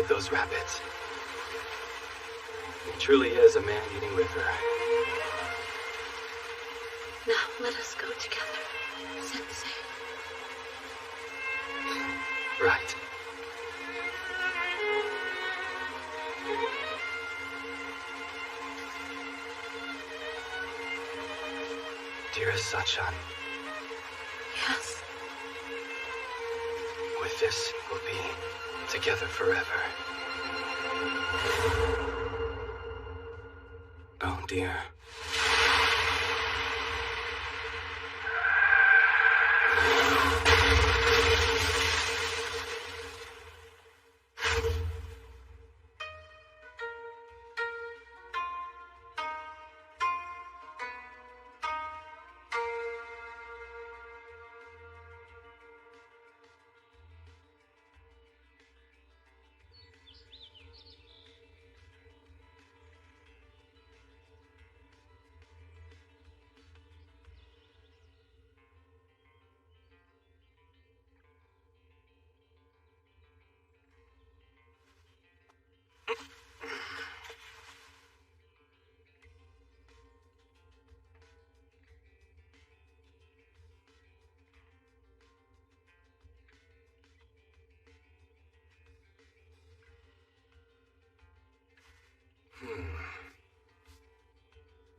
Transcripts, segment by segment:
at those rapids. It truly is a man-eating river. Now let us go together, Sensei. Right. Dearest Sachan. Yes. With this, we'll be together forever. Oh dear.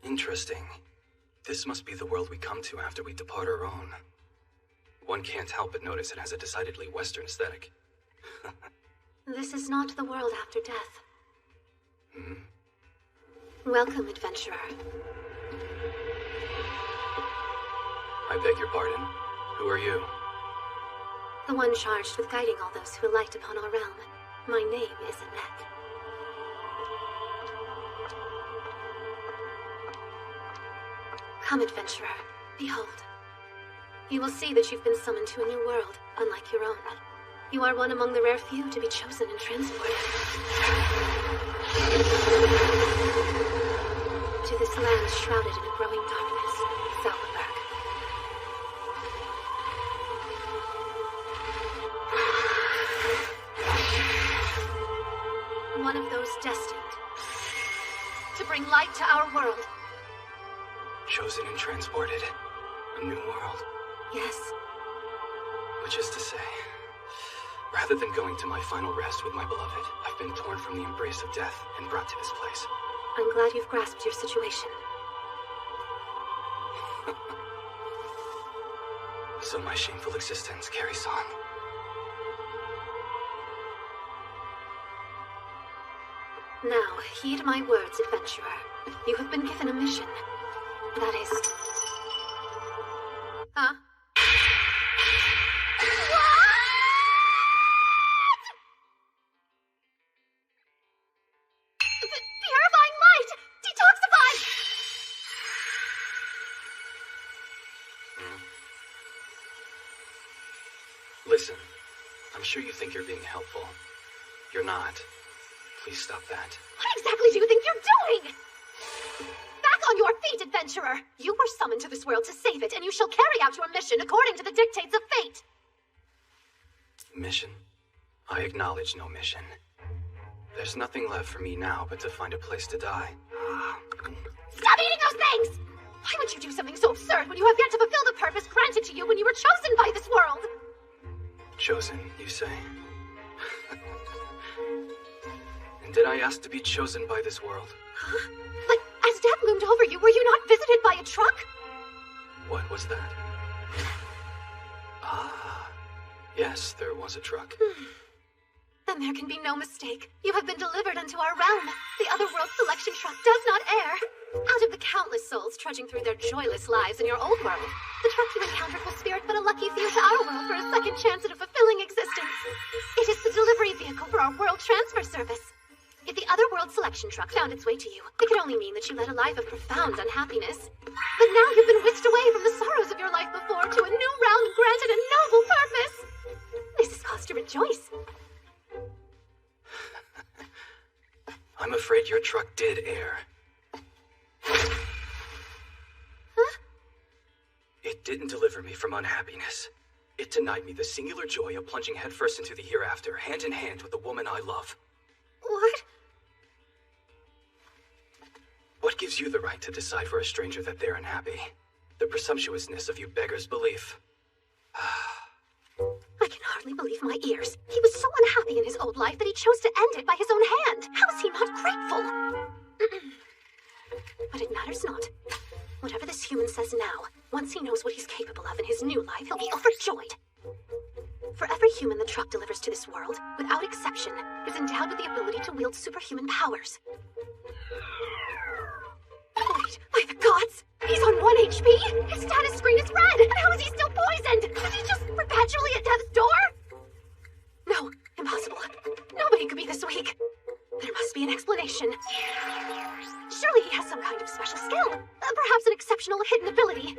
Interesting. This must be the world we come to after we depart our own. One can't help but notice it has a decidedly Western aesthetic. This is not the world after death. Welcome, adventurer. I beg your pardon. Who are you? The one charged with guiding all those who alight upon our realm. My name is Annette. Come, adventurer. Behold. You will see that you've been summoned to a new world, unlike your own. You are one among the rare few to be chosen and transported. To this land shrouded in a growing darkness, Salvaberg. One of those destined to bring light to our world. Chosen and transported. A new world. Yes. Which is to say, rather than going to my final rest with my beloved, I've been torn from the embrace of death and brought to this place. I'm glad you've grasped your situation. So my shameful existence carries on. Now, heed my words, adventurer. You have been given a mission. That is... Huh? Purifying light! Detoxify! Listen, I'm sure you think you're being helpful. You're not. Please stop that. What exactly do you think you're doing? Back on your feet, adventurer! You were summoned to this world to save it, and you shall carry out your mission according to the dictates of fate! Mission? I acknowledge no mission. There's nothing left for me now but to find a place to die. Stop eating those things! Why would you do something so absurd when you have yet to fulfill the purpose granted to you when you were chosen by this world? Chosen, you say? And did I ask to be chosen by this world? Huh? But as death loomed over you, were you not visited by a truck? What was that? Ah, yes, there was a truck. Then there can be no mistake. You have been delivered unto our realm. The other world selection truck does not err. Out of the countless souls trudging through their joyless lives in your old world, the truck you encountered will spirit but a lucky few to our world for a second chance at a fulfilling existence. It is the delivery vehicle for our world transfer service. If the other world selection truck found its way to you, it could only mean that you led a life of profound unhappiness. But now you've been whisked away from the sorrows of your life before to a new realm granted a noble purpose. This is cause to rejoice. I'm afraid your truck did err. Huh? It didn't deliver me from unhappiness. It denied me the singular joy of plunging headfirst into the hereafter, hand in hand with the woman I love. What? What gives you the right to decide for a stranger that they're unhappy? The presumptuousness of you beggars' belief. I can hardly believe my ears. He was so unhappy in his old life that he chose to end it by his own hand. How is he not grateful? But it matters not. Whatever this human says now, once he knows what he's capable of in his new life, he'll be overjoyed. For every human the truck delivers to this world, without exception, is endowed with the ability to wield superhuman powers. Wait, by the gods! He's on 1 HP! His status screen is red! And how is he still poisoned? Is he just perpetually at death's door? No, impossible. Nobody could be this weak. There must be an explanation. Surely he has some kind of special skill. Perhaps an exceptional hidden ability.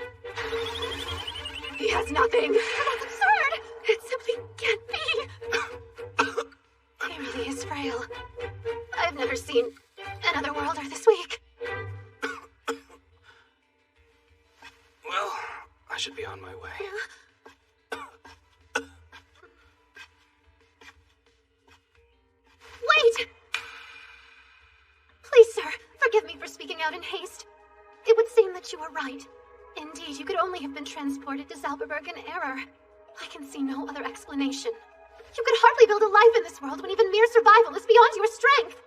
He has nothing. That's absurd! It simply can't be. He really is frail. I've never seen another worlder this weak. Well, I should be on my way. Wait! Please, sir, forgive me for speaking out in haste. It would seem that you were right. Indeed, you could only have been transported to Zalberberg in error. I can see no other explanation. You could hardly build a life in this world when even mere survival is beyond your strength.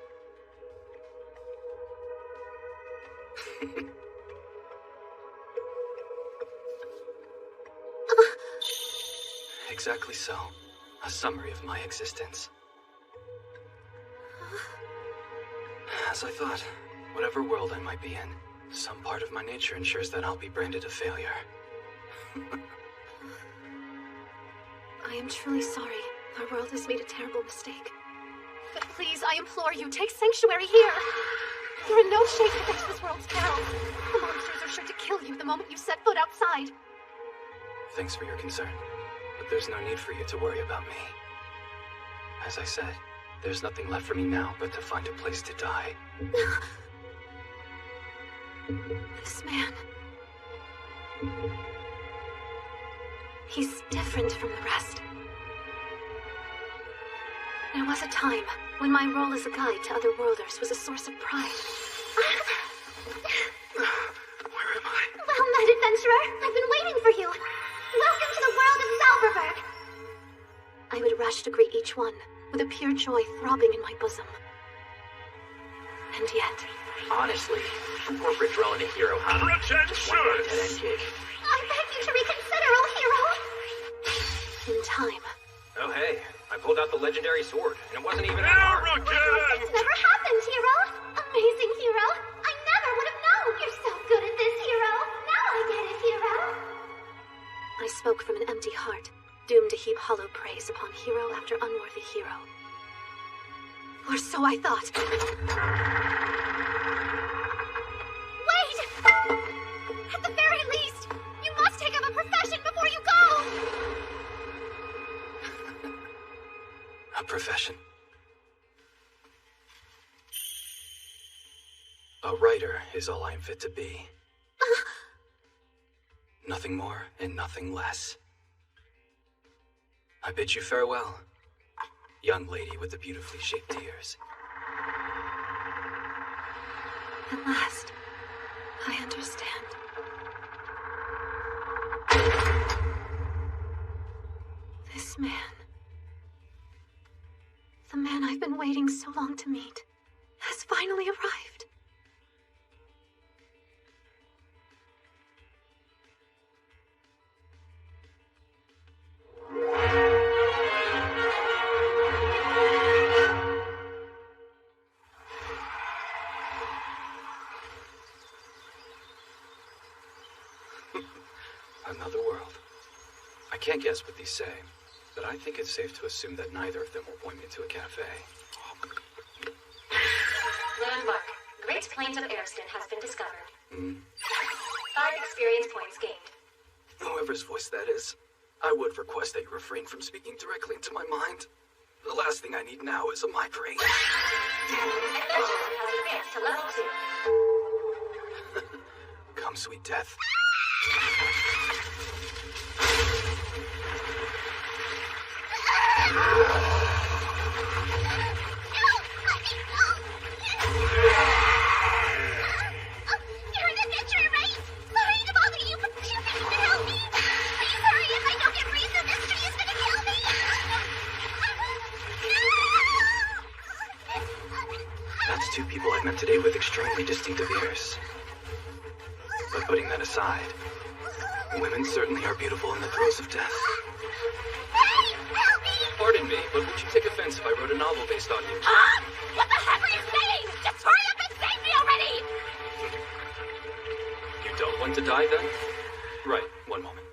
Exactly so. A summary of my existence. As I thought, whatever world I might be in, some part of my nature ensures that I'll be branded a failure. I am truly sorry. Our world has made a terrible mistake. But please, I implore you, take sanctuary here. You're in no shape to face this world's perils. The monsters are sure to kill you the moment you set foot outside. Thanks for your concern, but there's no need for you to worry about me. As I said, there's nothing left for me now but to find a place to die. This man... he's different from the rest. There was a time when my role as a guide to other worlders was a source of pride. Where am I? Well-met adventurer, I've been waiting for you. Welcome to the world of Zalberberg. I would rush to greet each one, with a pure joy throbbing in my bosom. And yet... Honestly, corporate drilling a hero, huh? Pretentious! I beg you to reconsider, oh hero! In time. Oh hey, I pulled out the legendary sword, and it wasn't even that hard. Arrogant! It's never happened, hero! Amazing hero! I never would have known! You're so good at this, hero! Now I get it, hero! I spoke from an empty heart, doomed to heap hollow praise upon hero after unworthy hero. Or so I thought. Wait! At the very least, you must take up a profession before you go! A profession. A writer is all I am fit to be. Nothing more and nothing less. I bid you farewell, young lady with the beautifully shaped ears. At last, I understand. This man, the man I've been waiting so long to meet, has finally arrived. Another world. I can't guess what these say, but I think it's safe to assume that neither of them will point me to a cafe. Landmark. Great Plains of Ariston has been discovered. 5 experience points gained. Whoever's voice that is, I would request that you refrain from speaking directly into my mind. The last thing I need now is a migraine. Adventurer has advanced to level 2. Come, sweet death. No! Let me two people I've met today with extremely distinctive ears. But putting that aside, women certainly are beautiful in the throes of death. Hey! Help me! Pardon me, but would you take offense if I wrote a novel based on you? What the heck are you saying? Just hurry up and save me already! You don't want to die, then? Right, one moment.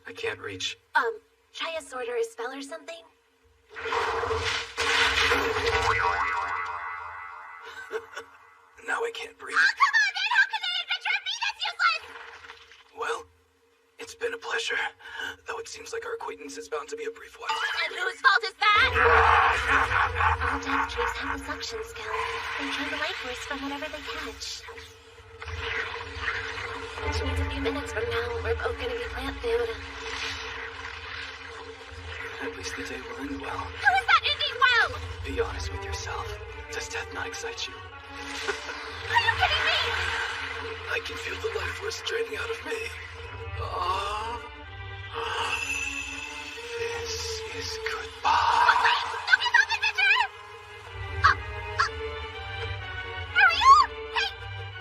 I can't reach. Try a sword or a spell or something? Now I can't breathe. Oh, come on, then! How can an adventure be this useless? Well, it's been a pleasure. Though it seems like our acquaintance is bound to be a brief one. And whose fault is that? All death trees have the suction skill. They drain the life force from whatever they catch. Which means a few minutes from now, we're both gonna be plant food. At least the day will end well. How is that ending well? Be honest with yourself. Does death not excite you? Are you kidding me? I can feel the life force draining out of me. This is goodbye. Wait! Don't give up, adventurer! Hurry up! Hey!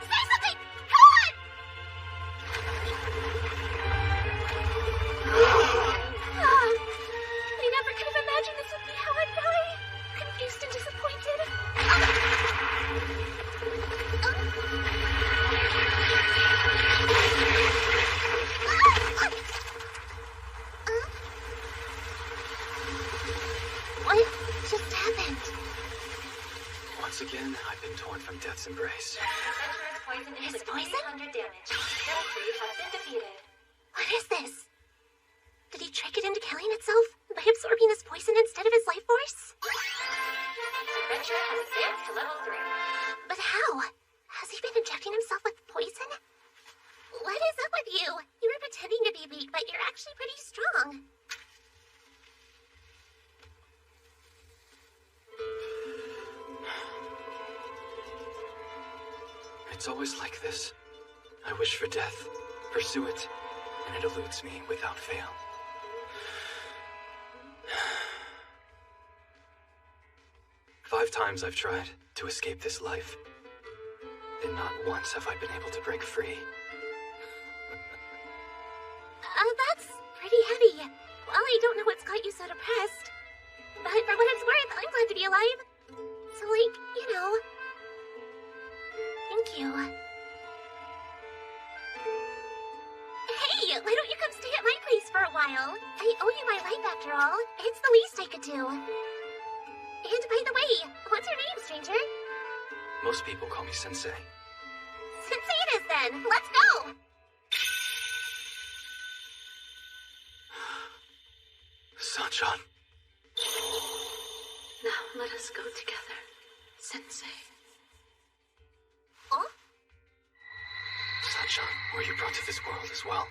Say something! Come on! I never could have imagined this would be how I'd die. Confused and disappointed. What just happened? Once again, I've been torn from death's embrace. Adventurer's poison is 300 damage. Death tree has been defeated. What is this? Did he trick it into killing itself by absorbing his poison instead of his life force? Adventurer has advanced to level 3. But how? Has he been injecting himself with poison? What is up with you? You were pretending to be weak, but you're actually pretty strong. It's always like this. I wish for death, pursue it, and it eludes me without fail. Five times I've tried to escape this life, and not once have I been able to break free. That's pretty heavy. Well, I don't know what's got you so depressed. But for what it's worth, I'm glad to be alive. So, like, you know... Thank you. Hey, why don't you come stay at my place for a while? I owe you my life after all. It's the least I could do. And by the way, what's your name, stranger? Most people call me Sensei. Sensei it is then. Let's go! Sachan. Now let us go together, Sensei. Oh? Sachan, were you brought to this world as well?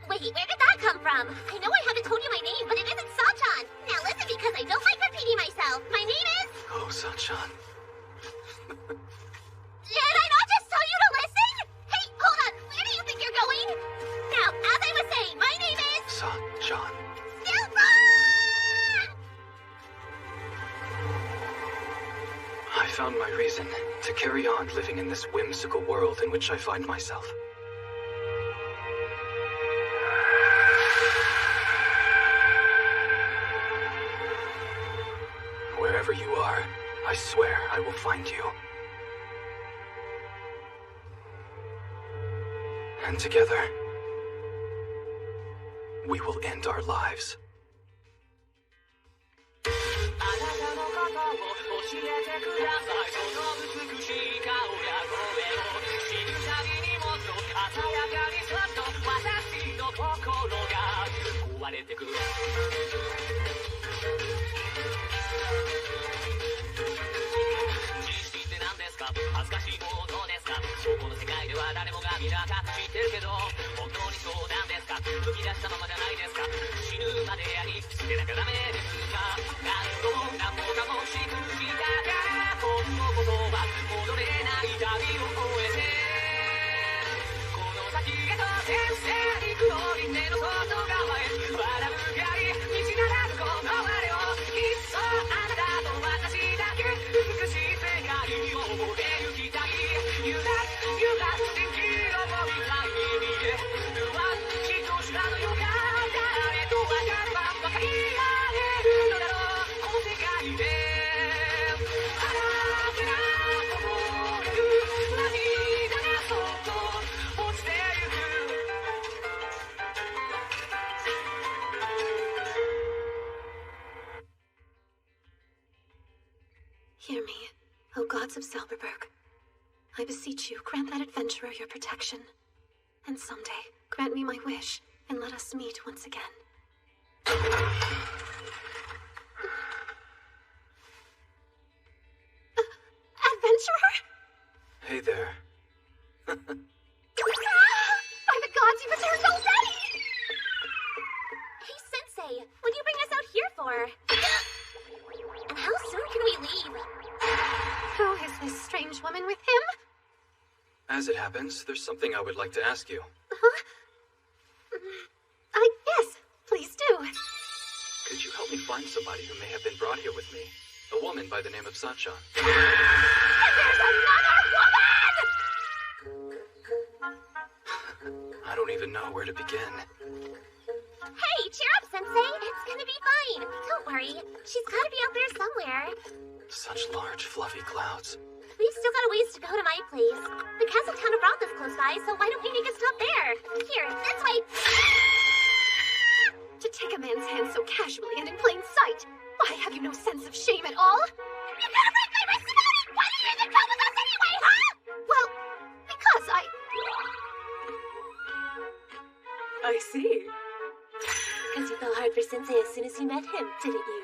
Wait, where did that come from? I know I haven't told you my name, but it isn't Sachan. Now listen, because I don't like repeating myself. My name is... Oh, Sachan. Did I not just tell you to listen? Hey, hold on. Where do you think you're going? Now, as I was saying, my name is... Sachan. Silver! I found my reason to carry on living in this whimsical world in which I find myself. Wherever you are, I swear I will find you. And together, we will end our lives. Sense Hear me, O gods of Salberberg. I beseech you, grant that adventurer your protection. And someday, grant me my wish, and let us meet once again. Adventurer? Hey there. By the gods, you returned already! Hey, Sensei, what do you bring us out here for? And how soon can we leave? Who is this strange woman with him? As it happens, there's something I would like to ask you. Huh? Yes, please do. Could you help me find somebody who may have been brought here with me? A woman by the name of Sachan. There's another woman! I don't even know where to begin. Hey, cheer up, Sensei. It's gonna be fine. Don't worry. She's gotta be out there somewhere. Such large, fluffy clouds. We've still got a ways to go to my place. The castle town of Roth is close by, so why don't we make a stop there? Here, this way. To take a man's hand so casually and in plain sight. Why, have you no sense of shame at all? You gotta break my wrist about it! Why did you even come with us anyway, huh? Well, because I see. Because you fell hard for Sensei as soon as you met him, didn't you?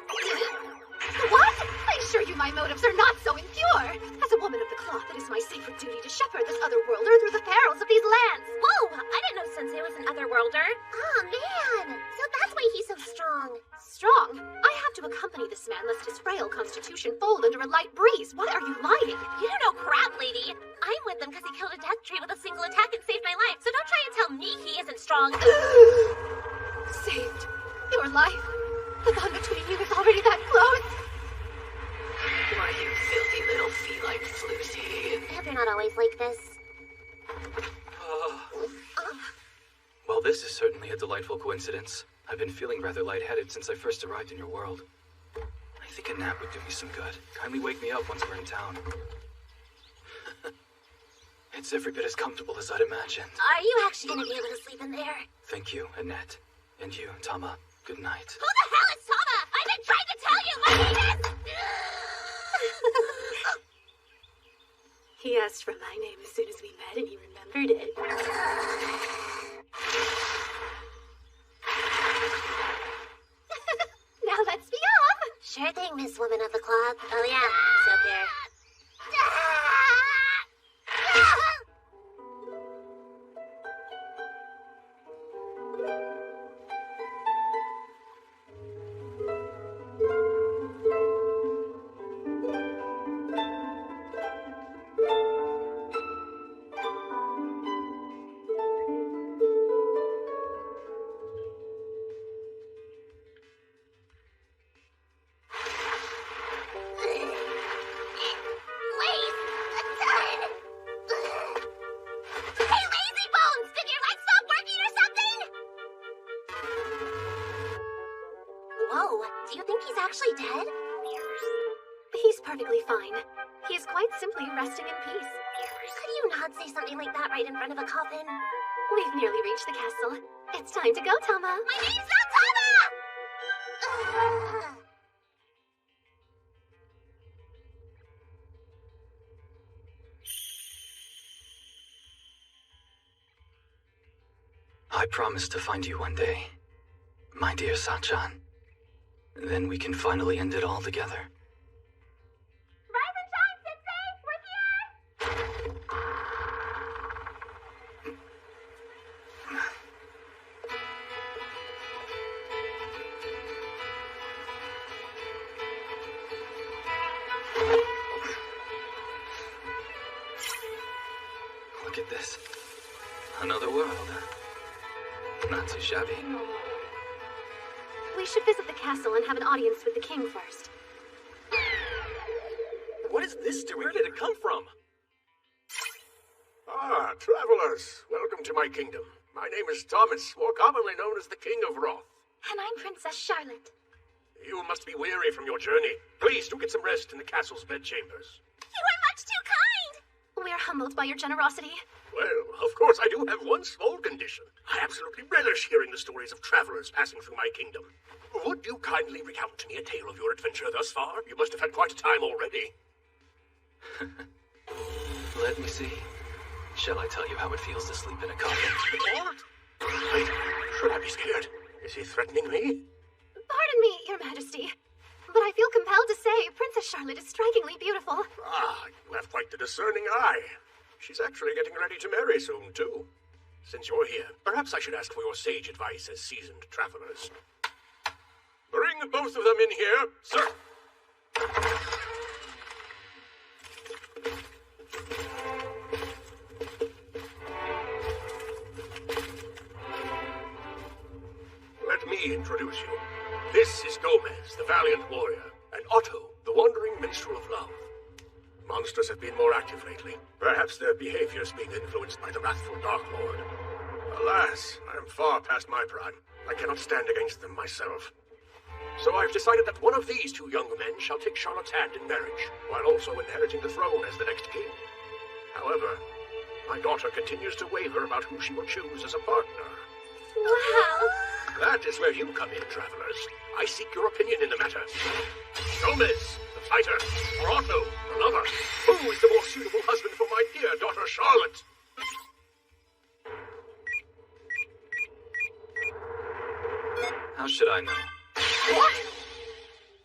What? I assure you my motives are not so impure. As a woman of the cloth, it is my sacred duty to shepherd this otherworlder through the perils of these lands. Whoa! I didn't know Sensei was an otherworlder. Oh, man! So that's why he's so strong. Strong? I have to accompany this man lest his frail constitution fold under a light breeze. Why are you lying? You don't know crap, lady. I'm with him because he killed a death tree with a single attack and saved my life, so don't try and tell me he isn't strong. Saved your life? The bond between you is already that close? Why, you filthy little feline floozy. I hope you're not always like this. Well, this is certainly a delightful coincidence. I've been feeling rather lightheaded since I first arrived in your world. I think a nap would do me some good. Kindly wake me up once we're in town. It's every bit as comfortable as I'd imagined. Are you actually going to be able to sleep in there? Thank you, Annette. And you, Tama. Good night. Who the hell is Tama? I've been trying to tell you my name is... He asked for my name as soon as we met and he remembered it. Now let's be off! Sure thing, Miss Woman of the Cloth. Oh yeah, so there. Actually dead? He's perfectly fine. He is quite simply resting in peace. Could you not say something like that right in front of a coffin? We've nearly reached the castle. It's time to go, Tama. My name's not Tama! I promise to find you one day, my dear Sachan. Then we can finally end it all together. Rise and shine, Sensei! We're here! Look at this. Another world. Not too shabby. We should visit the castle and have an audience with the king first. What is this doing? Where did it come from? Ah, travelers, welcome to my kingdom. My name is Thomas, more commonly known as the King of Roth. And I'm Princess Charlotte. You must be weary from your journey. Please do get some rest in the castle's bedchambers. You are much too kind! We're humbled by your generosity. Well, of course, I do have one small condition. I absolutely relish hearing the stories of travelers passing through my kingdom. Would you kindly recount to me a tale of your adventure thus far? You must have had quite a time already. Let me see. Shall I tell you how it feels to sleep in a coffin? What? Wait, should I be scared? Is he threatening me? Pardon me, Your Majesty, but I feel compelled to say Princess Charlotte is strikingly beautiful. Ah, you have quite the discerning eye. She's actually getting ready to marry soon, too. Since you're here, perhaps I should ask for your sage advice as seasoned travelers. Bring both of them in here, sir. Let me introduce you. This is Gomez, the valiant warrior, and Otto, the wandering minstrel of love. Monsters have been more active lately, perhaps their behaviors being influenced by the wrathful Dark Lord. Alas, I am far past my prime. I cannot stand against them myself. So I've decided that one of these two young men shall take Charlotte's hand in marriage, while also inheriting the throne as the next king. However, my daughter continues to waver about who she will choose as a partner. Wow! That is where you come in, travelers. I seek your opinion in the matter. Gomez, the fighter, or Otto, the lover. Who is the more suitable husband for my dear daughter Charlotte? How should I know? What?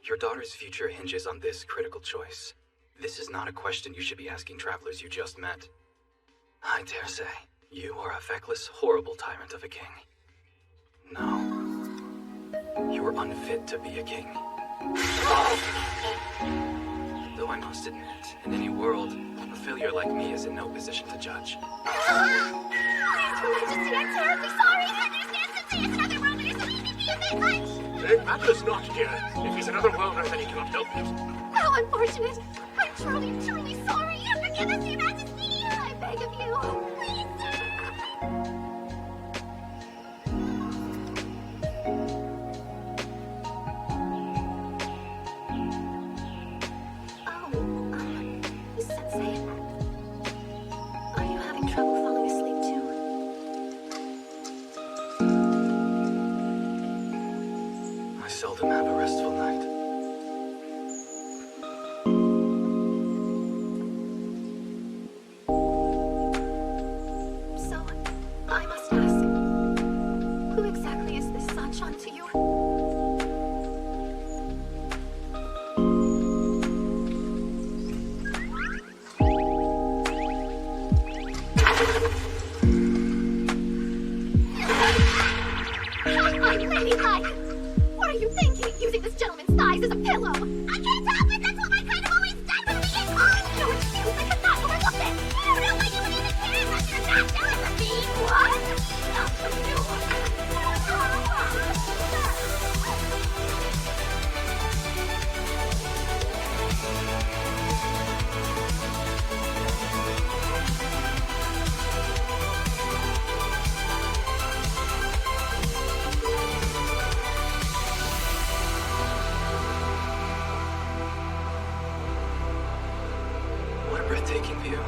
Your daughter's future hinges on this critical choice. This is not a question you should be asking travelers you just met. I dare say, you are a feckless, horrible tyrant of a king. No. You are unfit to be a king. Though I must admit, in any world, a failure like me is in no position to judge. Your Majesty, I'm terribly sorry. I understand since he is another world, you're so easy to be a bit much. It matters not, dear. If he's another worlder, then he cannot help it. How unfortunate. I'm truly, truly sorry. Forgive us, Your Majesty. I beg of you. Please. Sensei, are you having trouble falling asleep too? I seldom have a restful night. So, I must ask, who exactly is this Sanchan to you? What are you thinking? Using this gentleman's thighs as a pillow? I can't help it! That's what my kind have always done when we get caught! No excuse! I could not overlook this! I don't know why you would even care unless you're not jealous of me! What? Not from you! What a breathtaking view.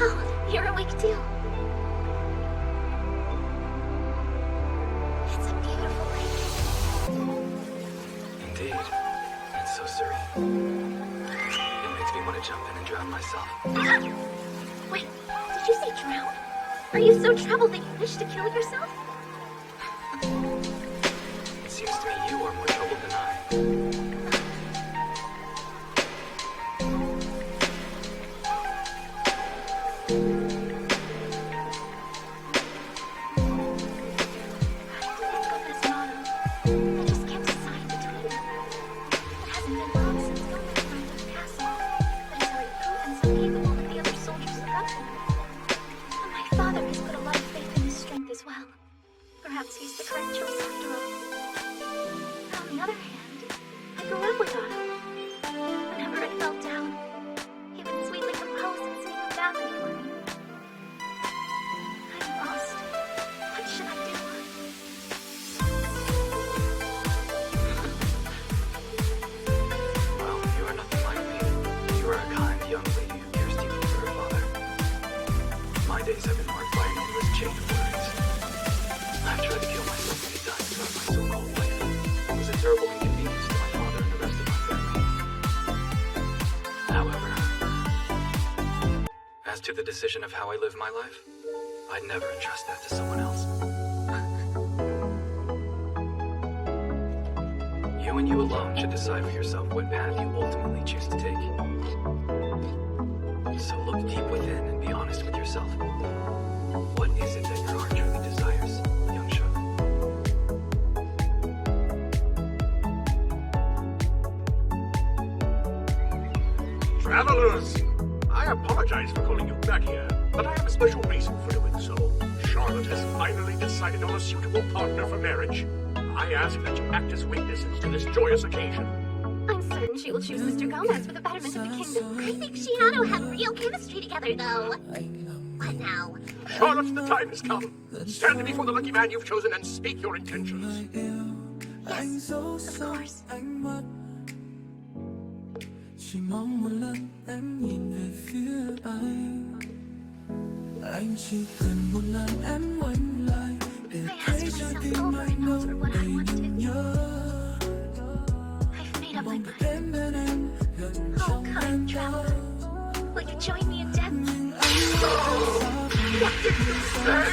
Oh, you're awake too. It's a beautiful lake. Indeed. It's so serene. It makes me want to jump in and drown myself. Wait, did you say drown? Are you so troubled that you wish to kill yourself? It seems to me you are more troubled than I. Father has put a lot of faith in his perhaps he's the correct choice after all. On the other hand, I grew up with Otto. Whenever I felt down, he would sweetly compose and sing a ballad for me. I'm lost. What should I do? Well, you are nothing like me. You are a kind young lady who cares deeply for her father. My days have been marked by an endless chain of worries. I've tried to kill myself many times throughout my so-called life. It was a terrible inconvenience to my father and the rest of my family. However, as to the decision of how I live my life, I'd never entrust that to someone else. You and you alone should decide for yourself what path you ultimately choose to take. So look deep within and be honest with yourself. What is it that your heart truly desires, young Shug? Travelers! I apologize for calling you back here, but I have a special reason for doing so. Charlotte has finally decided on a suitable partner for marriage. I ask that you act as witnesses to this joyous occasion. I'm certain she will choose Mr. Gomez for the betterment of the kingdom. I think she and Otto have real chemistry together, though. What now? Charlotte, the time has come. Stand before the lucky man you've chosen and speak your intentions. Yes, of course. Chỉ mong một lần em nhìn về phía anh chỉ cần một lần em ngoảnh lại để I thấy asked trái myself tim over anh and đâu over what I đầy wanted. nhung nhớ I've made up my mong mind. được đến bên em gần Oh, trong kind đêm traveler. Will you join me in death? What did you say?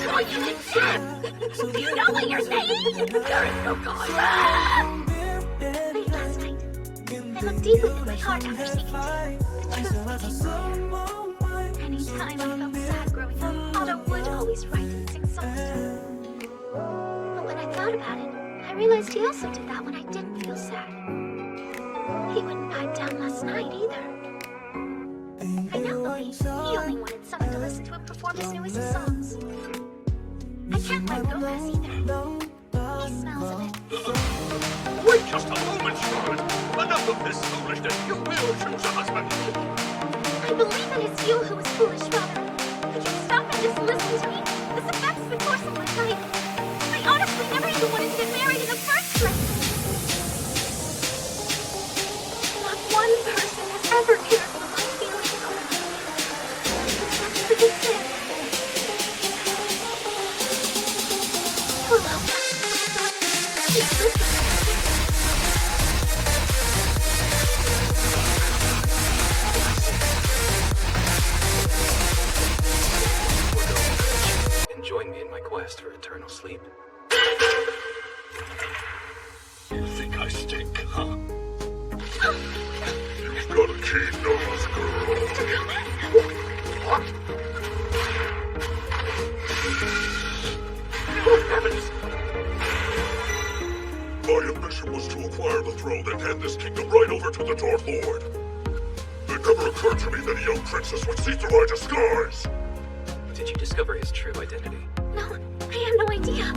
Join you in death! Do you know what you're saying? There is no God. Late last night, I looked deep within my heart after speaking to you. The truth became clear. Anytime I felt sad growing up, Otto would always write and sing songs to me. But when I thought about it, I realized he also did that when I didn't feel sad. He wouldn't pipe down last night either. I now believe he only wanted someone to listen to him perform his newest songs. I can't let Gomez either. He smells of it. Wait just a moment, Charlotte. Enough of this foolishness. You will choose a husband. I believe it is you who is foolish, Father. Could you stop and just listen to me? This affects the course of my life. I honestly never even wanted to get married in the first place. Not one person has ever cared for my feelings. That's pretty sad. Hello. Please listen. And join me in my quest for eternal sleep. You think I stink, huh? You've got a keen nose, girl. What? Good heavens! My ambition was to acquire the throne and hand this kingdom right over to the Dark Lord. It never occurred to me that a young princess would see through my disguise. Did you discover his true identity? No, I have no idea.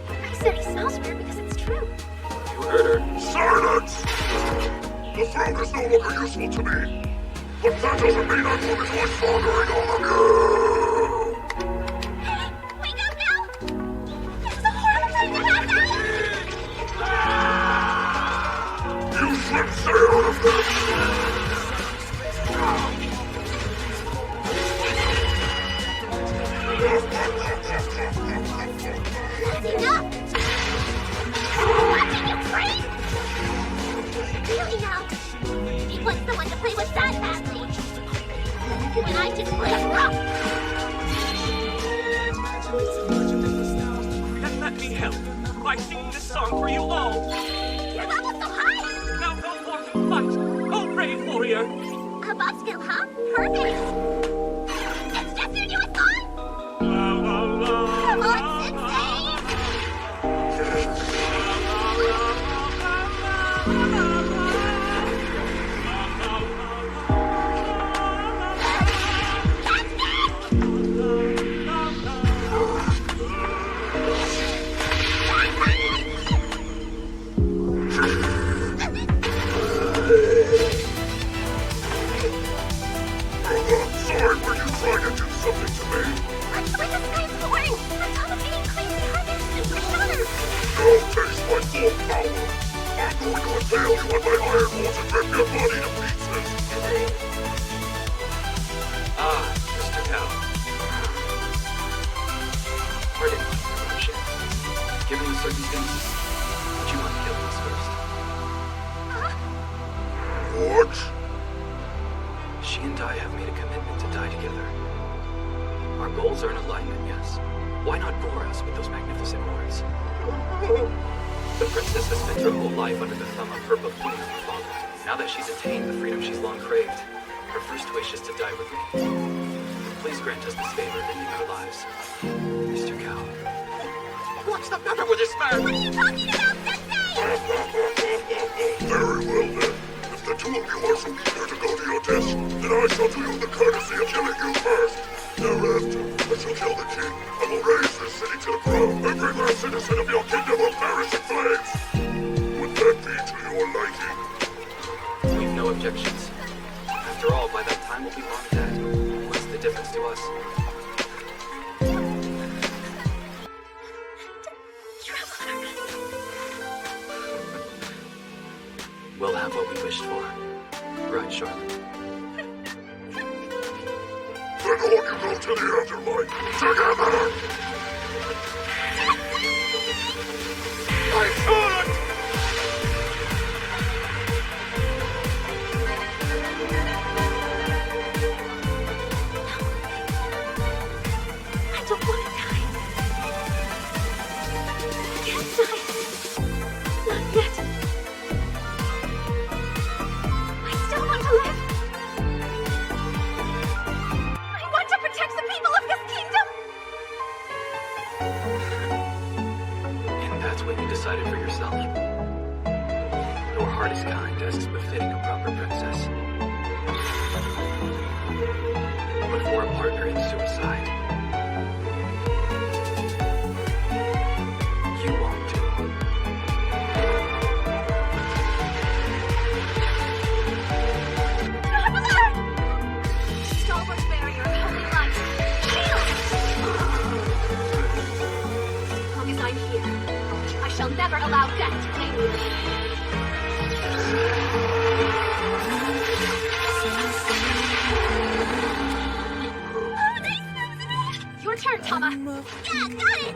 I said he smells weird because it's true. You heard her. Silence! The throne is no longer useful to me. But that doesn't mean I'm going to enjoy fathering all of you! Hey, wake up now! This is a horrible time to pass out! You should stay out of this! That's enough! Watching you freak! Really now? He wants someone to play with that badly. When I just play rough! Then let me help by singing this song for you all. Your level's so high! Now go forth and fight, oh brave warrior. A buff skill, huh? Perfect! It's just your newest song! Come on, Sensei! you on my iron balls and rip your body to pieces. Ah, Mr. Cow. Pardon my interruption. Given the circumstances, would you mind killing us first? What? She and I have made a commitment to die together. Our goals are in alignment, yes. Why not gore us with those magnificent horns? The princess has spent her whole life under the thumb of her buffoon father. Now that she's attained the freedom she's long craved, her first wish is to die with me. Please grant us this favor of ending our lives. Mr. Cow. What's the matter with this man? What are you talking about, Sensei? Very well then. If the two of you are so eager to go to your deaths, then I shall do you the courtesy of killing you first. Thereafter, I shall kill the king. I will raise this city to the crown. Every last citizen of your kingdom will perish in flames. Would that be to your liking? We've no objections. After all, by that time we'll be long dead. What's the difference to us? We'll have what we wished for. Right, Charlotte? Then all you go to the afterlife together! My sword! I don't want to die. I can't die. Not yet. I still want to live. I want to protect the people of this kingdom. And that's what you decided for yourself? Your heart is kind, as is befitting a proper princess. But for a partner in suicide, you won't do. Stalwart barrier of holy light. Shield! As long as I'm here, I shall never allow death to claim me. Your turn, Tama. Yeah, got it!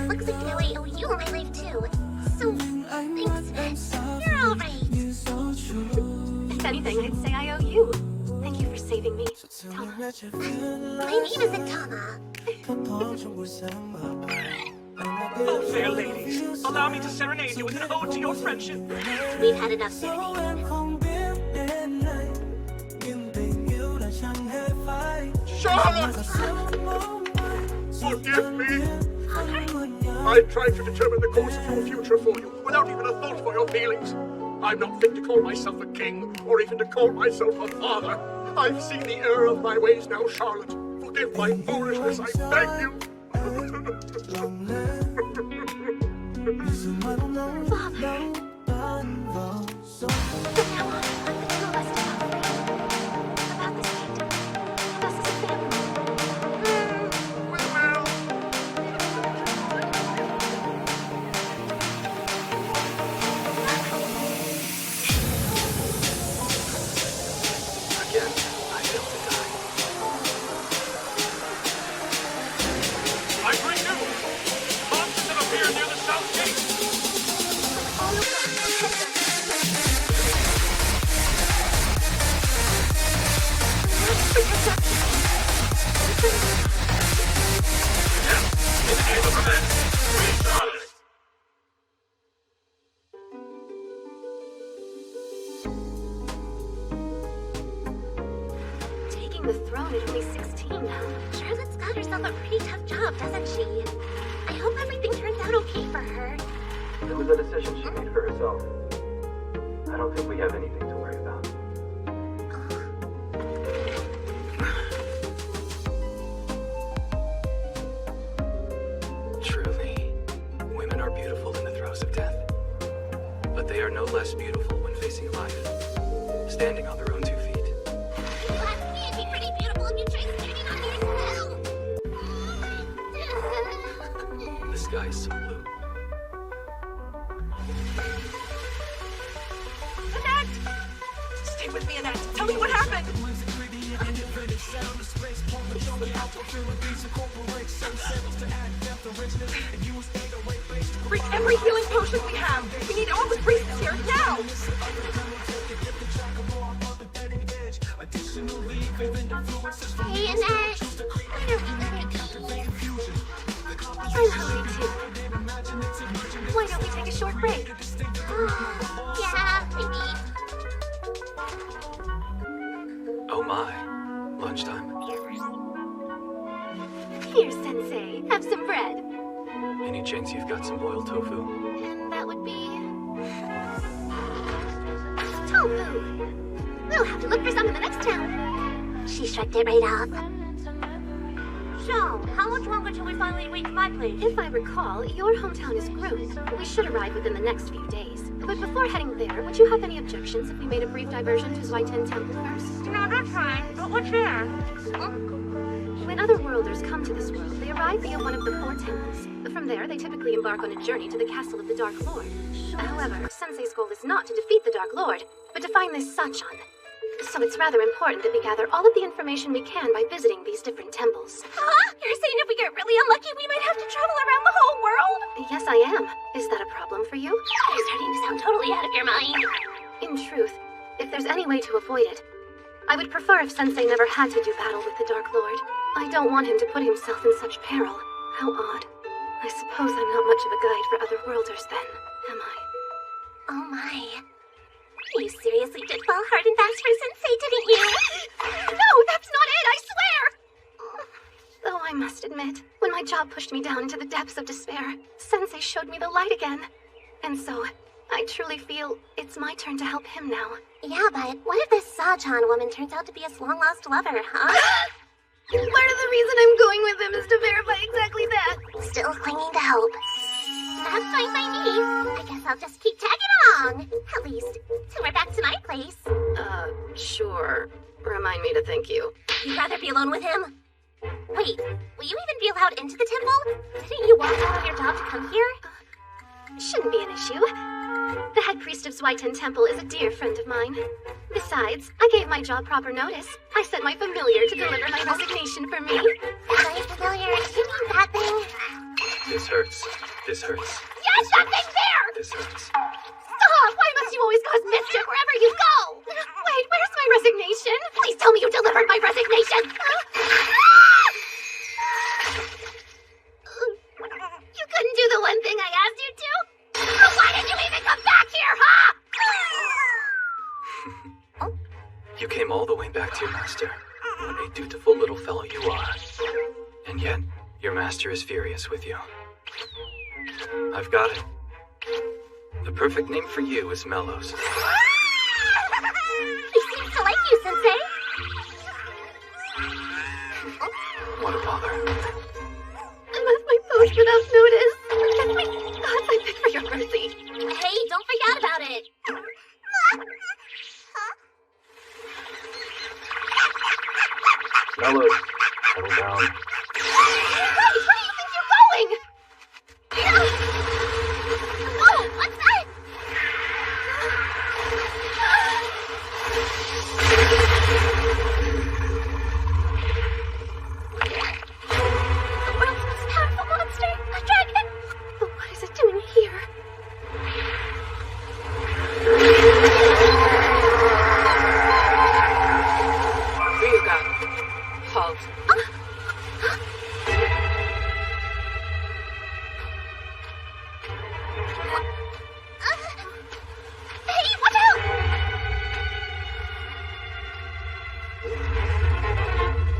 Looks like now I owe you my life too. So, thanks, Vince. You're alright. If anything, I'd say I owe you. Thank you for saving me, Tama. My name isn't Tama. Oh, fair ladies, allow me to serenade you with an ode to your friendship. We've had enough serenading. Charlotte! Forgive me! I tried to determine the course of your future for you, without even a thought for your feelings. I'm not fit to call myself a king, or even to call myself a father. I've seen the error of my ways now, Charlotte. Forgive my foolishness, I beg you. Again, I failed to die. I bring news! Monsters have appeared near the south gate! In the name of revenge, we Charlotte! Taking the throne at only 16. Charlotte's got herself a pretty tough job, doesn't she? I hope everything turns out okay for her. It was a decision she made for herself. I don't think we have anything to worry about. less beautiful when facing life, standing on their own 2 feet. It'd be pretty beautiful if you tried standing on yourself. The sky is so blue. Annette! Stay with me, Annette. Tell me what happened. Bring every healing potion we have. We need all the priests here now. Hey, Annette. I'm hungry too. Why don't we take a short break? Yeah, maybe. Oh my. Lunchtime. Here, Sensei. Have some bread. Any chance you've got some boiled tofu? And that would be... tofu. We'll have to look for some in the next town. She shrugged it right off. So, how much longer till we finally reach my place? If I recall, your hometown is Groon. We should arrive within the next few days. But before heading there, would you have any objections if we made a brief diversion to Zweiten Temple first? No, that's fine. But what's there? When other worlders come to this world, they arrive via one of the 4 temples. From there, they typically embark on a journey to the castle of the Dark Lord. However, Sensei's goal is not to defeat the Dark Lord, but to find this Sachan. So it's rather important that we gather all of the information we can by visiting these different temples. Huh? You're saying if we get really unlucky, we might have to travel around the whole world? Yes, I am. Is that a problem for you? You're starting to sound totally out of your mind. In truth, if there's any way to avoid it, I would prefer if Sensei never had to do battle with the Dark Lord. I don't want him to put himself in such peril. How odd. I suppose I'm not much of a guide for other worlders then, am I? Oh my. You seriously did fall hard and fast for Sensei, didn't you? No, that's not it, I swear! Though I must admit, when my job pushed me down into the depths of despair, Sensei showed me the light again. And so, I truly feel it's my turn to help him now. Yeah, but what if this Sachan woman turns out to be his long-lost lover, huh? Part of the reason I'm going with him is to verify exactly that. Still clinging to hope. That's fine by me. I guess I'll just keep tagging along. At least, till we're back to my place. Sure. Remind me to thank you. You'd rather be alone with him? Wait, will you even be allowed into the temple? Didn't you walk out on your job to come here? Shouldn't be an issue. The head priest of Zweiten Temple is a dear friend of mine. Besides, I gave my job proper notice. I sent my familiar to deliver my resignation for me. My familiar, you mean that thing? This hurts. This hurts. Yes, that thing there! This hurts. Stop! Why must you always cause mischief wherever you go? Wait, where's my resignation? Please tell me you delivered my resignation! You couldn't do the one thing I asked you to? So why did you even come back here, huh? You came all the way back to your master. What a dutiful little fellow you are. And yet, your master is furious with you. I've got it. The perfect name for you is Mellows. He seems to like you, Sensei. What a bother. I left my post without notice. Forget my thoughts. I beg for your mercy. Hey, don't forget about it. Mellows, settle down. Hey, where do you think you're going? Oh, what's that? The world's most powerful monster, a dragon. But what is it doing here? Ryuga, halt. Hey, watch out!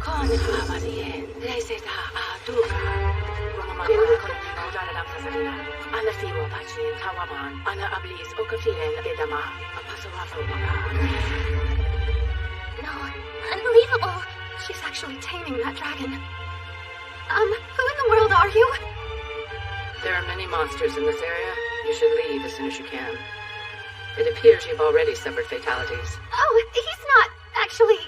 Kon Avalie, Reseta Aduga, Romamani Kodaram Fasavina, Ana Siwo Pachin, Tawaman, Ana Ablis, Okafilen, Bedama, Apasawafomaka. No, unbelievable. She's actually taming that dragon. Who in the world are you? There are many monsters in this area. You should leave as soon as you can. It appears you've already suffered fatalities. Oh, he's not actually.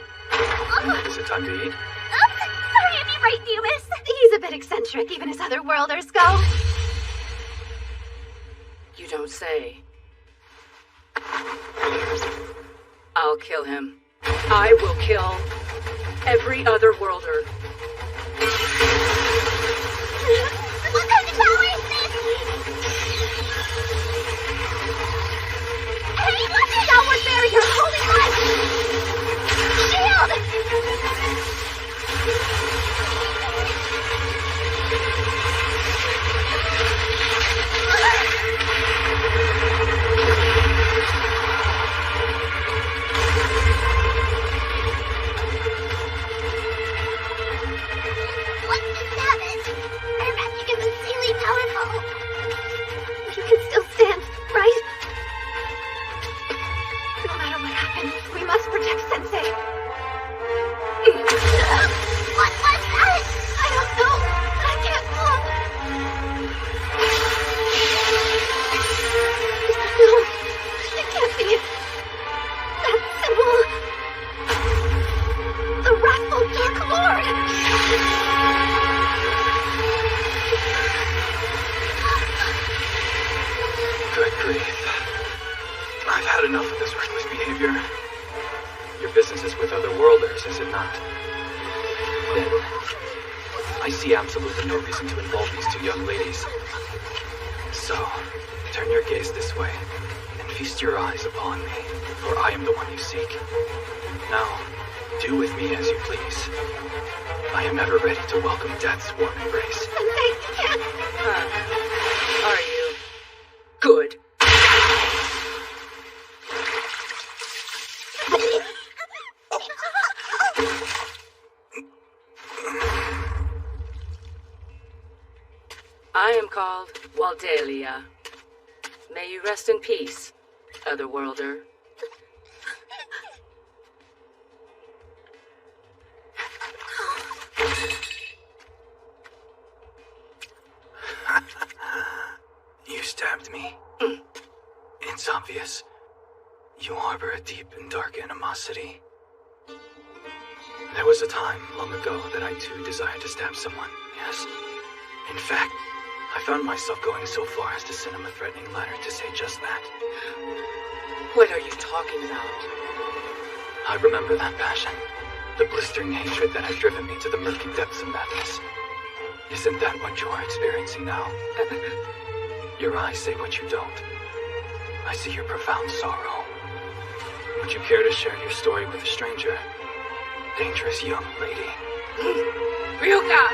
Is it time to eat? Oops, sorry to be right, Nubis. He's a bit eccentric, even as other worlders go. You don't say. I'll kill him. I will kill every other worlder. What kind of power is this? Hey, what's the downward barrier? Holy light! Shield! What's the savage? Our magic is insanely powerful. You can still stand, right? No matter what happens, we must protect Sensei. What was that? I don't know. I can't look. No, it can't be. That symbol. The wrathful Dark Lord. Good grief. I've had enough of this reckless behavior. Your business is with other worlders, is it not? Then, I see absolutely no reason to involve these two young ladies. So, turn your gaze this way, and feast your eyes upon me, for I am the one you seek. Now, do with me as you please. I am ever ready to welcome death's warm embrace. Sensei, you can't. Are you? Good. I am called Waldelia. May you rest in peace, Otherworlder. You stabbed me. It's obvious. You harbor a deep and dark animosity. There was a time long ago that I too desired to stab someone, yes. In fact, I found myself going so far as to send him a threatening letter to say just that. What are you talking about? I remember that passion. The blistering hatred that had driven me to the murky depths of madness. Isn't that what you're experiencing now? Your eyes say what you don't. I see your profound sorrow. Would you care to share your story with a stranger? Dangerous young lady. Ryuka!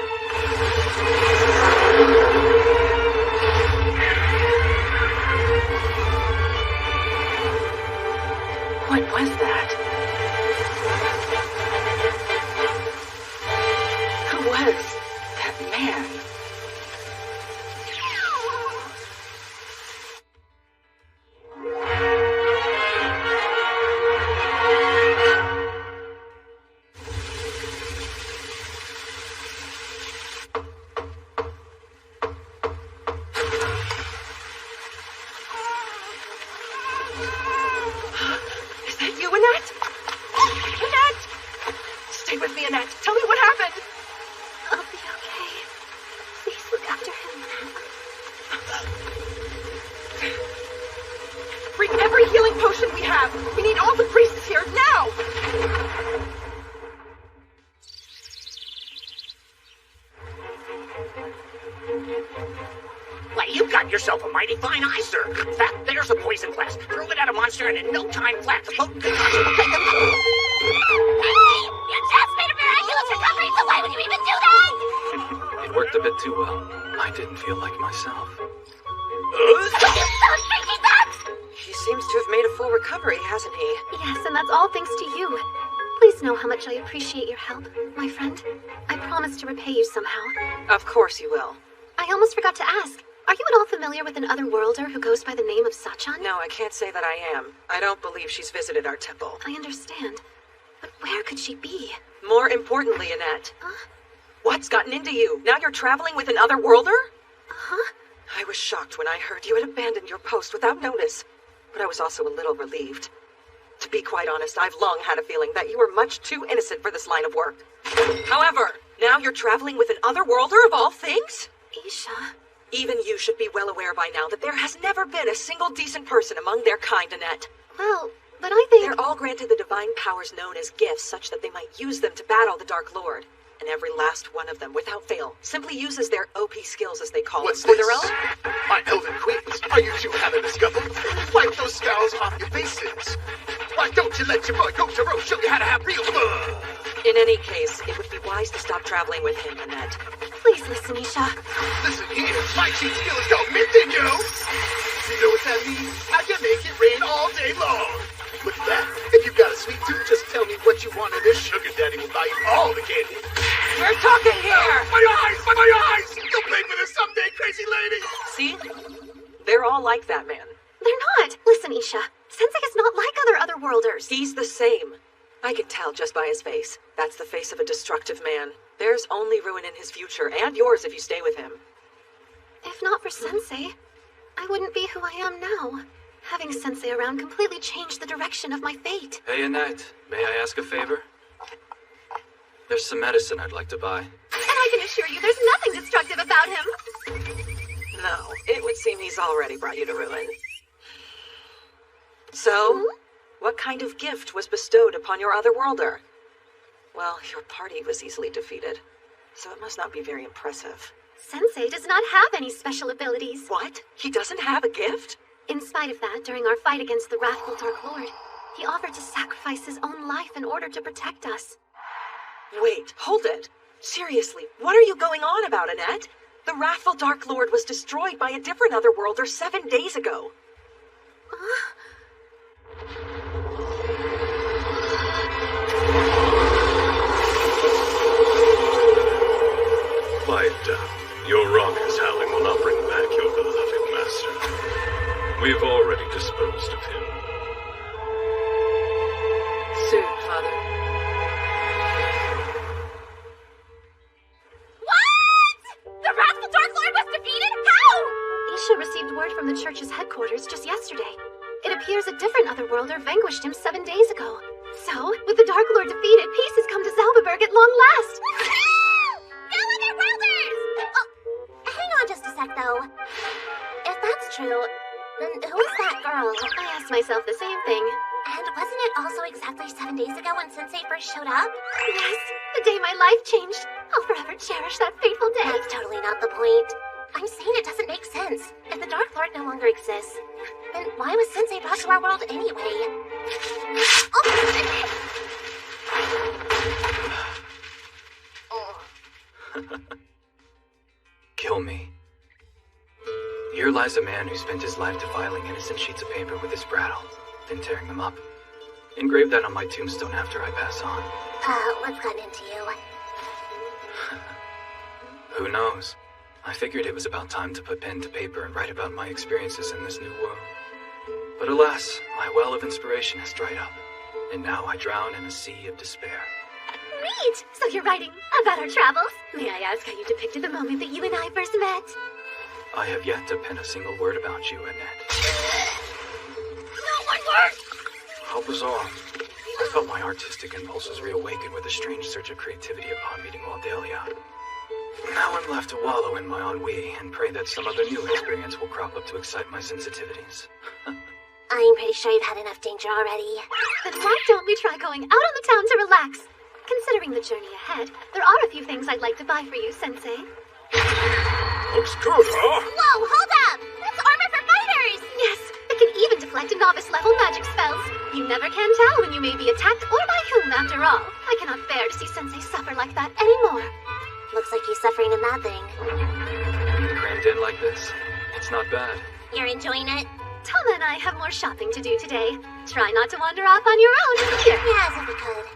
What was that? Who was that man? Is that you, Annette? Annette! Stay with me, Annette. Tell me what happened. I'll be okay. Please look after him. Bring every healing potion we have. We need all the priests here now. Why, you got yourself a mighty fine eye, sir. In fact, there's a poison glass. Throw it at a monster, and in no time flat, the potent concoction will take them through. Hey! You just made a miraculous recovery, so why would you even do that? It worked a bit too well. I didn't feel like myself. Those sneaky bugs! He seems to have made a full recovery, hasn't he? Yes, and that's all thanks to you. Please know how much I appreciate your help, my friend. I promise to repay you somehow. Of course you will. I almost forgot to ask. Are you at all familiar with an Otherworlder who goes by the name of Sachan? No, I can't say that I am. I don't believe she's visited our temple. I understand. But where could she be? More importantly, Annette, Huh? what's gotten into you? Now you're traveling with an Otherworlder? Huh? I was shocked when I heard you had abandoned your post without notice. but I was also a little relieved. To be quite honest, I've long had a feeling that you were much too innocent for this line of work. However, now you're traveling with an otherworlder of all things? Isha. Even you should be well aware by now that there has never been a single decent person among their kind, Annette. Well, but I think... They're all granted the divine powers known as gifts, such that they might use them to battle the Dark Lord. And every last one of them, without fail, simply uses their OP skills, as they call What's it, for this? their own. My elven queens, are you two having a scuffle? Wipe those scowls off your faces. Why don't you let your boy Gotaro show you how to have real fun? In any case, it would be wise to stop traveling with him, Annette. Please listen, Isha. Listen here, my cheat skills go minting, yo! You know what that means? I can make it rain all day long. Look at that. If you got a sweet tooth, just tell me what you want and this sugar daddy will buy you all the candy. We're talking here! My eyes! My eyes! You'll pay for this someday, crazy lady! See? They're all like that man. They're not. Listen, Isha. Sensei is not like other otherworlders. He's the same. I can tell just by his face. That's the face of a destructive man. There's only ruin in his future, and yours if you stay with him. If not for Sensei, I wouldn't be who I am now. Having Sensei around completely changed the direction of my fate. Hey, Annette, may I ask a favor? There's some medicine I'd like to buy. And I can assure you there's nothing destructive about him. No, it would seem he's already brought you to ruin. So, what kind of gift was bestowed upon your otherworlder? Well, your party was easily defeated, so it must not be very impressive. Sensei does not have any special abilities. What? He doesn't have a gift? In spite of that, during our fight against the wrathful Dark Lord, he offered to sacrifice his own life in order to protect us. Wait, hold it. Seriously, what are you going on about, Annette? The wrathful Dark Lord was destroyed by a different otherworlder 7 days ago. Quiet down. Your raucous howling will not bring back your beloved master. We've already disposed of him. Soon, Father. What? The wrathful Dark Lord was defeated? How? Isha received word from the church's headquarters just yesterday. It appears a different otherworlder vanquished him 7 days ago. So, with the Dark Lord defeated, peace has come to Zalbaberg at long last. Go Otherworlders! Oh, hang on just a sec, though. If that's true, then who is that girl? I asked myself the same thing. And wasn't it also exactly 7 days ago when Sensei first showed up? Yes, the day my life changed. I'll forever cherish that fateful day. That's totally not the point. I'm saying it doesn't make sense. If the Dark Lord no longer exists, then why was Sensei brought to our world anyway? Kill me. Here lies a man who spent his life defiling innocent sheets of paper with his brattle, then tearing them up. Engrave that on my tombstone after I pass on. What's gotten into you? Who knows? I figured it was about time to put pen to paper and write about my experiences in this new world. But alas, my well of inspiration has dried up, and now I drown in a sea of despair. Neat! So you're writing about our travels? May I ask how you depicted the moment that you and I first met? I have yet to pen a single word about you, Annette. No one word! How bizarre. I felt my artistic impulses reawaken with a strange surge of creativity upon meeting Waldelia. Now I'm left to wallow in my ennui and pray that some other new experience will crop up to excite my sensitivities. I'm pretty sure you've had enough danger already. Then why don't we try going out on the town to relax? Considering the journey ahead, there are a few things I'd like to buy for you, Sensei. Looks good, huh? Whoa, hold up! That's armor for fighters! Yes, it can even deflect novice-level magic spells. You never can tell when you may be attacked or by whom, after all. I cannot bear to see Sensei suffer like that anymore. Looks like he's suffering in that thing. Being crammed in like this, it's not bad. You're enjoying it? Tama and I have more shopping to do today. Try not to wander off on your own here. Yes, if we could.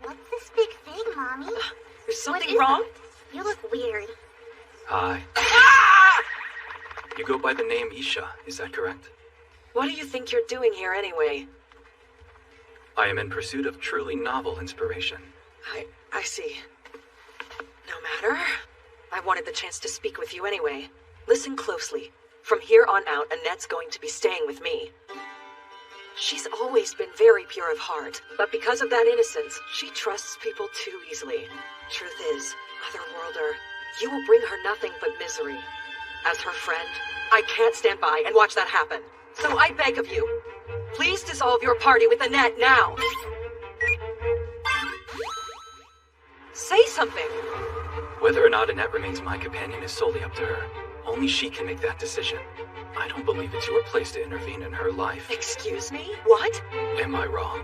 What's this big thing, Mommy? There's something What is wrong? You look weird. Hi. Ah! You go by the name Isha, is that correct? What do you think you're doing here anyway? I am in pursuit of truly novel inspiration. I see. No matter. I wanted the chance to speak with you anyway. Listen closely. From here on out, Annette's going to be staying with me. She's always been very pure of heart, but because of that innocence, she trusts people too easily. Truth is, Otherworlder, you will bring her nothing but misery. As her friend, I can't stand by and watch that happen. So I beg of you, please dissolve your party with Annette now. Say something. Whether or not Annette remains my companion is solely up to her. Only she can make that decision. I don't believe it's your place to intervene in her life. Excuse me? What? Am I wrong?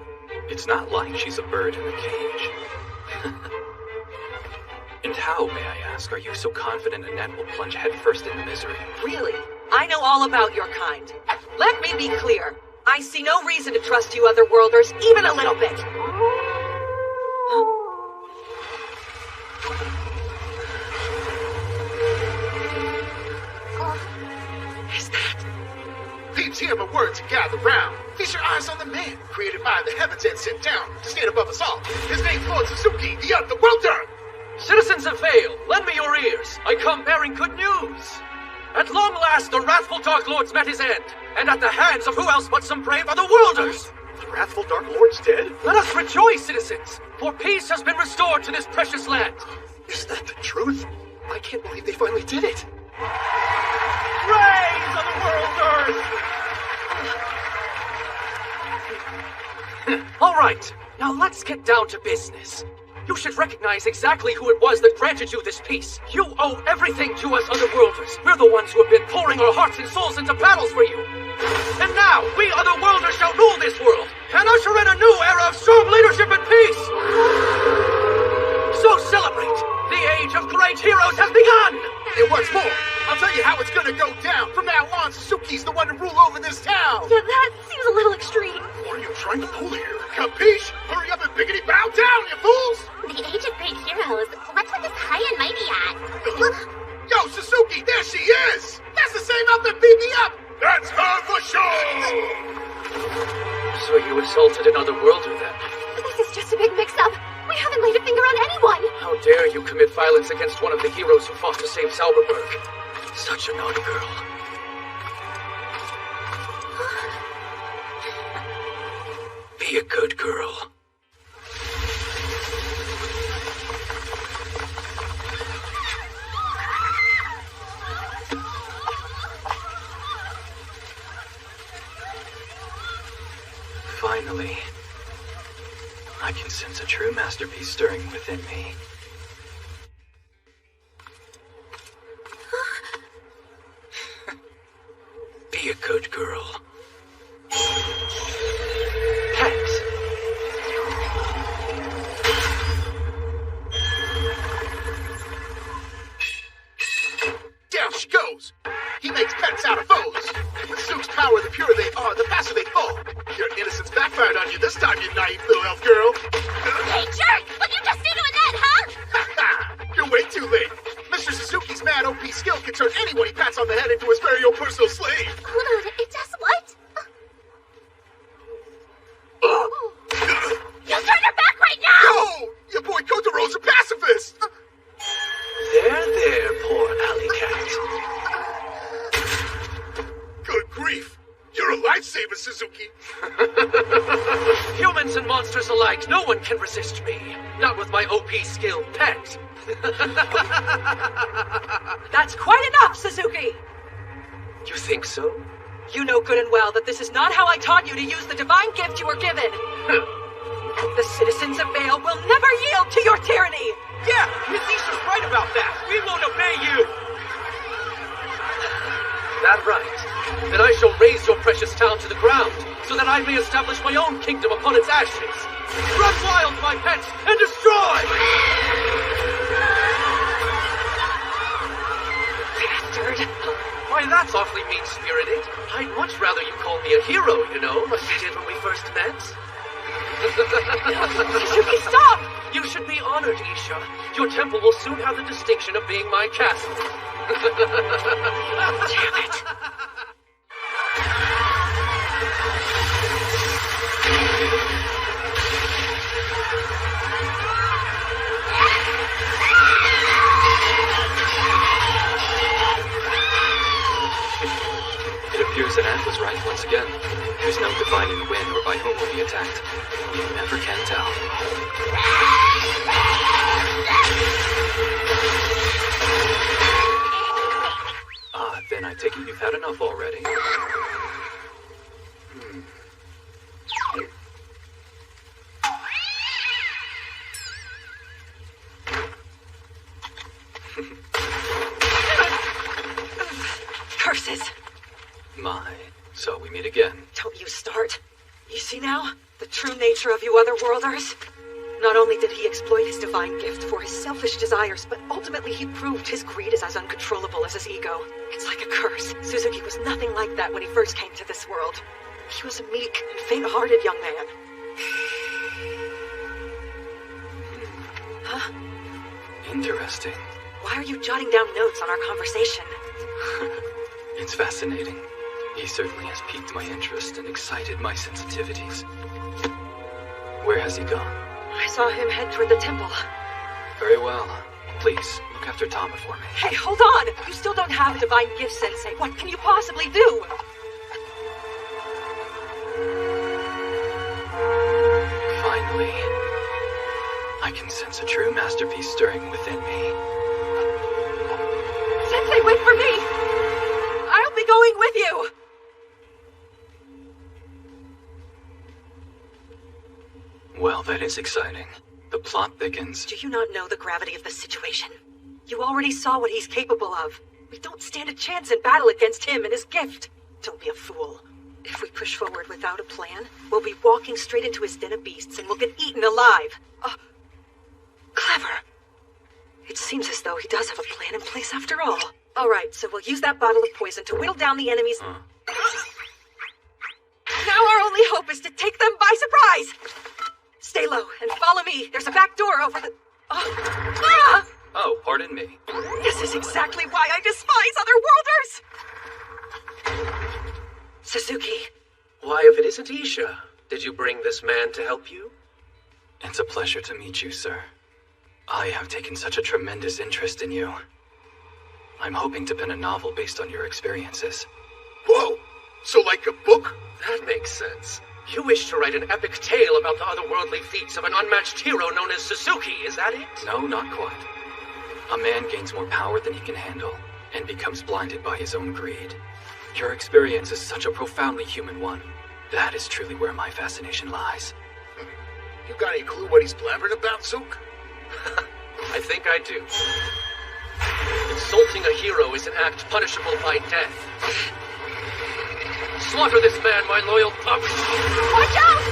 It's not like she's a bird in a cage. And how, may I ask, are you so confident Annette will plunge headfirst into misery? Really? I know all about your kind. Let me be clear. I see no reason to trust you Otherworlders, even a little bit. Is that? Peeps hear my words and gather round. Feast your eyes on the man created by the heavens and sent down to stand above us all. His name's Lord Suzuki, the Otherworlder! Citizens of Vale, lend me your ears. I come bearing good news. At long last, the wrathful Dark Lord's met his end, and at the hands of who else but some brave Otherworlders. The wrathful Dark Lord's dead? Let us rejoice, citizens, for peace has been restored to this precious land. Is that the truth? I can't believe they finally did it. Praise Otherworlders! All right, now let's get down to business. You should recognize exactly who it was that granted you this peace. You owe everything to us Otherworlders. We're the ones who have been pouring our hearts and souls into battles for you. And now, we Otherworlders shall rule this world and usher in a new era of strong leadership and peace. So celebrate! The age of great heroes has begun! And what's more, I'll tell you how it's gonna go down. From now on, Suzuki's the one to rule over this town. Yeah, that seems a little extreme. What are you trying to pull here? Capiche? Hurry up and biggity bow down, you fools! The age of great heroes. What's with this high and mighty at? Yo, Suzuki, there she is! That's the same outfit beat me up! That's her for sure! So you assaulted an Otherworlder then? This is just a big mix-up. We haven't laid a finger on anyone. How dare you commit violence against one of the heroes who fought to save Zauberberg? Such a naughty girl. Be a good girl. Finally, I can sense a true masterpiece stirring within me. Be a good girl. Pet. Down she goes! He makes pets out of foes! With Zook's power, the purer they are, the faster they fall! Your innocence backfired on you this time, you naive little elf girl! Hey, jerk! What'd you just do to Annette, huh? Ha ha! You're way too late! Mr. Suzuki's mad OP skill can turn anyone he pats on the head into his very own personal slave! Hold on, it does what? You'll turn her back right now! No! Your boy Kotaro's a pacifist! There, poor alley cat. Good grief! You're a lifesaver, Suzuki! Humans and monsters alike, no one can resist me. Not with my OP skill, Pet. That's quite enough, Suzuki! You think so? You know good and well that this is not how I taught you to use the divine gift you were given. The citizens of Vale will never yield to your tyranny! Yeah, Miss Isha's right about that. We won't obey you. That right. Then I shall raise your precious town to the ground, so that I may establish my own kingdom upon its ashes. Run wild, my pets, and destroy! Bastard! Why, that's awfully mean-spirited. I'd much rather you call me a hero, you know, like you did when we first met. Suzuki, stop! You should be honored, Isha. Your temple will soon have the distinction of being my castle. Damn it! There's no defining when or by whom we'll be attacked. You never can tell. Then I take it you've had enough already. Curses! My, so we meet again. Don't you start. You see now? The true nature of you otherworlders? Not only did he exploit his divine gift for his selfish desires, but ultimately he proved his greed is as uncontrollable as his ego. It's like a curse. Suzuki was nothing like that when he first came to this world. He was a meek and faint-hearted young man. Huh? Interesting. Why are you jotting down notes on our conversation? It's fascinating. He certainly has piqued my interest and excited my sensitivities. Where has he gone? I saw him head toward the temple. Very well. Please, look after Tama for me. Hey, hold on! You still don't have a divine gift, Sensei. What can you possibly do? Finally, I can sense a true masterpiece stirring within me. Sensei, wait for me! I'll be going with you! Well, that is exciting. The plot thickens. Do you not know the gravity of the situation? You already saw what he's capable of. We don't stand a chance in battle against him and his gift. Don't be a fool. If we push forward without a plan, we'll be walking straight into his den of beasts and we'll get eaten alive. Clever. It seems as though he does have a plan in place after all. All right, so we'll use that bottle of poison to whittle down the enemies. Now our only hope is to take them by surprise. Stay low and follow me. There's a back door over the... Oh, pardon me. This is exactly why I despise otherworlders! Suzuki. Why, if it isn't Isha, did you bring this man to help you? It's a pleasure to meet you, sir. I have taken such a tremendous interest in you. I'm hoping to pen a novel based on your experiences. Whoa! So like a book? That makes sense. You wish to write an epic tale about the otherworldly feats of an unmatched hero known as Suzuki, is that it? No, not quite. A man gains more power than he can handle, and becomes blinded by his own greed. Your experience is such a profoundly human one. That is truly where my fascination lies. You got any clue what he's blabbering about, Zook? I think I do. Insulting a hero is an act punishable by death. Slaughter this man, my loyal pup! Watch out!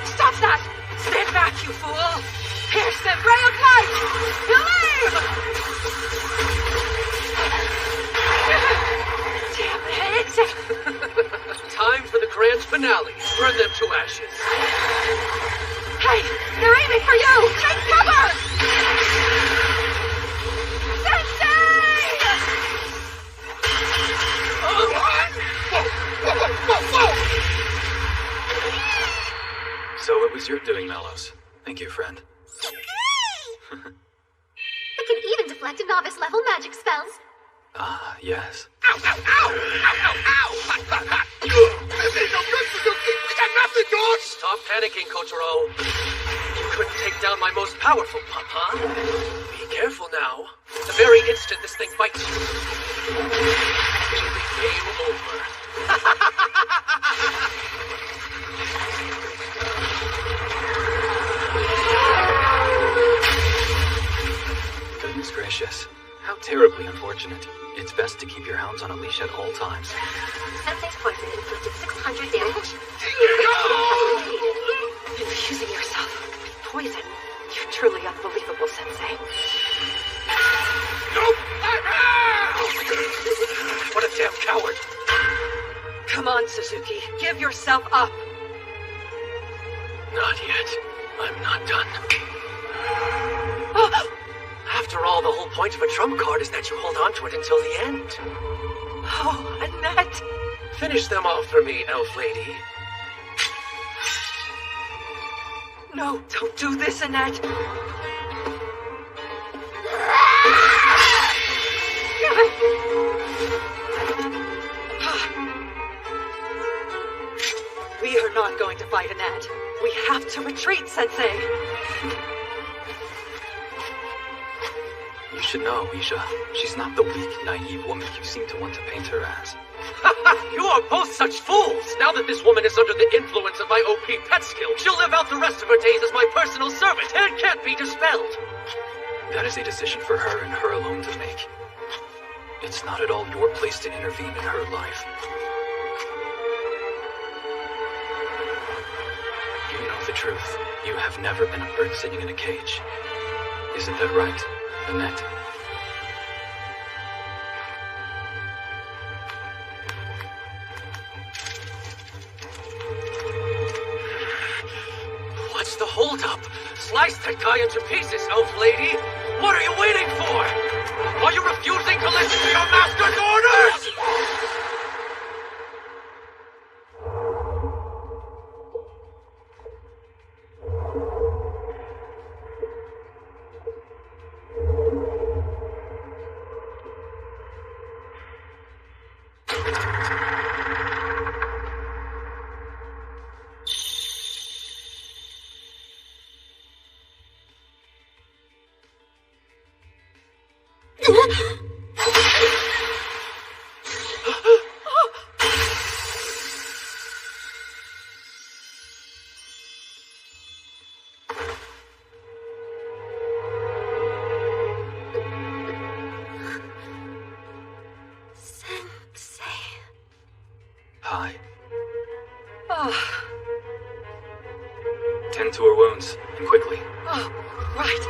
Stop that! Stand back, you fool! Pierce the ray of light! Believe! Damn it! Time for the grand finale. Burn them to ashes. Hey! They're aiming for you! Take cover! So it was your doing, Mellows. Thank you, friend. It can even deflect novice-level magic spells. Ah, yes. Ow, ow, ow! Ow, ow, ow! This ain't no good, Suzuki! We got nothing, dog! Stop panicking, Kotaro. You couldn't take down my most powerful pup, huh? Be careful now. The very instant this thing bites you, it'll be game over. Goodness gracious. How terribly unfortunate. It's best to keep your hounds on a leash at all times. Sensei's poison inflicted 600 damage. Infusing yourself with poison. You're truly unbelievable, Sensei. Nope! I'm out! What a damn coward. Come on, Suzuki. Give yourself up. Not yet. I'm not done. After all, the whole point of a trump card is that you hold on to it until the end. Oh, Annette! Finish them off for me, elf lady. No, don't do this, Annette. We are not going to fight Annette. We have to retreat, Sensei. You should know, Isha. She's not the weak, naive woman you seem to want to paint her as. You are both such fools! Now that this woman is under the influence of my OP pet skill, she'll live out the rest of her days as my personal servant and can't be dispelled! That is a decision for her and her alone to make. It's not at all your place to intervene in her life. You know the truth. You have never been a bird sitting in a cage. Isn't that right, Annette? What's the holdup? Slice that guy into pieces, elf lady! What are you waiting for? Are you refusing to listen to your master's orders? Hi. Oh. Tend to her wounds, and quickly. Oh, right.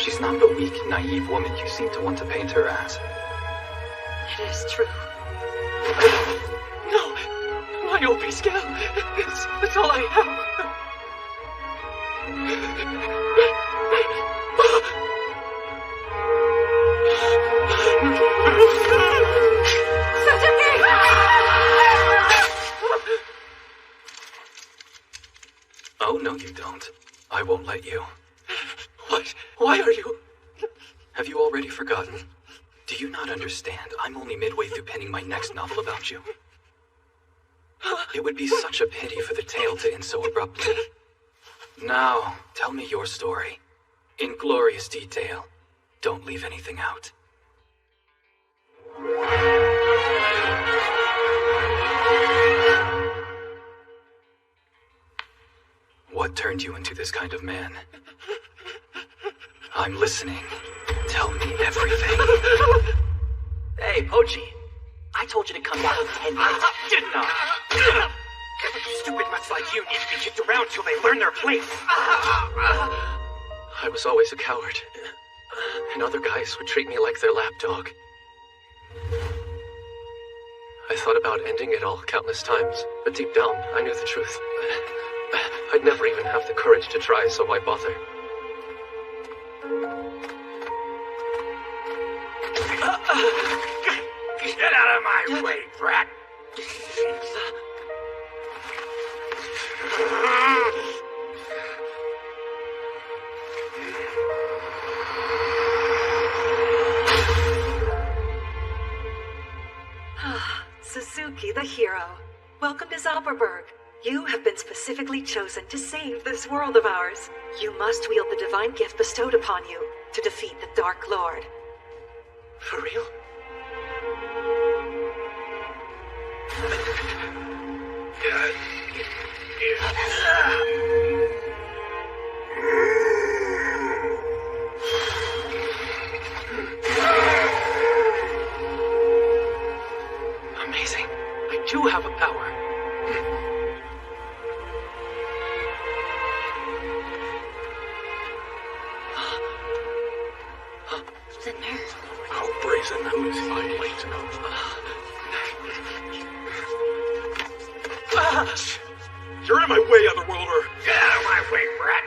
She's not the weak, naive woman you seem to want to paint her as. It is true. No! My OP skill! It's all I have! Oh, no, you don't. I won't let you. What? Why are you? Have you already forgotten? Do you not understand? I'm only midway through penning my next novel about you. It would be such a pity for the tale to end so abruptly. Now, tell me your story. In glorious detail. Don't leave anything out. What turned you into this kind of man? I'm listening. Tell me everything. Hey, Pochi. I told you to come back in 10 minutes, didn't I? Stupid mutts like you need to be kicked around till they learn their place. I was always a coward. And other guys would treat me like their lapdog. I thought about ending it all countless times, but deep down, I knew the truth. I'd never even have the courage to try, so why bother? Get out of my way, brat! Suzuki, the hero. Welcome to Zauberberg. You have been specifically chosen to save this world of ours. You must wield the divine gift bestowed upon you to defeat the Dark Lord. For real? Amazing. I do have a power. How brazen who is I'd like to know. You're in my way, Otherworlder! Get out of my way, brat!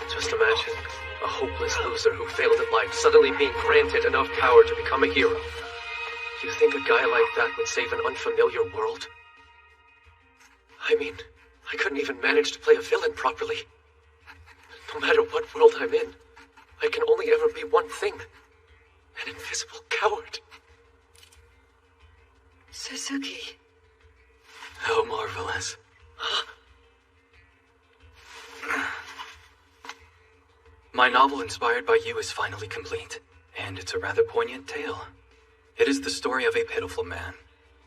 Just imagine a hopeless loser who failed at life suddenly being granted enough power to become a hero. You think a guy like that would save an unfamiliar world? I mean, I couldn't even manage to play a villain properly. No matter what world I'm in, I can only ever be one thing. An invisible coward. Suzuki. How marvelous. My novel inspired by you is finally complete, and it's a rather poignant tale. It is the story of a pitiful man,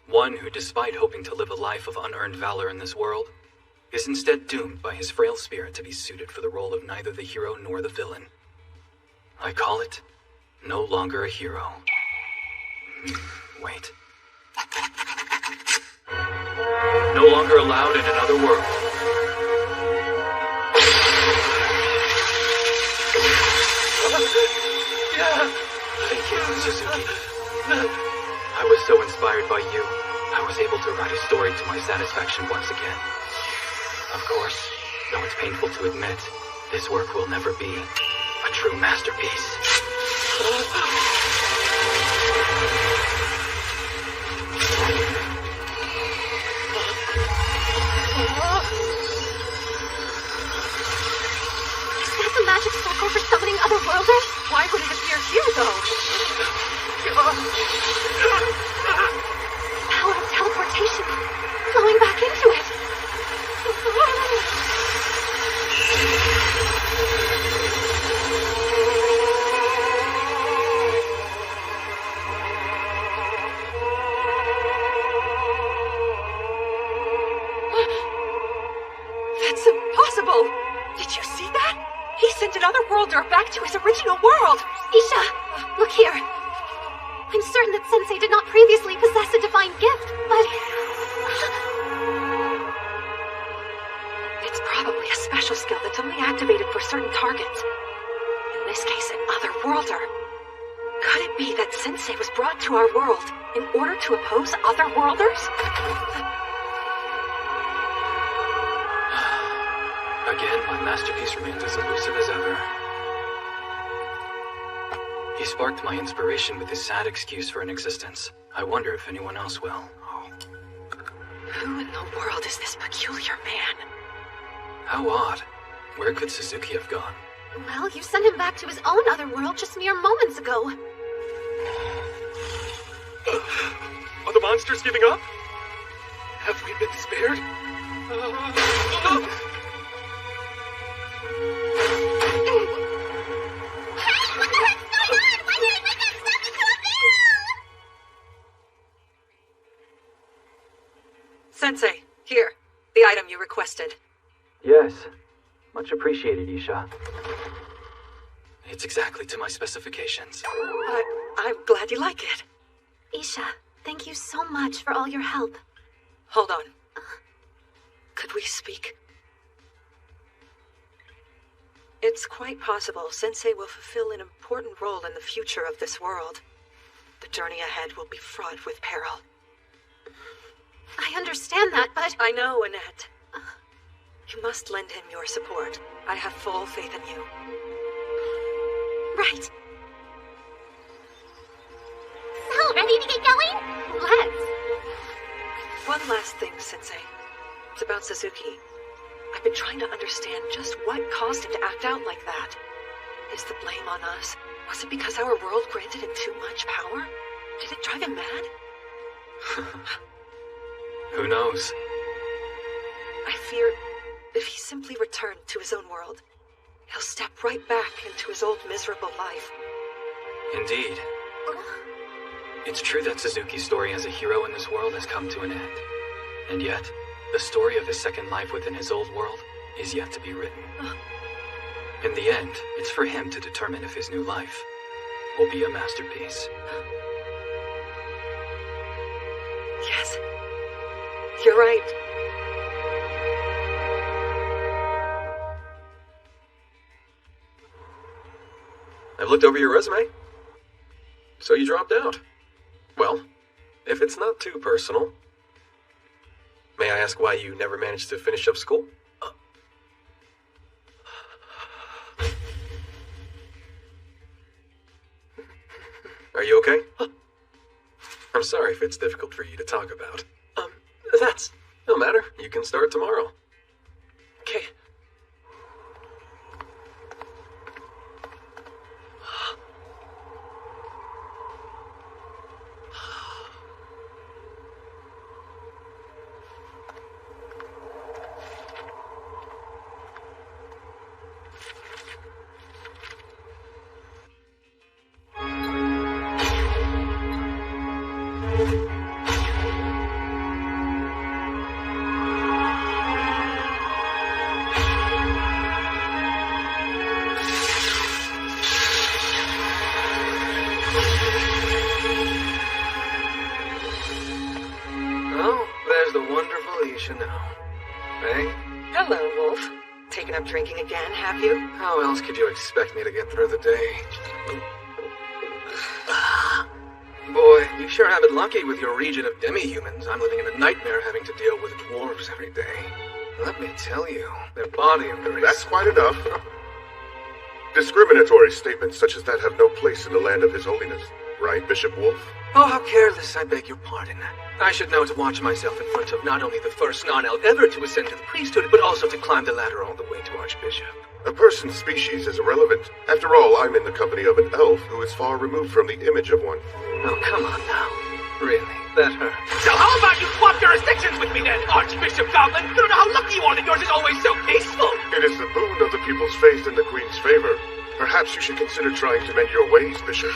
one who, despite hoping to live a life of unearned valor in this world, is instead doomed by his frail spirit to be suited for the role of neither the hero nor the villain. I call it No Longer a Hero. Wait. No longer allowed in another world. Thank you, Suzuki. I was so inspired by you, I was able to write a story to my satisfaction once again. Of course, though it's painful to admit, this work will never be a true masterpiece. Is that the magic circle for summoning otherworlders? Why would it appear here, though? Power of teleportation, flowing back into it. That's impossible! Did you see that? He sent an otherworlder back to his original world! Isha, look here. I'm certain that Sensei did not previously possess a divine gift, but... It's probably a special skill that's only activated for certain targets. In this case, an otherworlder. Could it be that Sensei was brought to our world in order to oppose otherworlders? Again, my masterpiece remains as elusive as ever. He sparked my inspiration with his sad excuse for an existence. I wonder if anyone else will. Who in the world is this peculiar man? How odd. Where could Suzuki have gone? Well, you sent him back to his own otherworld just mere moments ago. Are the monsters giving up? Have we been spared? Sensei, here. The item you requested. Yes. Much appreciated, Isha. It's exactly to my specifications. I'm glad you like it. Isha, thank you so much for all your help. Hold on. Could we speak? It's quite possible Sensei will fulfill an important role in the future of this world. The journey ahead will be fraught with peril. I understand that, but... I know, Annette. You must lend him your support. I have full faith in you. Right. So, ready to get going? Let's. One last thing, Sensei. It's about Suzuki. I've been trying to understand just what caused him to act out like that. Is the blame on us? Was it because our world granted him too much power? Did it drive him mad? Who knows? I fear if he simply returned to his own world, he'll step right back into his old miserable life. Indeed. It's true that Suzuki's story as a hero in this world has come to an end. And yet, the story of his second life within his old world is yet to be written. In the end, it's for him to determine if his new life will be a masterpiece. Yes. You're right. I've looked over your resume. So you dropped out. Well, if it's not too personal, may I ask why you never managed to finish up school? Are you okay? I'm sorry if it's difficult for you to talk about. That's no matter. You can start tomorrow. Okay. Misha now. Hey? Hello, Wolf. Taken up drinking again, have you? How else could you expect me to get through the day? Boy, you sure have it lucky with your region of demi-humans. I'm living in a nightmare having to deal with dwarves every day. Let me tell you, their body odor is... That's quite enough. Discriminatory statements such as that have no place in the land of His Holiness. Right, Bishop Wolf? Oh, how careless, I beg your pardon. I should know to watch myself in front of not only the first non-elf ever to ascend to the priesthood, but also to climb the ladder all the way to Archbishop. A person's species is irrelevant. After all, I'm in the company of an elf who is far removed from the image of one. Oh, come on now. Really, that hurts. So how about you swap jurisdictions with me then, Archbishop Goblin? You don't know how lucky you are that yours is always so peaceful. It is the boon of the people's faith in the Queen's favor. Perhaps you should consider trying to mend your ways, Bishop.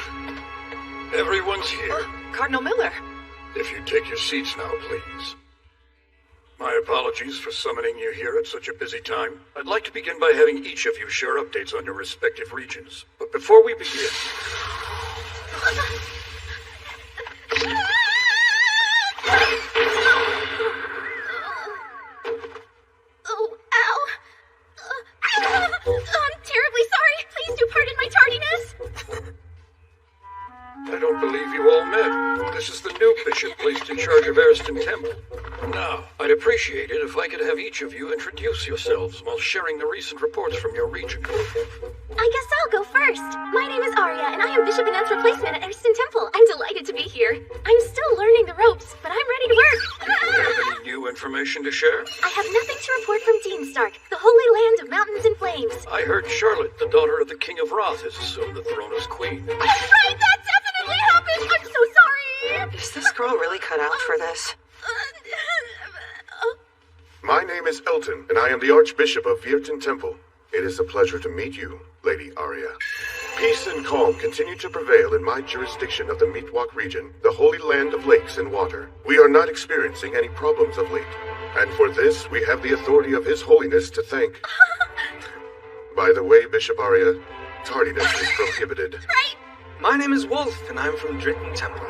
Everyone's here. Cardinal Miller. If you take your seats now, please. My apologies for summoning you here at such a busy time. I'd like to begin by having each of you share updates on your respective regions. But before we begin... Oh, ow. I'm terribly sorry. Please do pardon my tardiness. I don't believe you all met. This is the new bishop placed in charge of Ariston Temple. Now, I'd appreciate it if I could have each of you introduce yourselves while sharing the recent reports from your region. I guess I'll go first. My name is Arya, and I am Bishop Aneth's replacement at Ariston Temple. I'm delighted to be here. I'm still learning the ropes, but I'm ready to work. Do you have any new information to share? I have nothing to report from Deanstark, the holy land of mountains and flames. I heard Charlotte, the daughter of the King of Roth, has assumed the throne as queen. That's right! That definitely happened! I'm so sorry! Is this girl really cut out for this? My name is Elton, and I am the Archbishop of Virton Temple. It is a pleasure to meet you, Lady Arya. Peace and calm continue to prevail in my jurisdiction of the Meatwalk region, the holy land of lakes and water. We are not experiencing any problems of late, and for this we have the authority of His Holiness to thank. By the way, Bishop Arya, tardiness is prohibited. Right! My name is Wolf, and I'm from Dritten Temple.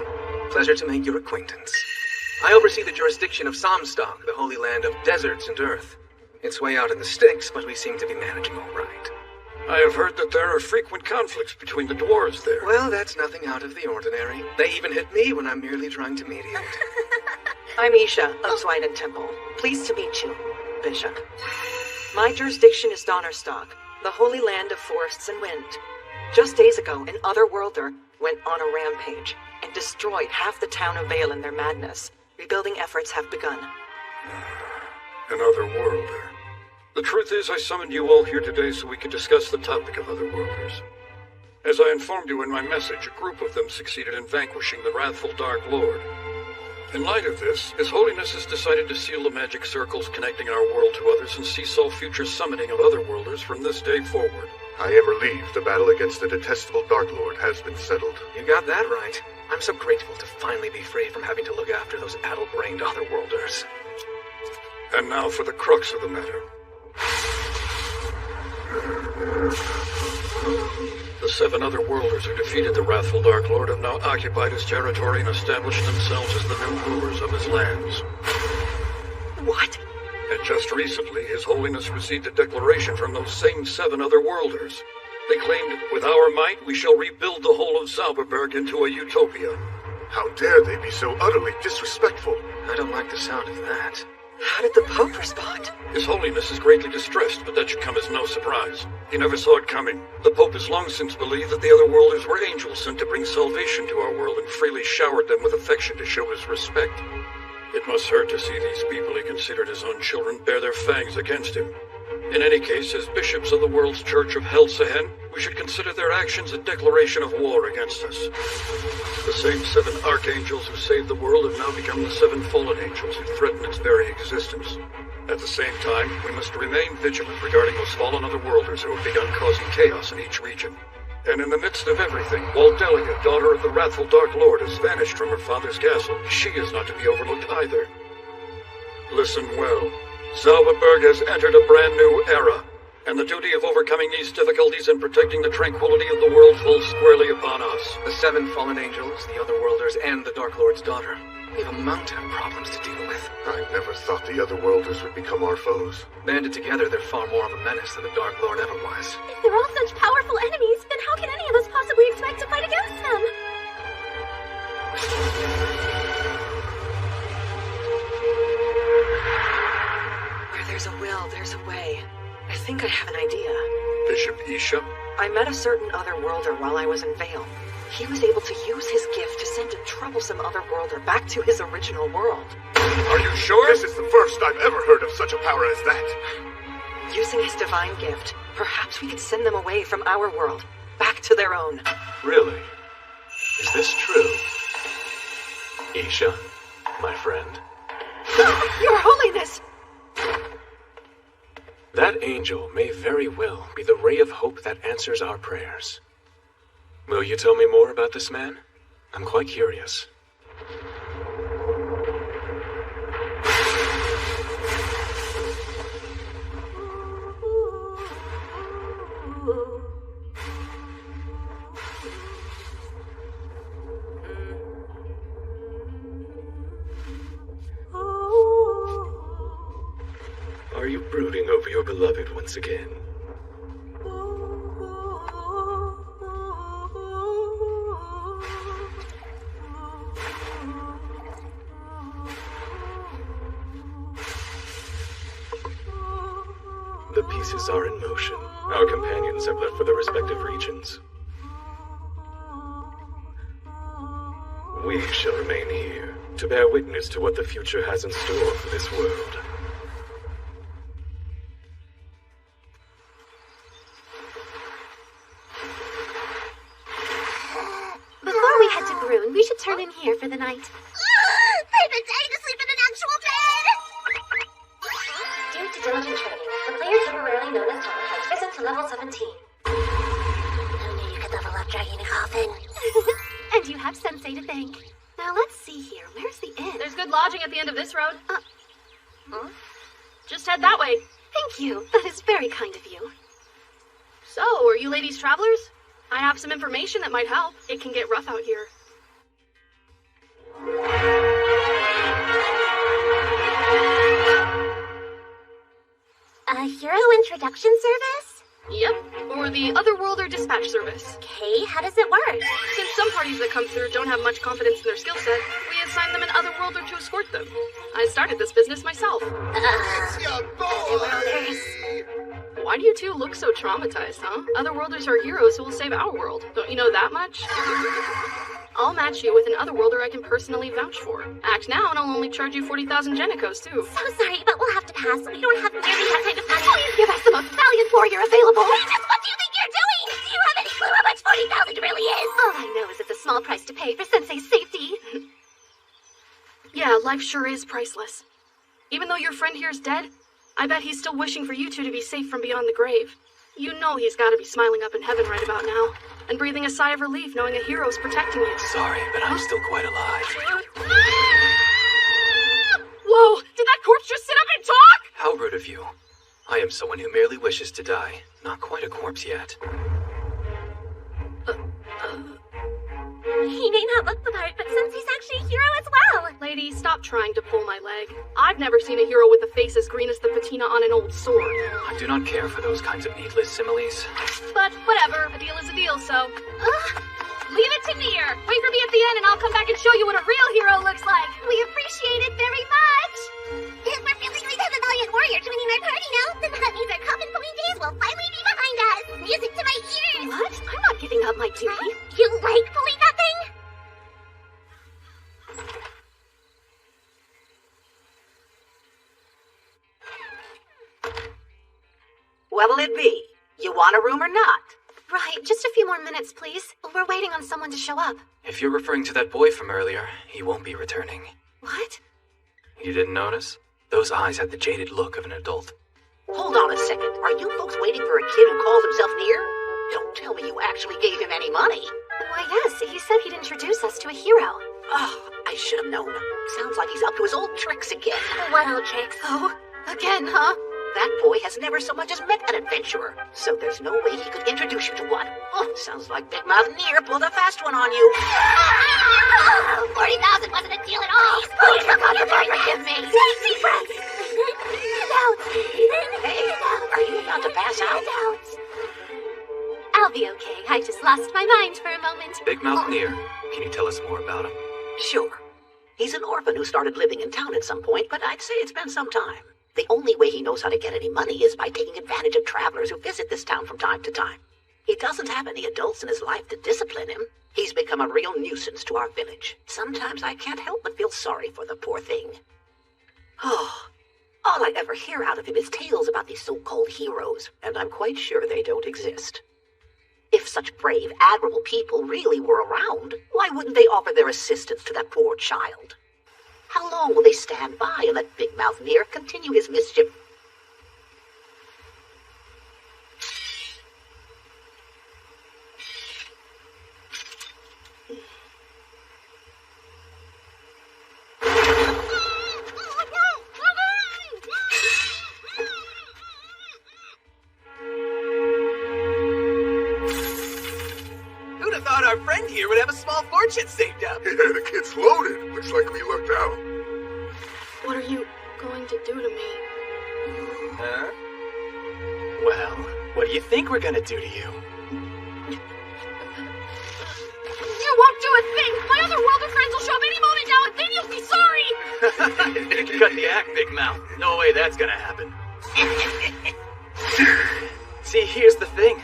Pleasure to make your acquaintance. I oversee the jurisdiction of Samstock, the holy land of deserts and earth. It's way out in the sticks, but we seem to be managing all right. I have heard that there are frequent conflicts between the dwarves there. Well, that's nothing out of the ordinary. They even hit me when I'm merely trying to mediate. I'm Isha of Zwiden Temple. Pleased to meet you, Bishop. My jurisdiction is Donnerstock, the holy land of forests and wind. Just days ago, an Otherworlder went on a rampage and destroyed half the town of Vale in their madness. Rebuilding efforts have begun. An Otherworlder. The truth is, I summoned you all here today so we could discuss the topic of Otherworlders. As I informed you in my message, a group of them succeeded in vanquishing the wrathful Dark Lord. In light of this, His Holiness has decided to seal the magic circles connecting our world to others and cease all future summoning of Otherworlders from this day forward. I am relieved the battle against the detestable Dark Lord has been settled. You got that right. I'm so grateful to finally be free from having to look after those addle-brained Otherworlders. And now for the crux of the matter. The 7 Otherworlders who defeated the wrathful Dark Lord have now occupied his territory and established themselves as the new rulers of his lands. What? And just recently, His Holiness received a declaration from those same 7 Otherworlders. They claimed, with our might, we shall rebuild the whole of Zauberberg into a utopia. How dare they be so utterly disrespectful? I don't like the sound of that. How did the Pope respond? His Holiness is greatly distressed, but that should come as no surprise. He never saw it coming. The Pope has long since believed that the Otherworlders were angels sent to bring salvation to our world and freely showered them with affection to show his respect. It must hurt to see these people he considered his own children bear their fangs against him. In any case, as bishops of the world's Church of Helsehen, we should consider their actions a declaration of war against us. The same 7 archangels who saved the world have now become the 7 fallen angels who threaten its very existence. At the same time, we must remain vigilant regarding those fallen Otherworlders who have begun causing chaos in each region. And in the midst of everything, Waldelia, daughter of the wrathful Dark Lord, has vanished from her father's castle. She is not to be overlooked either. Listen well. Zauberberg has entered a brand new era, and the duty of overcoming these difficulties and protecting the tranquility of the world falls squarely upon us. The 7 fallen angels, the Otherworlders, and the Dark Lord's daughter. We have a mountain of problems to deal with. I never thought the Otherworlders would become our foes. Banded together, they're far more of a menace than the Dark Lord ever was. If they're all such powerful enemies, then how can any of us possibly expect to fight against them? Where there's a will, there's a way. I think I have an idea. Bishop Isha? I met a certain Otherworlder while I was in Vale. He was able to use his gift to send a troublesome Otherworlder back to his original world. Are you sure? This is the first I've ever heard of such a power as that. Using his divine gift, perhaps we could send them away from our world, back to their own. Really? Is this true? Isha, my friend. Your Holiness! That angel may very well be the ray of hope that answers our prayers. Will you tell me more about this man? I'm quite curious. Are you brooding over your beloved once again? The pieces are in motion. Our companions have left for their respective regions. We shall remain here to bear witness to what the future has in store for this world. Before we head to Groon, we should turn in here for the night. I've been dying to sleep in an actual bed! Due to diligent training, the player temporarily known as Tom has risen to level 17. Who knew you could level up dragging a coffin? And you have Sensei to thank. Now let's see here. Where's the inn? There's good lodging at the end of this road. Just head that way. Thank you. That is very kind of you. So, are you ladies travelers? I have some information that might help. It can get rough out here. A hero introduction service? Yep, or the Otherworlder Dispatch Service. Okay, how does it work? Since some parties that come through don't have much confidence in their skill set, we assign them an Otherworlder to escort them. I started this business myself. It's your boy! Why do you two look so traumatized, huh? Otherworlders are heroes who will save our world. Don't you know that much? I'll match you with an Otherworlder I can personally vouch for. Act now and I'll only charge you 40,000 Genicos, too. So sorry, but we'll have to pass. We don't have nearly that kind of money. Please give us the most valiant warrior available. Just what do you think you're doing? Do you have any clue how much 40,000 really is? All I know is it's a small price to pay for Sensei's safety. Yeah, life sure is priceless. Even though your friend here's dead, I bet he's still wishing for you two to be safe from beyond the grave. You know he's got to be smiling up in heaven right about now, and breathing a sigh of relief knowing a hero's protecting you. Sorry, but I'm still quite alive. Whoa! Did that corpse just sit up and talk? How rude of you. I am someone who merely wishes to die. Not quite a corpse yet. He may not look the part, but Sensei's actually a hero as well. Lady, stop trying to pull my leg. I've never seen a hero with a face as green as the patina on an old sword. I do not care for those kinds of needless similes. But whatever, a deal is a deal, so... leave it to me. Wait for me at the end and I'll come back and show you what a real hero looks like. We appreciate it very much. If we're really going to have a valiant warrior joining our party now, then that means our coffin pulling days will finally be behind us. Music to my ears. What? I'm not giving up my duty. You like pulling that thing? What'll it be? You want a room or not? Right, just a few more minutes, please. We're waiting on someone to show up. If you're referring to that boy from earlier, he won't be returning. What? You didn't notice? Those eyes had the jaded look of an adult. Hold on a second. Are you folks waiting for a kid who calls himself Nier? Don't tell me you actually gave him any money. Why, yes, he said he'd introduce us to a hero. Oh, I should have known. Sounds like he's up to his old tricks again. What old tricks? Oh, again, huh? That boy has never so much as met an adventurer, so there's no way he could introduce you to one. Oh, sounds like Big Mouth Near pulled a fast one on you. 40,000 wasn't a deal at all. Please, forgive me. Safety friends. Hey, are you about to pass out? I'll be okay. I just lost my mind for a moment. Big Mouth Near. Can you tell us more about him? Sure. He's an orphan who started living in town at some point, but I'd say it's been some time. The only way he knows how to get any money is by taking advantage of travelers who visit this town from time to time. He doesn't have any adults in his life to discipline him. He's become a real nuisance to our village. Sometimes I can't help but feel sorry for the poor thing. Oh, all I ever hear out of him is tales about these so-called heroes, and I'm quite sure they don't exist. If such brave, admirable people really were around, why wouldn't they offer their assistance to that poor child? How long will they stand by and let Big Mouth Near continue his mischief? Who'd have thought our friend here would have a small fortune saved up? Yeah, the kid's loaded. Looks like we lucked out. What are you going to do to me? Huh? Well, what do you think we're gonna do to you? You won't do a thing! My other worlder friends will show up any moment now and then you'll be sorry! You can cut the act, Big Mouth. No way that's gonna happen. See, here's the thing.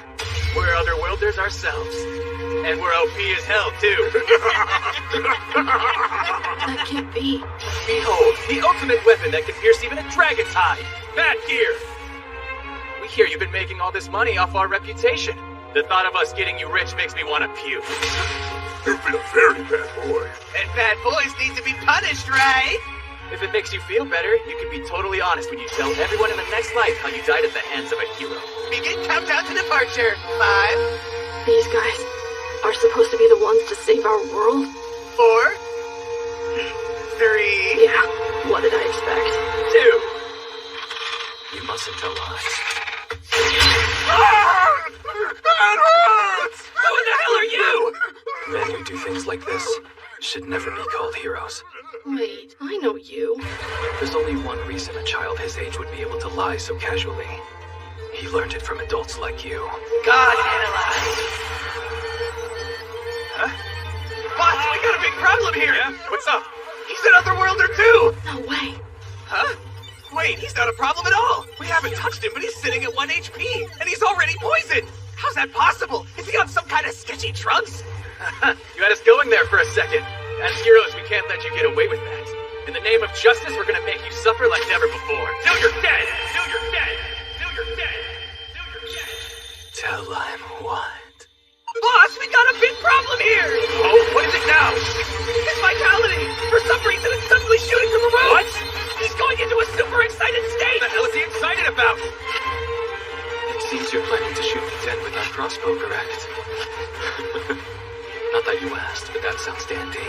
We're otherworlders ourselves. And we're OP as hell, too. That can't be. Behold, the ultimate weapon that can pierce even a dragon's hide. Bat gear! We hear you've been making all this money off our reputation. The thought of us getting you rich makes me want to puke. You've been a very bad boy. And bad boys need to be punished, right? If it makes you feel better, you can be totally honest when you tell everyone in the next life how you died at the hands of a hero. Begin countdown to departure. 5. These guys are supposed to be the ones to save our world? 4. 3. Yeah, what did I expect? 2. You mustn't tell lies. That hurts! Who the hell are you? Men who do things like this should never be called heroes. Wait, I know you. There's only one reason a child his age would be able to lie so casually. He learned it from adults like you. God analyze. Huh? Boss, we got a big problem here. Yeah? What's up? He's an otherworlder too. No way. Huh? Wait, he's not a problem at all. We haven't touched him, but he's sitting at 1 HP, and he's already poisoned. How's that possible? Is he on some kind of sketchy drugs? You had us going there for a second. As heroes, we can't let you get away with that. In the name of justice, we're gonna make you suffer like never before. Till you're dead! Till you're dead! Till you're dead! Till you're dead! Tell him what? Boss, we got a big problem here! Oh, what is it now? His vitality! For some reason, it's suddenly shooting from the roof! What? He's going into a super excited state! What the hell is he excited about? It seems you're planning to shoot the den with that crossbow, correct? Not that you asked, but that sounds dandy.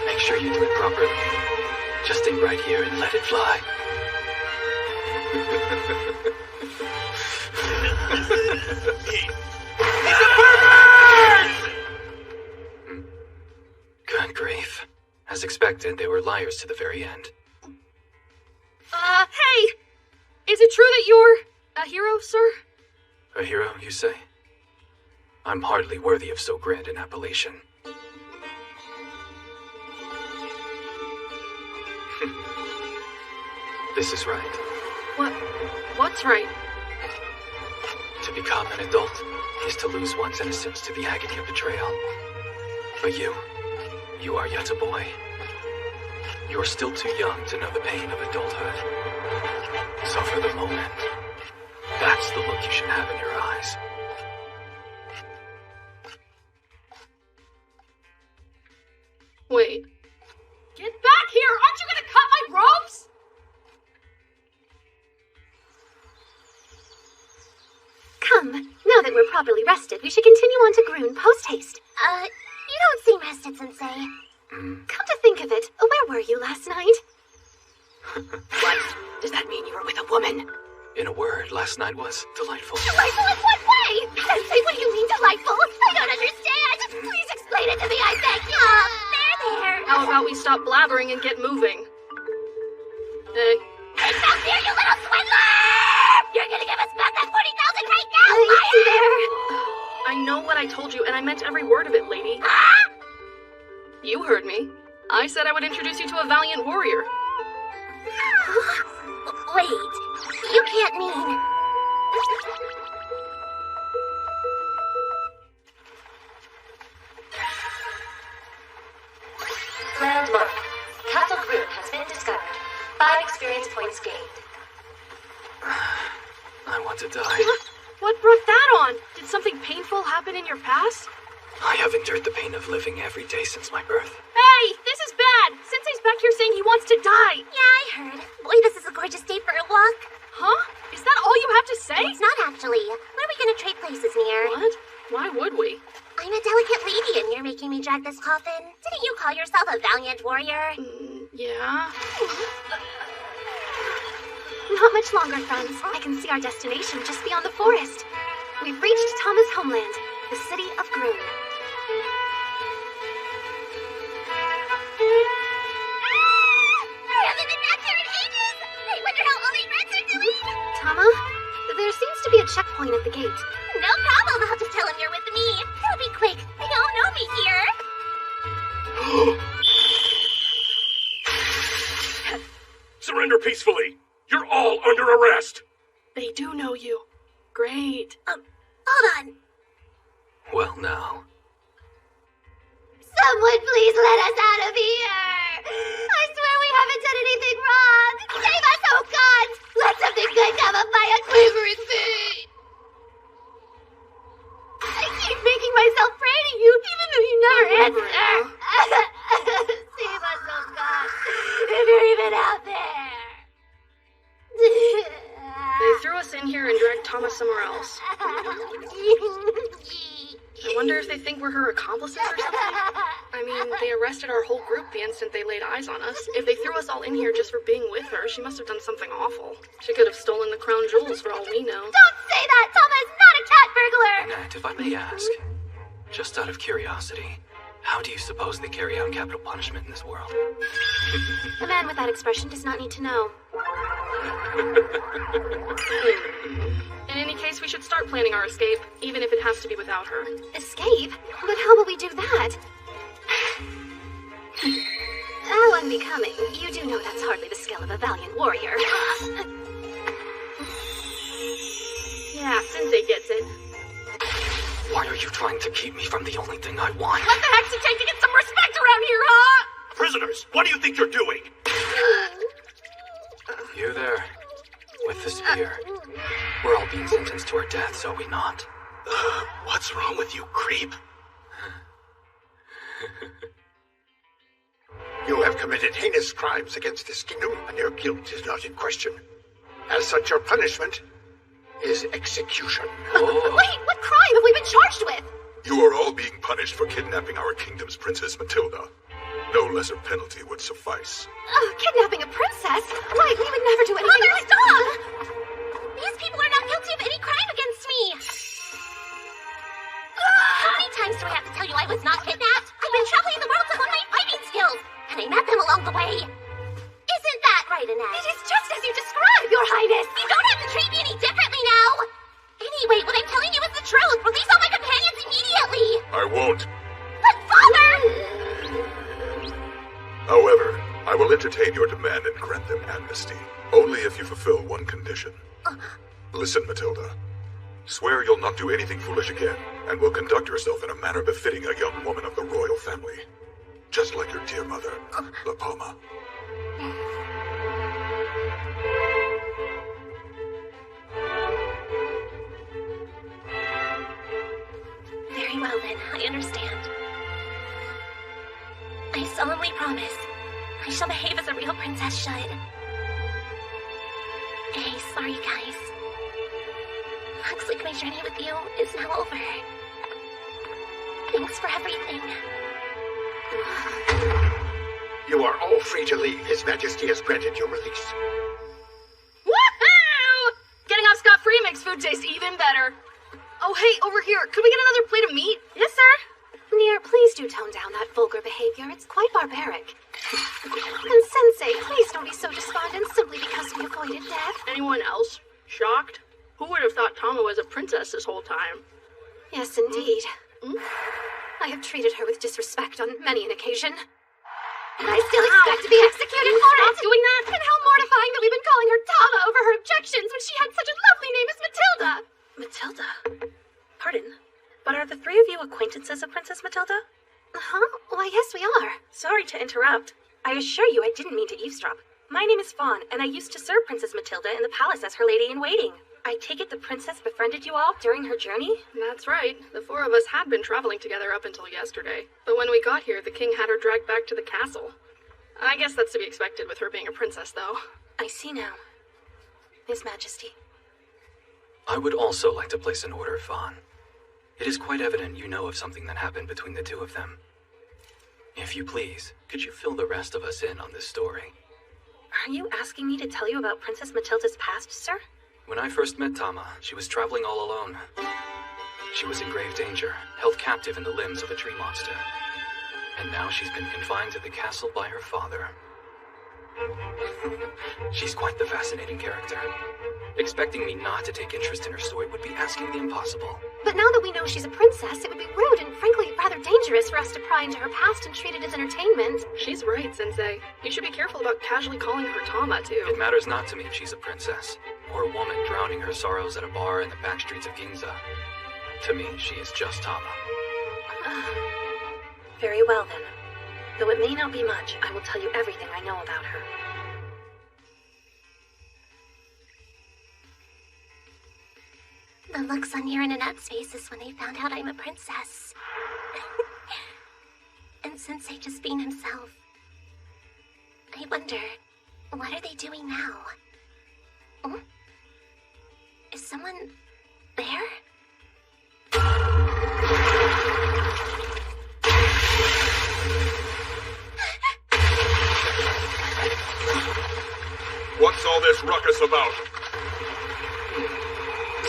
Make sure you do it properly. Just stay right here and let it fly. He's a pervert! Good grief. As expected, they were liars to the very end. Hey! Is it true that you're a hero, sir? A hero, you say? I'm hardly worthy of so grand an appellation. This is right. What's right? To become an adult is to lose one's innocence to the agony of betrayal. But you are yet a boy. You are still too young to know the pain of adulthood. So for the moment, that's the look you should have in your eyes. Wait. Get back here! Aren't you gonna cut my ropes? Come, now that we're properly rested, we should continue on to Groon post-haste. You don't seem rested, Sensei. Come to think of it, where were you last night? What? Does that mean you were with a woman? In a word, last night was delightful. Delightful in what way? Sensei, what do you mean delightful? I don't understand. Please explain it to me, I beg you. There. How about we stop blabbering and get moving? Hey. It's not fair, you little swindler! You're gonna give us back that 40,000 right now, liar! I know what I told you, and I meant every word of it, lady. You heard me. I said I would introduce you to a valiant warrior. Wait, you can't mean... Landmark. Castle Rune has been discovered. 5 experience points gained. I want to die. What brought that on? Did something painful happen in your past? I have endured the pain of living every day since my birth. Hey, this is bad! Sensei's back here saying he wants to die! Yeah, I heard. Boy, this is a gorgeous day for a walk. Huh? Is that all you have to say? It's not actually. What are we gonna trade places near? What? Why would we? I'm a delicate lady and you're making me drag this coffin. Didn't you call yourself a valiant warrior? Yeah? Not much longer, friends. I can see our destination just beyond the forest. We've reached Tama's homeland, the city of Groon. I haven't been back here in ages! I wonder how all my friends are doing! Tama, there seems to be a checkpoint at the gate. No problem, I'll just tell him you're with me. It'll be quick, they don't know me here. Surrender peacefully! You're all under arrest! They do know you. Great. Hold on. Well, now. Someone please let us out of here! I swear we haven't done anything wrong! Save us, oh gods! Let something good come of my unwavering faith! I keep making myself pray to you, even though you never answer! Save us, oh gods! If you're even out there! They threw us in here and dragged Tama somewhere else. I wonder if they think we're her accomplices or something? I mean, they arrested our whole group the instant they laid eyes on us. If they threw us all in here just for being with her, she must have done something awful. She could have stolen the crown jewels for all we know. Don't say that! Tama is not a cat burglar! Annette, if I may ask, just out of curiosity, how do you suppose they carry out capital punishment in this world? The man with that expression does not need to know. In any case, we should start planning our escape, even if it has to be without her. Escape? But how will we do that? How unbecoming. You do know that's hardly the skill of a valiant warrior. Yeah, Sensei gets it. Why are you trying to keep me from the only thing I want? What the heck's it take to get some respect around here, huh? Prisoners, what do you think you're doing? You there, with the spear. We're all being sentenced to our deaths, are we not? What's wrong with you, creep? You have committed heinous crimes against this kingdom, and your guilt is not in question. As such, your punishment is execution. Wait, what crime have we been charged with? You are all being punished for kidnapping our kingdom's Princess Matilda. No lesser penalty would suffice. Kidnapping a princess? Why, we would never do anything Mother, like stop! These people are not guilty of any crime against me! How many times do I have to tell you I was not kidnapped? I've been traveling the world to hone my fighting skills, and I met them along the way. Isn't that right, Annette? It is just as you describe, Your Highness! You don't have to treat me any differently now! Anyway, what I'm telling you is the truth! Release all my companions immediately! I won't. But Father! However, I will entertain your demand and grant them amnesty, only if you fulfill one condition. Listen, Matilda. Swear you'll not do anything foolish again, and will conduct yourself in a manner befitting a young woman of the royal family. Just like your dear mother, La Palma. Very well then, I understand. I solemnly promise I shall behave as a real princess should. Hey, sorry guys. Looks like my journey with you is now over. Thanks for everything. You are all free to leave. His Majesty has granted your release. Woohoo! Getting off scot-free makes food taste even better. Oh, hey, over here. Could we get another plate of meat? Yes, sir. Nier, please do tone down that vulgar behavior. It's quite barbaric. And Sensei, please don't be so despondent simply because we avoided death. Anyone else shocked? Who would have thought Tama was a princess this whole time? Yes, indeed. I have treated her with disrespect on many an occasion. And I still expect to be executed for it! Stop doing that! And how mortifying that we've been calling her Tama over her objections when she had such a lovely name as Matilda! Matilda? Pardon, but are the three of you acquaintances of Princess Matilda? Huh? Why, yes, we are. Sorry to interrupt. I assure you I didn't mean to eavesdrop. My name is Fawn, and I used to serve Princess Matilda in the palace as her lady-in-waiting. I take it the princess befriended you all during her journey? That's right. The four of us had been traveling together up until yesterday. But when we got here, the king had her dragged back to the castle. I guess that's to be expected with her being a princess, though. I see now. His Majesty. I would also like to place an order, Fawn. It is quite evident you know of something that happened between the two of them. If you please, could you fill the rest of us in on this story? Are you asking me to tell you about Princess Matilda's past, sir? When I first met Tama, she was traveling all alone. She was in grave danger, held captive in the limbs of a tree monster. And now she's been confined to the castle by her father. She's quite the fascinating character. Expecting me not to take interest in her story would be asking the impossible. But now that we know she's a princess, it would be rude and frankly rather dangerous for us to pry into her past and treat it as entertainment. She's right, Sensei. You should be careful about casually calling her Tama, too. It matters not to me if she's a princess, or a woman drowning her sorrows at a bar in the back streets of Ginza. To me, she is just Tama. Very well, then. Though it may not be much, I will tell you everything I know about her. The looks on Nier and Annette's faces when they found out I'm a princess. And Sensei just being himself. I wonder, what are they doing now? Hmm? Is someone there? What's all this ruckus about?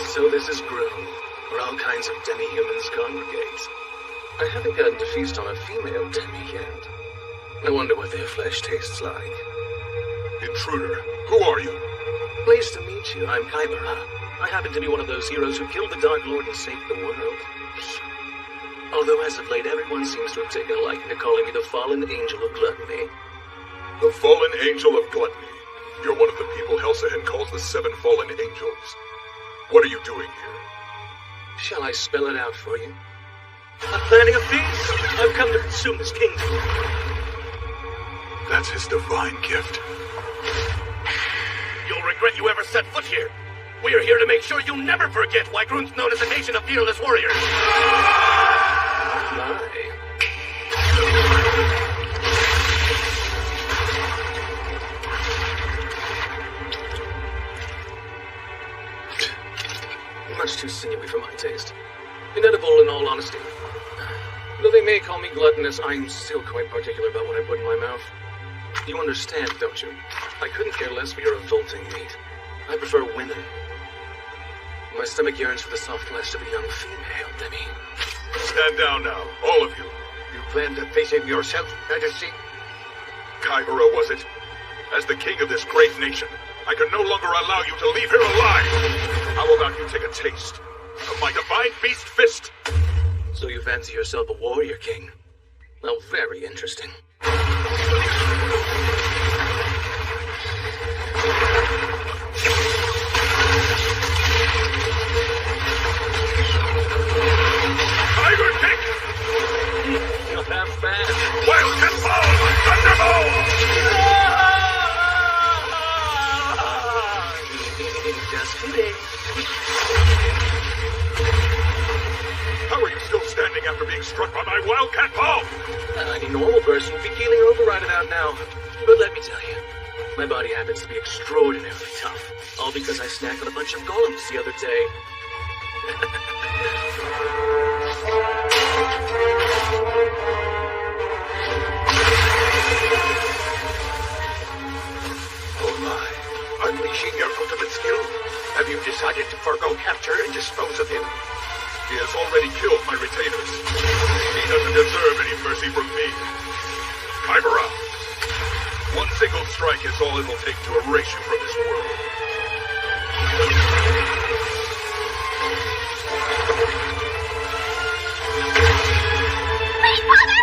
So this is Groom, where all kinds of demi-humans congregate. I haven't gotten to feast on a female demi yet. I wonder what their flesh tastes like. Intruder, who are you? Pleased to meet you. I'm Kaibara. I happen to be one of those heroes who killed the Dark Lord and saved the world. Although as of late, everyone seems to have taken a liking to calling me the Fallen Angel of Gluttony. The Fallen Angel of Gluttony. You're one of the people Helsahen calls the Seven Fallen Angels. What are you doing here? Shall I spell it out for you? I'm planning a feast. I've come to consume this kingdom. That's his divine gift. You'll regret you ever set foot here. We are here to make sure you never forget why Grun's known as a nation of fearless warriors. My. Much too sinewy for my taste. Inedible in all honesty. Though they may call me gluttonous, I'm still quite particular about what I put in my mouth. You understand, don't you? I couldn't care less for your revolting meat. I prefer women. My stomach yearns for the soft flesh of a young female, Demi. Stand down now, all of you. You plan to face him yourself, Majesty? Kaibara was it? As the king of this great nation, I can no longer allow you to leave here alive. How about you take a taste of my divine beast fist? So you fancy yourself a warrior king? Well, very interesting. Tiger kick! Not half bad. Wildcat ball! Thunderbolt! Just kidding. How are you still standing after being struck by my wildcat ball? Any normal person would be keeling over right about now. But let me tell you, my body happens to be extraordinarily tough. All because I snacked on a bunch of golems the other day. is all it will take to erase you from this world. Wait, Father!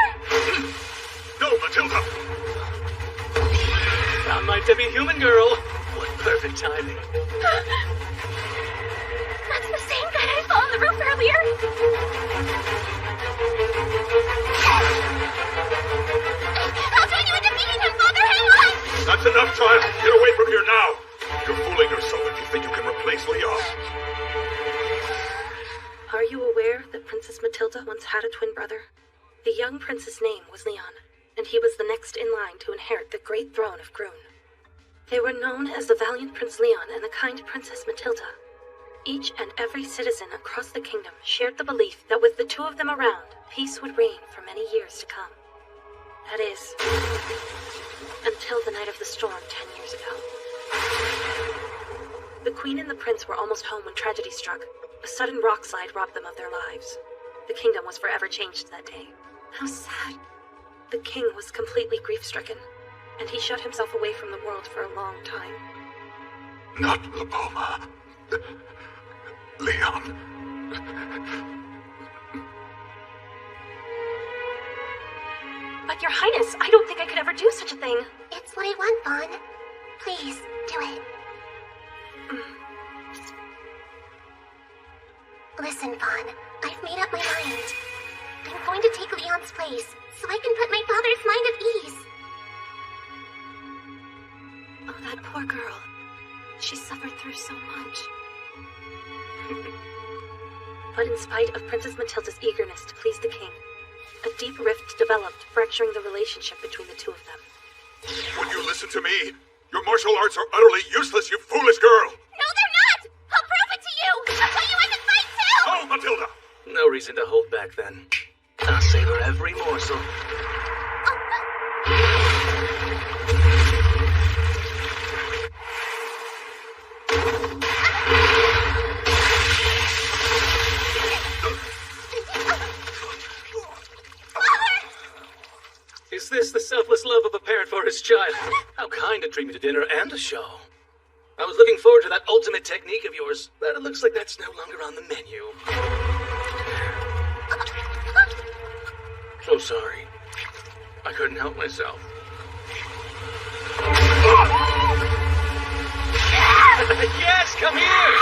No, Matilda! Found my demi-human girl. What perfect timing. That's the same guy I saw on the roof earlier. I'll join you in defeating him, Father! Hang on! That's enough, child. Get away from here now. You're fooling yourself if you think you can replace Leon. Are you aware that Princess Matilda once had a twin brother? The young prince's name was Leon, and he was the next in line to inherit the great throne of Groon. They were known as the valiant Prince Leon and the kind Princess Matilda. Each and every citizen across the kingdom shared the belief that with the two of them around, peace would reign for many years to come. That is, until the night of the storm 10 years ago. The Queen and the Prince were almost home when tragedy struck. A sudden rock slide robbed them of their lives. The kingdom was forever changed that day. How sad. The king was completely grief-stricken, and he shut himself away from the world for a long time. Not Laboma. Leon. But Your Highness, I don't think I could ever do such a thing. It's what I want, Fawn. Please, do it. Listen, Fawn, I've made up my mind. I'm going to take Leon's place, so I can put my father's mind at ease. Oh, that poor girl. She suffered through so much. But in spite of Princess Matilda's eagerness to please the king, a deep rift developed, fracturing the relationship between the two of them. Would you listen to me? Your martial arts are utterly useless, you foolish girl! No, they're not! I'll prove it to you! I'll show you I can fight too! Oh, Matilda! No reason to hold back then. I'll savor every morsel. Is this the selfless love of a parent for his child? How kind to treat me to dinner and a show. I was looking forward to that ultimate technique of yours, but it looks like that's no longer on the menu. So sorry. I couldn't help myself. Yes, come here!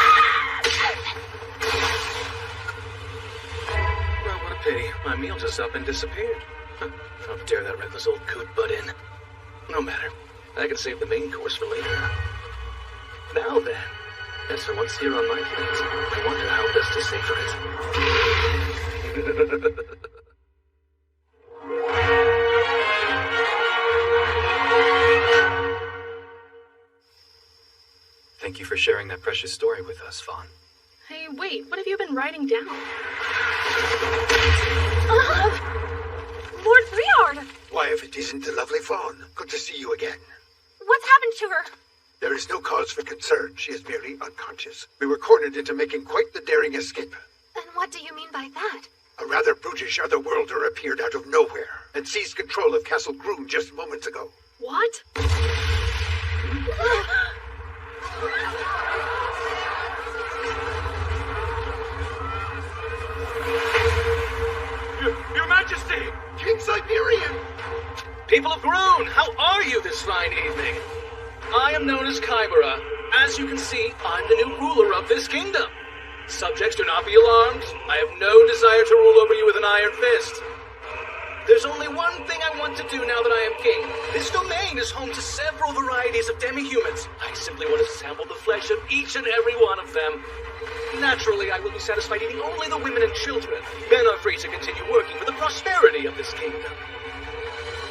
Well, what a pity. My meal just up and disappeared. How dare that reckless old coot butt in. No matter. I can save the main course for later. Now then, as for what's here on my plate, I wonder how best to savor it. Thank you for sharing that precious story with us, Fawn. Hey, wait, what have you been writing down? Lord Briard! Why, if it isn't the lovely Fawn, good to see you again. What's happened to her? There is no cause for concern. She is merely unconscious. We were cornered into making quite the daring escape. And what do you mean by that? A rather brutish otherworlder appeared out of nowhere and seized control of Castle Groon just moments ago. What? Your Majesty! King Siberian! People of Groon, how are you this fine evening? I am known as Kybera. As you can see, I'm the new ruler of this kingdom. Subjects, do not be alarmed. I have no desire to rule over you with an iron fist. There's only one thing I want to do now that I am king. This domain is home to several varieties of demi-humans. I simply want to sample the flesh of each and every one of them. Naturally, I will be satisfied eating only the women and children. Men are free to continue working for the prosperity of this kingdom.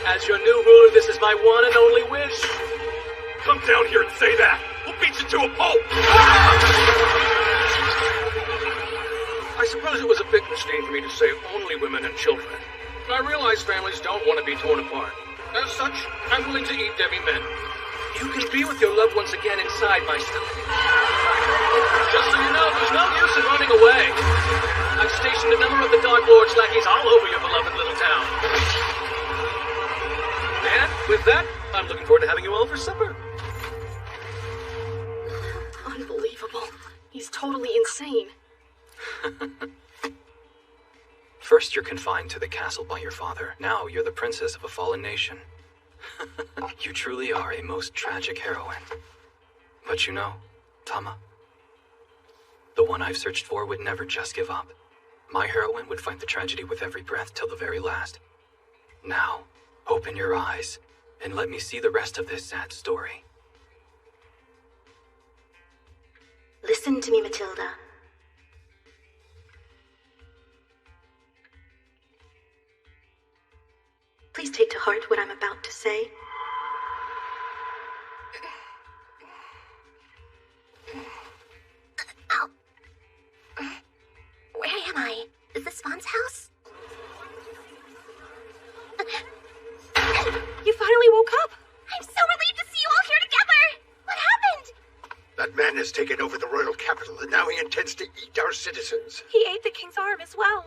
As your new ruler, this is my one and only wish. Come down here and say that! We'll beat you to a pulp! I suppose it was a bit misleading for me to say only women and children. I realize families don't want to be torn apart. As such, I'm willing to eat demi-men. You can be with your loved ones again inside my stomach. Just so you know, there's no use in running away. I've stationed a number of the Dark Lord's lackeys all over your beloved little town. And with that, I'm looking forward to having you all for supper. consigned to the castle by your father. Now you're the princess of a fallen nation. You truly are a most tragic heroine. But you know, Tama, the one I've searched for would never just give up. My heroine would fight the tragedy with every breath till the very last. Now, open your eyes and let me see the rest of this sad story. Listen to me, Matilda. Please take to heart what I'm about to say. Where am I? Is this Fawn's house? You finally woke up! I'm so relieved to see you all here together! What happened? That man has taken over the royal capital, and now he intends to eat our citizens. He ate the king's arm as well.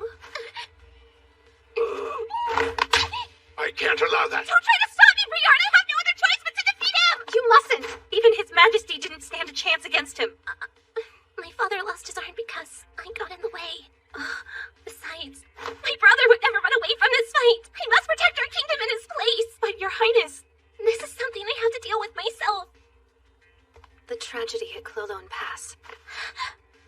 I can't allow that. Don't try to stop me, Briarn! I have no other choice but to defeat him! You mustn't! Even His Majesty didn't stand a chance against him. My father lost his arm because I got in the way. Besides, my brother would never run away from this fight. I must protect our kingdom in his place. But Your Highness, this is something I have to deal with myself. The tragedy at Clolone Pass.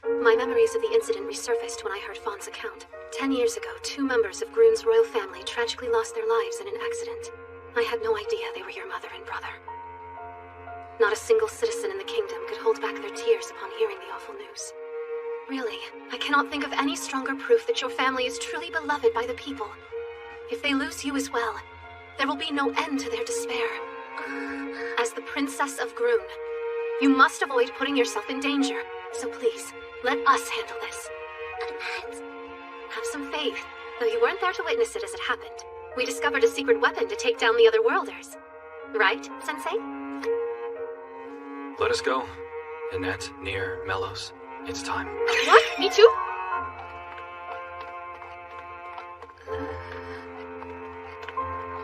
My memories of the incident resurfaced when I heard Fawn's account. 10 years ago, 2 members of Groon's royal family tragically lost their lives in an accident. I had no idea they were your mother and brother. Not a single citizen in the kingdom could hold back their tears upon hearing the awful news. Really, I cannot think of any stronger proof that your family is truly beloved by the people. If they lose you as well, there will be no end to their despair. As the Princess of Groon, you must avoid putting yourself in danger. So please, let us handle this. Have some faith, though you weren't there to witness it as it happened. We discovered a secret weapon to take down the other worlders. Right, Sensei? Let us go. Annette, Nier, Melos. It's time. What? Me too?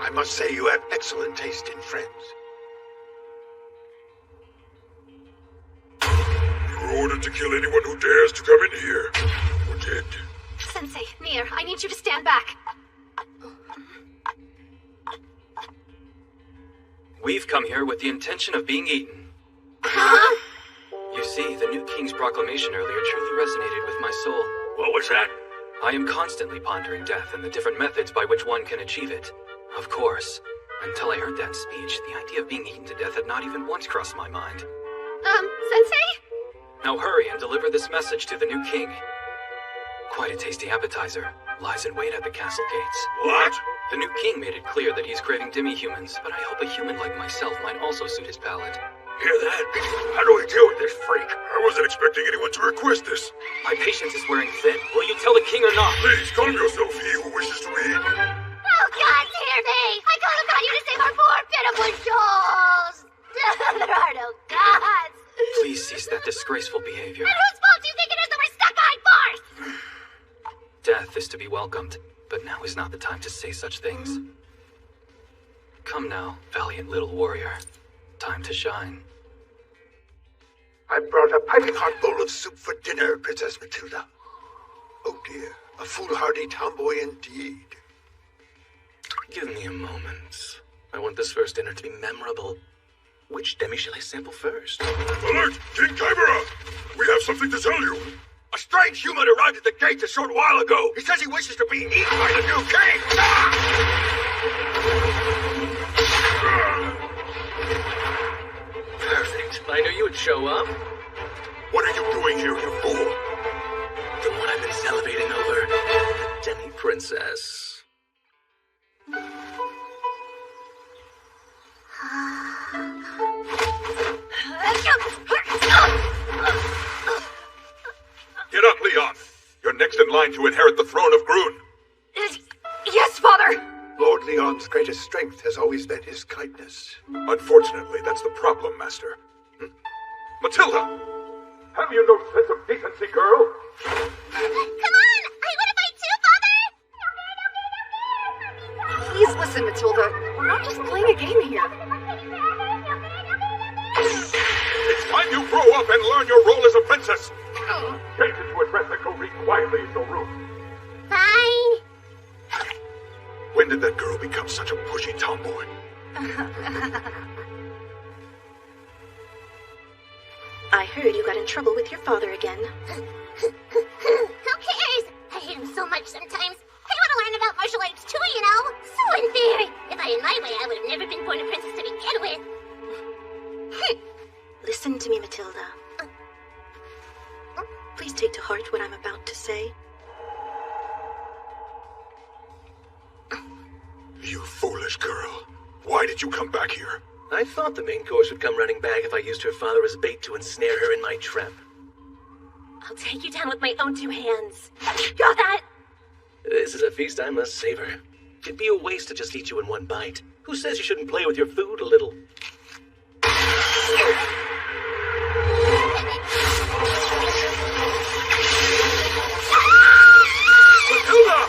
I must say you have excellent taste in friends. You're ordered to kill anyone who dares to come in here. Or dead. Sensei, Nier, I need you to stand back. We've come here with the intention of being eaten. Huh? You see, the new king's proclamation earlier truly resonated with my soul. What was that? I am constantly pondering death and the different methods by which one can achieve it. Of course, until I heard that speech, the idea of being eaten to death had not even once crossed my mind. Sensei? Now hurry and deliver this message to the new king. Quite a tasty appetizer lies in wait at the castle gates. What? The new king made it clear that he's craving demi-humans, but I hope a human like myself might also suit his palate. Hear that? How do we deal with this freak? I wasn't expecting anyone to request this. My patience is wearing thin. Will you tell the king or not? Please, calm yourself, he who wishes to eat. Oh, God, hear me! I call upon you to save our poor, pitiful souls! There are no gods! Please cease that disgraceful behavior. And whose fault do you think it is that we're stuck behind bars? Death is to be welcomed, but now is not the time to say such things. Come now, valiant little warrior. Time to shine. I brought a piping hot bowl of soup for dinner, Princess Matilda. Oh dear, a foolhardy tomboy indeed. Give me a moment. I want this first dinner to be memorable. Which demi shall I sample first? Alert! King Chimera! We have something to tell you. A strange human arrived at the gates a short while ago. He says he wishes to be eaten by the new king. Perfect. I knew you would show up. What are you doing here, you fool? The one I've been salivating over. The demi-princess. Get up, Leon. You're next in line to inherit the throne of Groon. Yes, Father! Lord Leon's greatest strength has always been his kindness. Unfortunately, that's the problem, Master. Matilda! Have you no sense of decency, girl? Come on! I want to fight too, Father! Please listen, Matilda. We're not just playing a game here. It's time you grow up and learn your role as a princess. Change into a dress and go read quietly in your room. Fine. did that girl become such a pushy tomboy? I heard you got in trouble with your father again. Who cares? I hate him so much sometimes. I want to learn about martial arts too, you know? So unfair. If I had my way, I would have never been born a princess to begin with. Listen to me, Matilda. Please take to heart what I'm about to say. You foolish girl. Why did you come back here? I thought the main course would come running back if I used her father as bait to ensnare her in my trap. I'll take you down with my own 2 hands. Got that? This is a feast I must savor. It'd be a waste to just eat you in one bite. Who says you shouldn't play with your food a little? Matilda!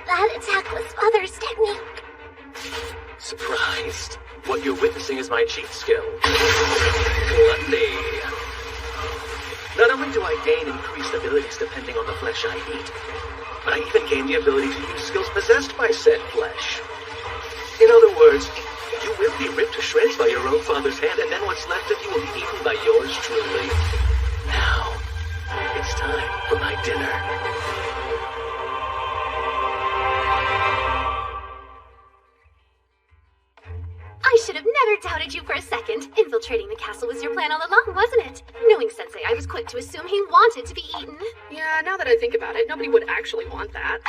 That attack was Father's technique. Surprised. What you're witnessing is my cheat skill. Gluttony. Not only do I gain increased abilities depending on the flesh I eat, but I even gain the ability to use skills possessed by said flesh. In other words, you will be ripped to shreds by your own father's hand, and then what's left of you will be eaten by yours truly. Now, it's time for my dinner. I should have never doubted you for a second. Infiltrating the castle was your plan all along, wasn't it? Knowing Sensei, I was quick to assume he wanted to be eaten. Yeah, now that I think about it, nobody would actually want that.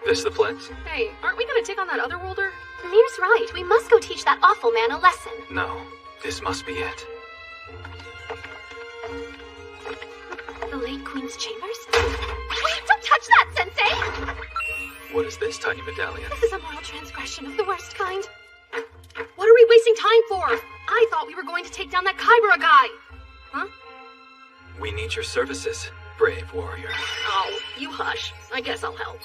This the place? Hey, aren't we gonna take on that other worlder? Mir's right. We must go teach that awful man a lesson. No, this must be it. The late Queen's chambers? Wait, don't touch that, Sensei! What is this tiny medallion? This is a moral transgression of the worst kind. What are we wasting time for? I thought we were going to take down that Kybera guy. Huh? We need your services, brave warrior. Oh, you hush. I guess I'll help.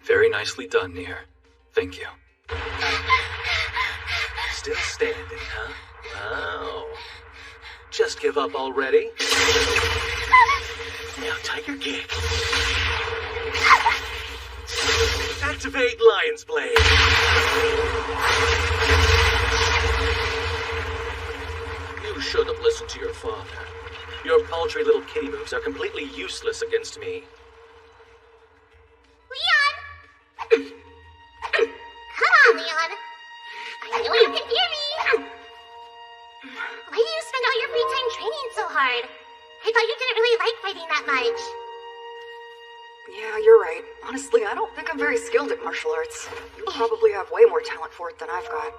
Very nicely done, Nier. Thank you. Still standing, huh? Oh. Just give up already? Now Tiger Kick. Activate Lion's Blade. You should have listened to your father. Your paltry little kitty moves are completely useless against me. Leon! Come on, Leon. I know you can hear me. Why do you spend all your free time training so hard? I thought you didn't really like fighting that much. Yeah, you're right. Honestly, I don't think I'm very skilled at martial arts. You probably have way more talent for it than I've got.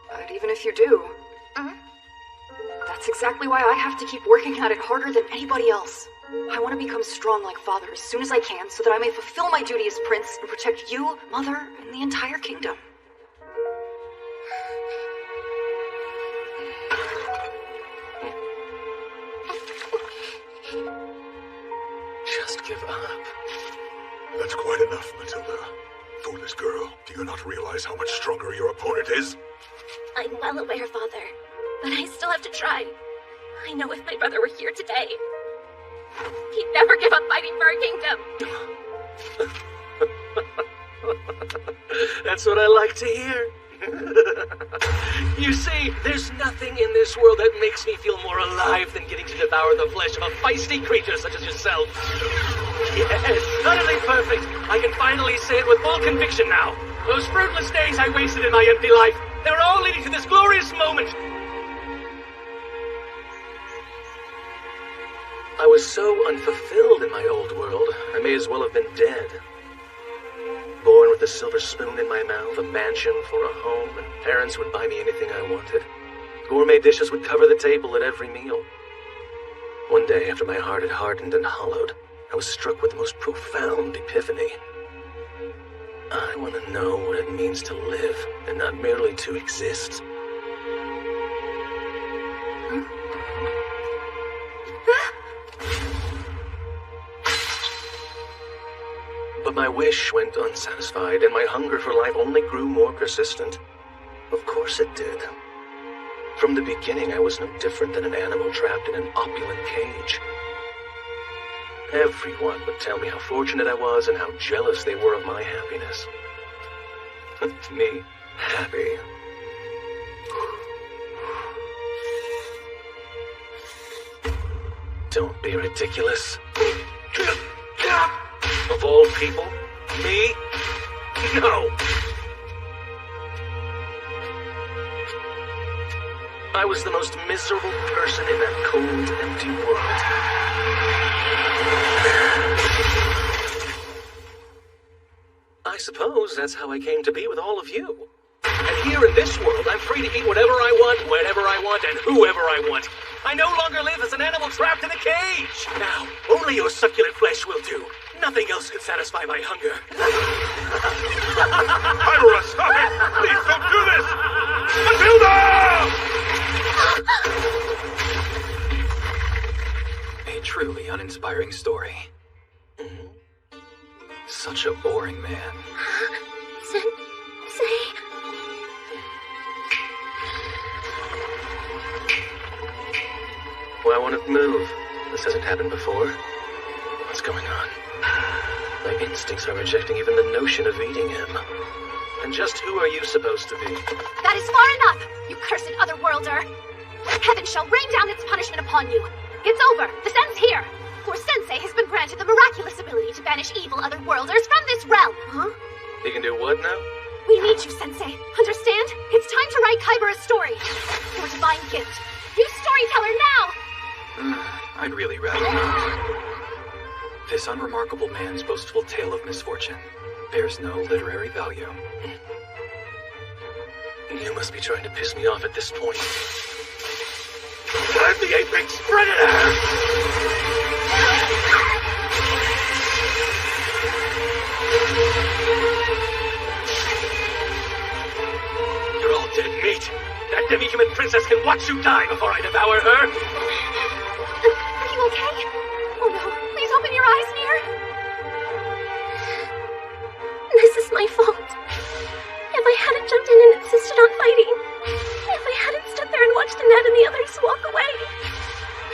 But even if you do, that's exactly why I have to keep working at it harder than anybody else. I want to become strong like Father as soon as I can so that I may fulfill my duty as prince and protect you, Mother, and the entire kingdom. Just give up. That's quite enough, Matilda. Foolish girl, do you not realize how much stronger your opponent is? I'm well aware, Father, but I still have to try. I know if my brother were here today, he'd never give up fighting for our kingdom. That's what I like to hear. You see, there's nothing in this world that makes me feel more alive than getting to devour the flesh of a feisty creature such as yourself. Yes, utterly perfect. I can finally say it with full conviction now. Those fruitless days I wasted in my empty life, they were all leading to this glorious moment. I was so unfulfilled in my old world, I may as well have been dead. Born with a silver spoon in my mouth, a mansion for a home, and parents would buy me anything I wanted. Gourmet dishes would cover the table at every meal. One day, after my heart had hardened and hollowed, I was struck with the most profound epiphany. I want to know what it means to live, and not merely to exist. My wish went unsatisfied, and my hunger for life only grew more persistent. Of course it did. From the beginning, I was no different than an animal trapped in an opulent cage. Everyone would tell me how fortunate I was and how jealous they were of my happiness. Me, happy. Don't be ridiculous. Of all people, me? No! I was the most miserable person in that cold, empty world. I suppose that's how I came to be with all of you. And here in this world, I'm free to eat whatever I want, whenever I want, and whoever I want. I no longer live as an animal trapped in a cage. Now, only your succulent flesh will do. Nothing else could satisfy my hunger. Ira, stop it! Please don't do this! Matilda! A truly uninspiring story. Such a boring man. Sensei. Why won't it move? This hasn't happened before. What's going on? My instincts are rejecting even the notion of eating him. And just who are you supposed to be? That is far enough, you cursed otherworlder. Heaven shall rain down its punishment upon you. It's over. This ends here. For Sensei has been granted the miraculous ability to banish evil otherworlders from this realm. Huh? He can do what now? We need you, Sensei. Understand? It's time to write Kybera's story. Your divine gift. Use storyteller now! I'd really rather not. This unremarkable man's boastful tale of misfortune bears no literary value. You must be trying to piss me off at this point. I'm the apex predator! You're all dead meat. That demi-human princess can watch you die before I devour her. Are you okay? Oh no, please open your eyes, Nier. This is my fault. If I hadn't jumped in and insisted on fighting, if I hadn't stood there and watched Annette and the others walk away,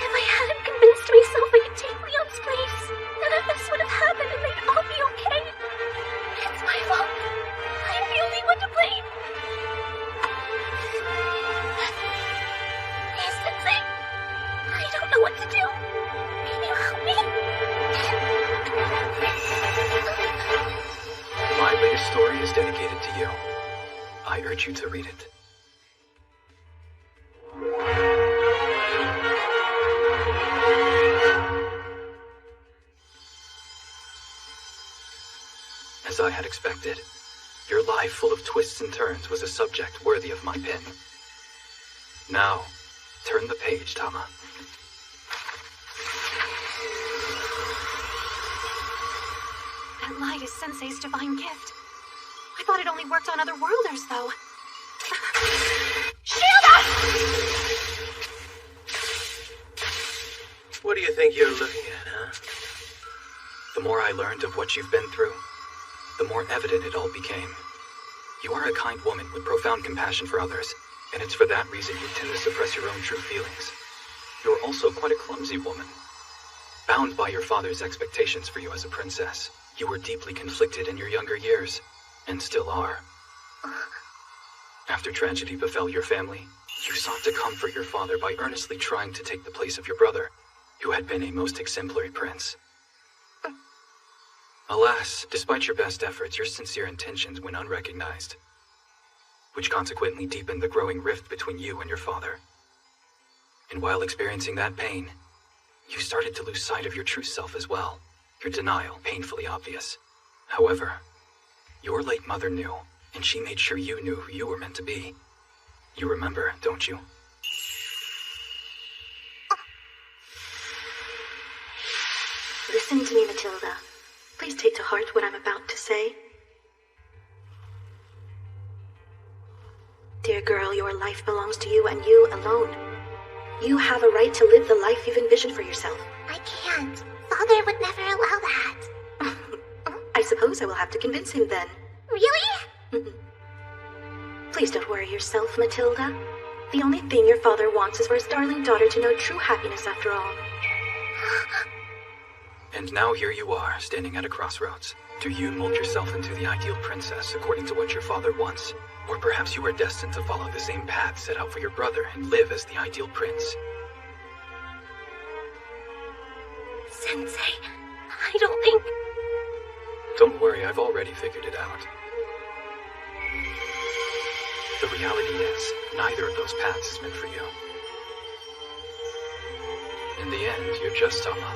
if I hadn't convinced myself I could take Leon's place, none of this would have happened and they'd all be okay. It's my fault. I'm the only one to blame. Please, Sensei. I don't know what to do. Can you help me? My latest story is dedicated to you. I urge you to read it. As I had expected, your life full of twists and turns was a subject worthy of my pen. Now, turn the page, Tama. That light is Sensei's divine gift. I thought it only worked on otherworlders, though. Shield us! What do you think you're looking at, huh? The more I learned of what you've been through, the more evident it all became. You are a kind woman with profound compassion for others, and it's for that reason you tend to suppress your own true feelings. You're also quite a clumsy woman. Bound by your father's expectations for you as a princess, you were deeply conflicted in your younger years, and still are. After tragedy befell your family, you sought to comfort your father by earnestly trying to take the place of your brother, who had been a most exemplary prince. Alas, despite your best efforts, your sincere intentions went unrecognized, which consequently deepened the growing rift between you and your father. And while experiencing that pain, you started to lose sight of your true self as well, your denial painfully obvious. However, your late mother knew, and she made sure you knew who you were meant to be. You remember, don't you? Listen to me, Matilda. Please take to heart what I'm about to say. Dear girl, your life belongs to you and you alone. You have a right to live the life you've envisioned for yourself. I can't. Father would never allow that. I suppose I will have to convince him then. Really? Please don't worry yourself, Matilda. The only thing your father wants is for his darling daughter to know true happiness after all. And now here you are, standing at a crossroads. Do you mold yourself into the ideal princess according to what your father wants? Or perhaps you are destined to follow the same path set out for your brother and live as the ideal prince? Sensei, I don't think... Don't worry, I've already figured it out. The reality is, neither of those paths is meant for you. In the end, you're just Tama.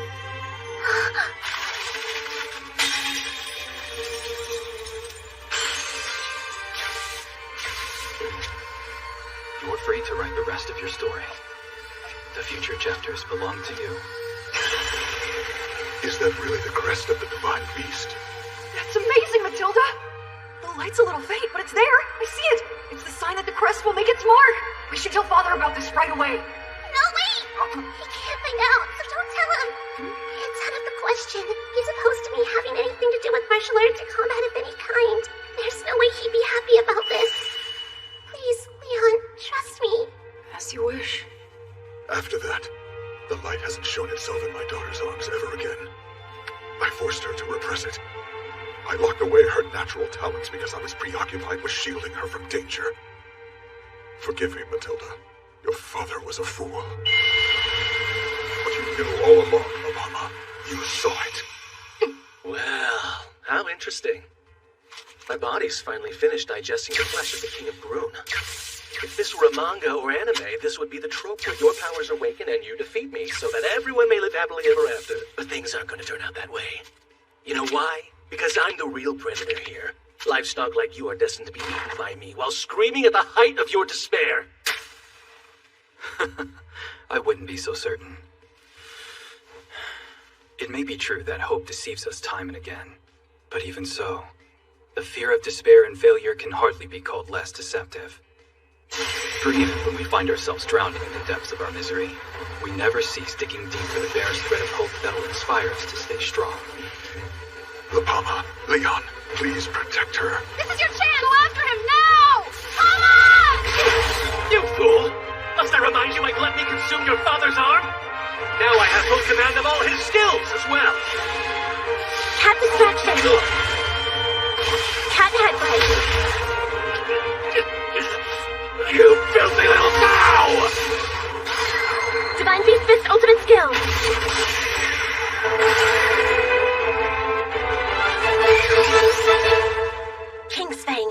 You're free to write the rest of your story. The future chapters belong to you. Is that really the crest of the divine beast? That's amazing, Matilda! The light's a little faint, but it's there. I see it. It's the sign that the crest will make its mark. We should tell Father about this right away. No, wait! He can't find out, so don't tell him. It's out of the question. He's opposed to me having anything to do with martial arts or combat of any kind. There's no way he'd be happy about this. Please, Leon, trust me. As you wish. After that, the light hasn't shown itself in my daughter's arms ever again. I forced her to repress it. I locked away her natural talents because I was preoccupied with shielding her from danger. Forgive me, Matilda. Your father was a fool. But you knew all along, Mama. You saw it. Well, how interesting. My body's finally finished digesting the flesh of the King of Groon. If this were a manga or anime, this would be the trope where your powers awaken and you defeat me, so that everyone may live happily ever after. But things aren't going to turn out that way. You know why? Because I'm the real predator here. Livestock like you are destined to be eaten by me while screaming at the height of your despair. I wouldn't be so certain. It may be true that hope deceives us time and again, but even so, the fear of despair and failure can hardly be called less deceptive. For even when we find ourselves drowning in the depths of our misery, we never cease digging deep for the barest thread of hope that will inspire us to stay strong. La Palma, Leon, please protect her. This is your chance! Go after him now! Mama! You fool! Must I remind you my gluttony consumed your father's arm? Now I have full command of all his skills as well. Cat distraction. Cat headbutt. You filthy little cow! Divine Beast Fist ultimate skill. King's Fang.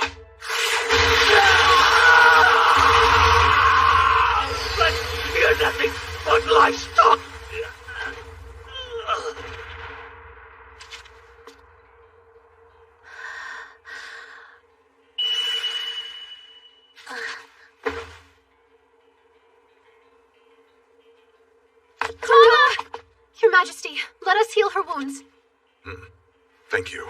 But you're nothing but livestock. Your Majesty, let us heal her wounds. Thank you.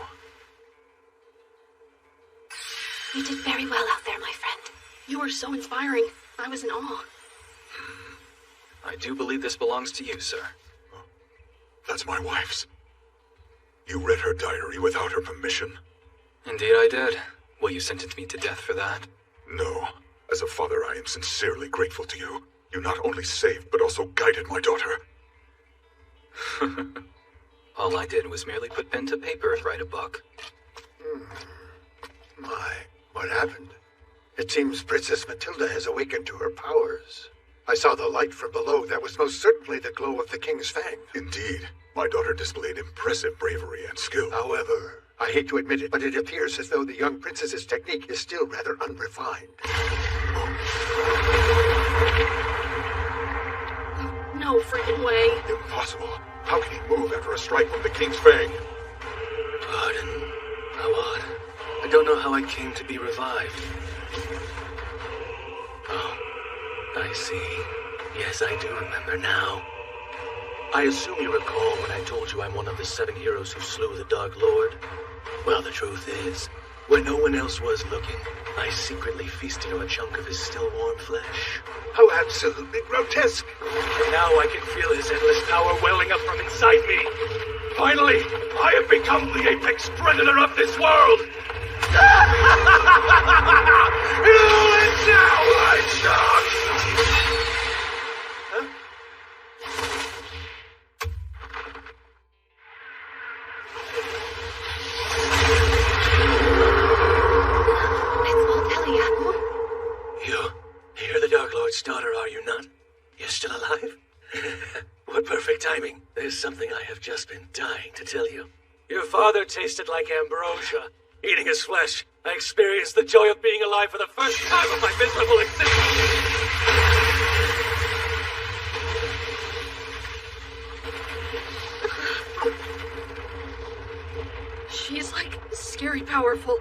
You did very well out there, my friend. You were so inspiring. I was in awe. I do believe this belongs to you, sir. That's my wife's. You read her diary without her permission? Indeed I did. Will you sentence me to death for that? No. As a father, I am sincerely grateful to you. You not only saved, but also guided my daughter. All I did was merely put pen to paper and write a book. What happened? It seems Princess Matilda has awakened to her powers. I saw the light from below. That was most certainly the glow of the King's Fang. Indeed. My daughter displayed impressive bravery and skill. However, I hate to admit it, but it appears as though the young princess's technique is still rather unrefined. No freaking way. Impossible. How can he move after a strike from the King's Fang? Pardon. What? I don't know how I came to be revived. Oh, I see. Yes, I do remember now. I assume you recall when I told you I'm one of the 7 heroes who slew the Dark Lord? Well, the truth is, when no one else was looking, I secretly feasted on a chunk of his still warm flesh. How absolutely grotesque! Now I can feel his endless power welling up from inside me. Finally, I have become the apex predator of this world! And now I shall! You're the Dark Lord's daughter, are you not? You're still alive? What perfect timing. There's something I have just been dying to tell you. Your father tasted like ambrosia. Eating his flesh, I experienced the joy of being alive for the first time of my miserable existence. She's like scary powerful.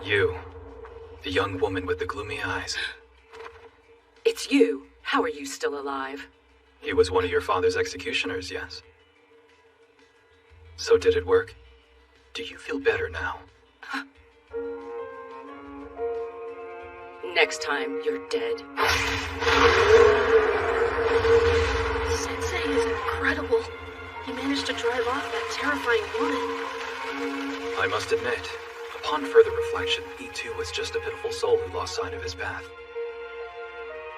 You, the young woman with the gloomy eyes. It's you. How are you still alive? He was one of your father's executioners, yes? So did it work? Do you feel better now? Next time, you're dead. Sensei is incredible. He managed to drive off that terrifying woman. I must admit, upon further reflection, he too was just a pitiful soul who lost sight of his path.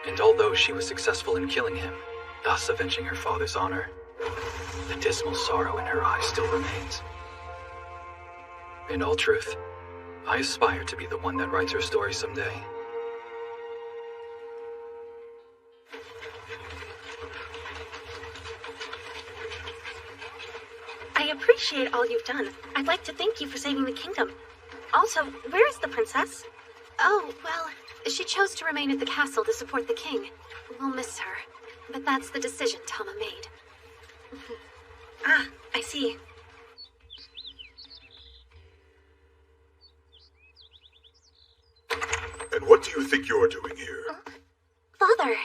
And although she was successful in killing him, thus avenging her father's honor, the dismal sorrow in her eyes still remains. In all truth, I aspire to be the one that writes her story someday. I appreciate all you've done. I'd like to thank you for saving the kingdom. Also, where is the princess? Oh, well, she chose to remain at the castle to support the king. We'll miss her, but that's the decision Tama made. Ah, I see. And what do you think you're doing here? Father!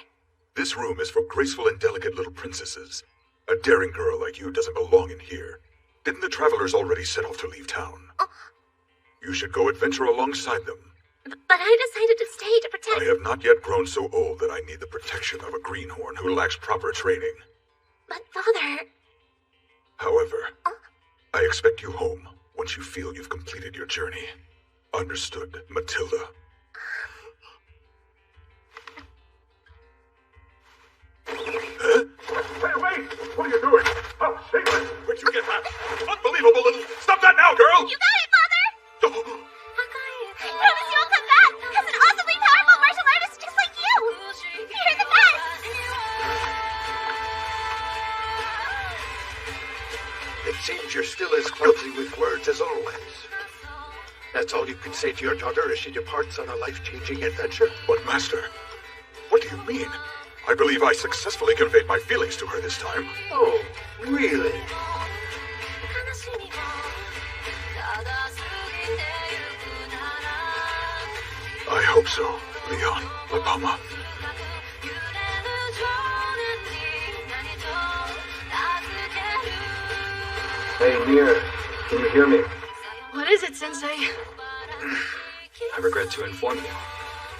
This room is for graceful and delicate little princesses. A daring girl like you doesn't belong in here. Didn't the travelers already set off to leave town? You should go adventure alongside them. But I decided to stay to protect... I have not yet grown so old that I need the protection of a greenhorn who lacks proper training. But Father... However, I expect you home once you feel you've completed your journey. Understood, Matilda? Huh? Wait! What are you doing? Oh, Shameless! Where'd you get that? Unbelievable little... Stop that now, girl! You got it, Father! I promise you'll come back as an awesomely powerful martial artist just like you! You're the best! It seems you're still as clumsy with words as always. That's all you can say to your daughter as she departs on a life-changing adventure? But, Master, what do you mean? I believe I successfully conveyed my feelings to her this time. Oh, really? I hope so, Leon, Lapama. Hey, Mir, can you hear me? What is it, Sensei? I regret to inform you,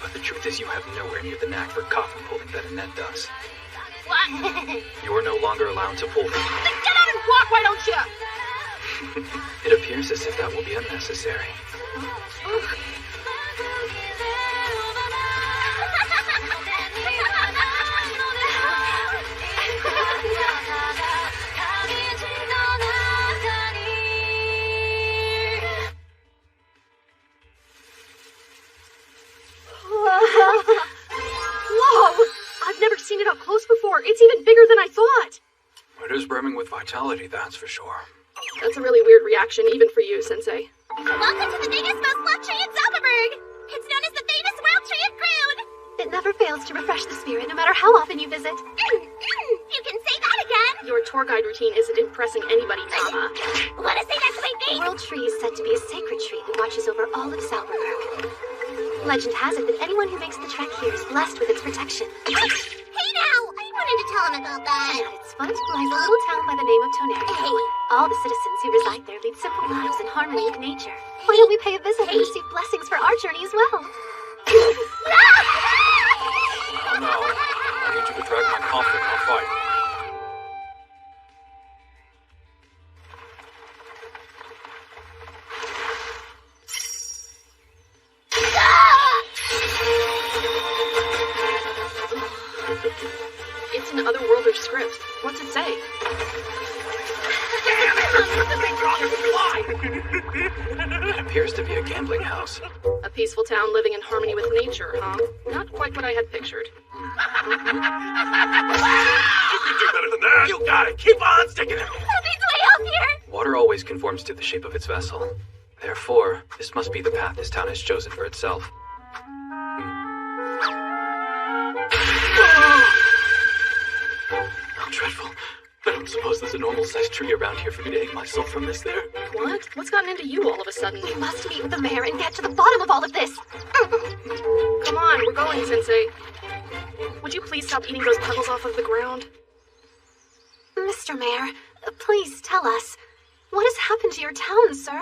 but the truth is you have nowhere near the knack for coffin pulling that Annette does. What? You are no longer allowed to pull them. Then get out and walk, why don't you? It appears as if that will be unnecessary. Whoa! I've never seen it up close before. It's even bigger than I thought. It is brimming with vitality, that's for sure. That's a really weird reaction, even for you, Sensei. Welcome to the biggest, most loved tree in Zalberberg! It's known as the famous World Tree of Groon! It never fails to refresh the spirit, no matter how often you visit. You can say that again! Your tour guide routine isn't impressing anybody, Tama. Wanna say that to my face? The World Tree is said to be a sacred tree that watches over all of Zalberberg. Legend has it that anyone who makes the trek here is blessed with its protection. Hey now! I wanted to tell him about that. And at its foot lies a little town by the name of Toneri. Hey. All the citizens who reside there lead simple lives in harmony with nature. Why don't we pay a visit and receive blessings for our journey as well? Oh no, I need you to drag my coffin, I'll fight. It's an otherworlder script. What's it say? It appears to be a gambling house. A peaceful town living in harmony with nature, huh? Not quite what I had pictured. You can do better than that. You got it. Keep on sticking it. Something's way up here. Water always conforms to the shape of its vessel. Therefore, this must be the path this town has chosen for itself. How dreadful. I don't suppose there's a normal-sized tree around here for me to hang myself from, is there? What? What's gotten into you all of a sudden? We must meet with the mayor and get to the bottom of all of this. Come on, we're going, Sensei. Would you please stop eating those pebbles off of the ground? Mr. Mayor, please tell us, what has happened to your town, sir?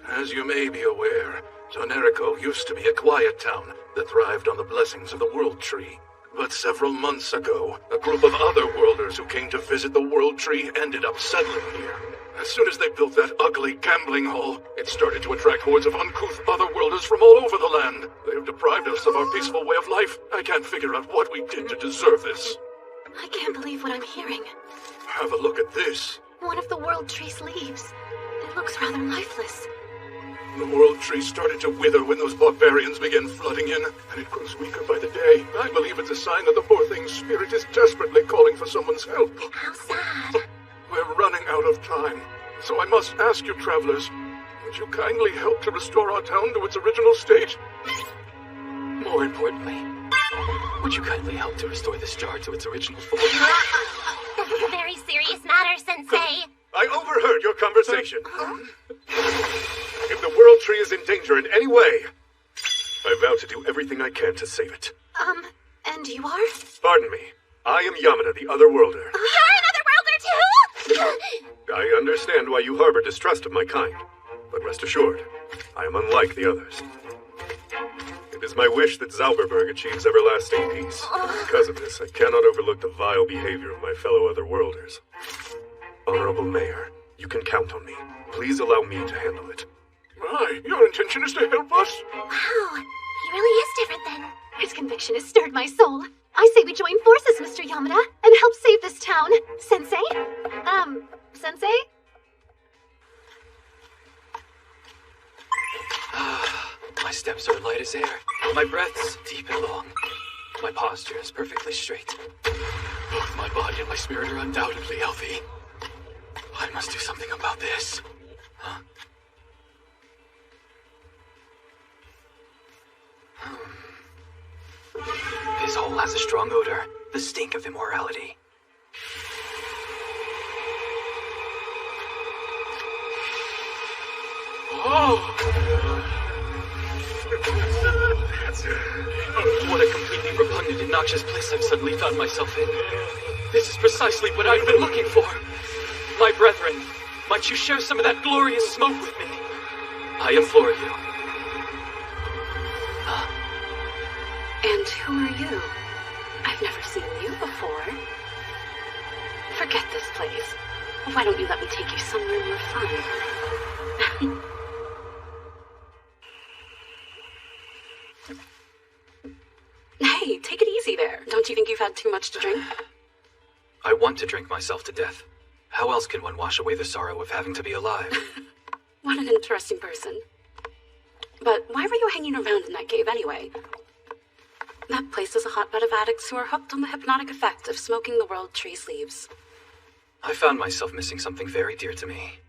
As you may be aware, Tonerico used to be a quiet town that thrived on the blessings of the World Tree. But several months ago, a group of other worlders who came to visit the World Tree ended up settling here. As soon as they built that ugly gambling hall, it started to attract hordes of uncouth otherworlders from all over the land. They have deprived us of our peaceful way of life. I can't figure out what we did to deserve this. I can't believe what I'm hearing. Have a look at this. One of the World Tree's leaves. It looks rather lifeless. The World Tree started to wither when those barbarians began flooding in, and it grows weaker by the day. I believe it's a sign that the poor thing's spirit is desperately calling for someone's help. How sad. We're running out of time, so I must ask you, travelers, would you kindly help to restore our town to its original state? More importantly, would you kindly help to restore this jar to its original form? This is a very serious matter, Sensei. I overheard your conversation. If the World Tree is in danger in any way, I vow to do everything I can to save it. And you are? Pardon me. I am Yamada, the Otherworlder. You're an Otherworlder, too? I understand why you harbor distrust of my kind, but rest assured, I am unlike the others. It is my wish that Zauberberg achieves everlasting peace. Because of this, I cannot overlook the vile behavior of my fellow Otherworlders. Honorable Mayor, you can count on me. Please allow me to handle it. My, your intention is to help us? Wow, he really is different then. His conviction has stirred my soul. I say we join forces, Mr. Yamada, and help save this town. Sensei? Sensei? My steps are light as air. My breath's deep and long. My posture is perfectly straight. Both my body and my spirit are undoubtedly healthy. I must do something about this. Huh? This hole has a strong odor, the stink of immorality. What a completely repugnant and noxious place I've suddenly found myself in. This is precisely what I've been looking for. My brethren, might you share some of that glorious smoke with me? I implore you. And who are you? I've never seen you before. Forget this place. Why don't you let me take you somewhere more fun? Hey, take it easy there. Don't you think you've had too much to drink? I want to drink myself to death. How else can one wash away the sorrow of having to be alive? What an interesting person. But why were you hanging around in that cave anyway? That place is a hotbed of addicts who are hooked on the hypnotic effect of smoking the World Tree's leaves. I found myself missing something very dear to me.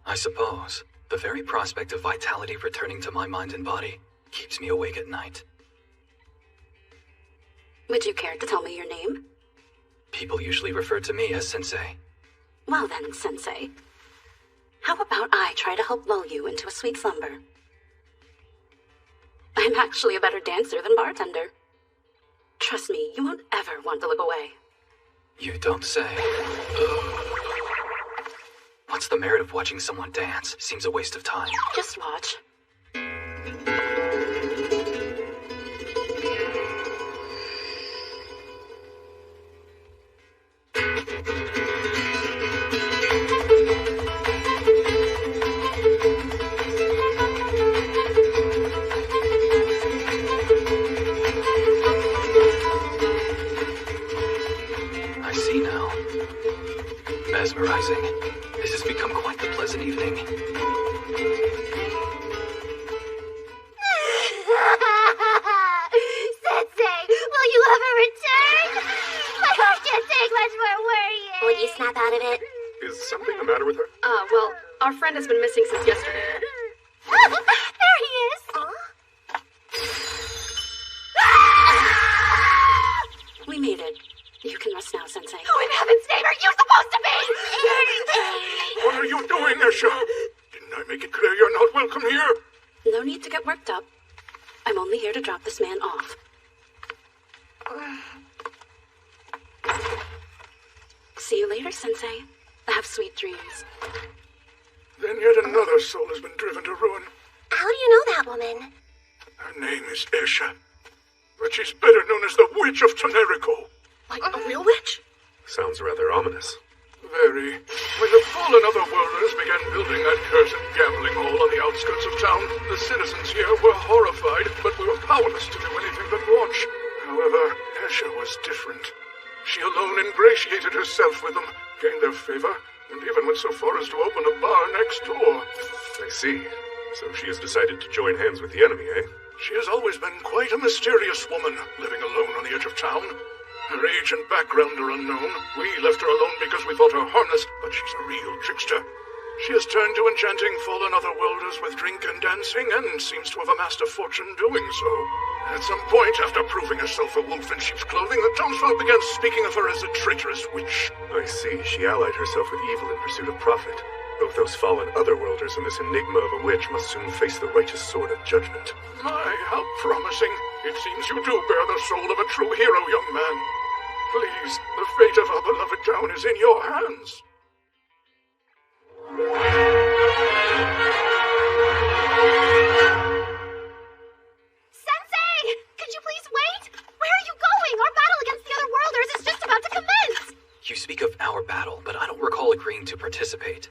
I suppose the very prospect of vitality returning to my mind and body keeps me awake at night. Would you care to tell me your name? People usually refer to me as Sensei. Well then, Sensei. How about I try to help lull you into a sweet slumber? I'm actually a better dancer than bartender. Trust me, you won't ever want to look away. You don't say. What's the merit of watching someone dance? Seems a waste of time. Just watch. Mesmerizing. This has become quite the pleasant evening. Sensei, will you ever return? My heart can't take much more worrying. Will you snap out of it? Is something the matter with her? Well, our friend has been missing since yesterday. There he is. We made it. You can rest now, Sensei. Who in heaven's name are you supposed to be? What are you doing, Esha? Didn't I make it clear you're not welcome here? No need to get worked up. I'm only here to drop this man off. See you later, Sensei. Have sweet dreams. Then yet another soul has been driven to ruin. How do you know that woman? Her name is Esha, but she's better known as the Witch of Tenerico. Like a real witch? Sounds rather ominous. Very. When the fallen otherworlders began building that cursed gambling hall on the outskirts of town, the citizens here were horrified, but we were powerless to do anything but watch. However, Esha was different. She alone ingratiated herself with them, gained their favor, and even went so far as to open a bar next door. I see. So she has decided to join hands with the enemy, eh? She has always been quite a mysterious woman, living alone on the edge of town. Her age and background are unknown. We left her alone because we thought her harmless, but she's a real trickster. She has turned to enchanting fallen otherworlders with drink and dancing, and seems to have amassed a fortune doing so. At some point, after proving herself a wolf in sheep's clothing, the townsfolk began speaking of her as a traitorous witch. I see. She allied herself with evil in pursuit of profit. Both those fallen otherworlders and this enigma of a witch must soon face the righteous sword of judgment. My, how promising. It seems you do bear the soul of a true hero, young man. Please, the fate of our beloved town is in your hands. Sensei! Could you please wait? Where are you going? Our battle against the otherworlders is just about to commence! You speak of our battle, but I don't recall agreeing to participate.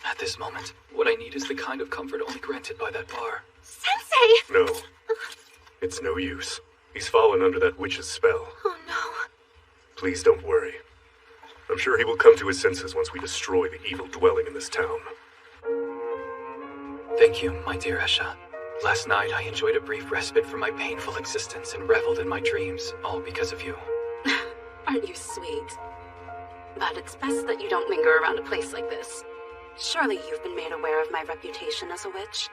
At this moment, what I need is the kind of comfort only granted by that bar. Sensei! No. It's no use. He's fallen under that witch's spell. Oh no. Please don't worry. I'm sure he will come to his senses once we destroy the evil dwelling in this town. Thank you, my dear Esha. Last night I enjoyed a brief respite from my painful existence and reveled in my dreams, all because of you. Aren't you sweet? But it's best that you don't linger around a place like this. Surely you've been made aware of my reputation as a witch.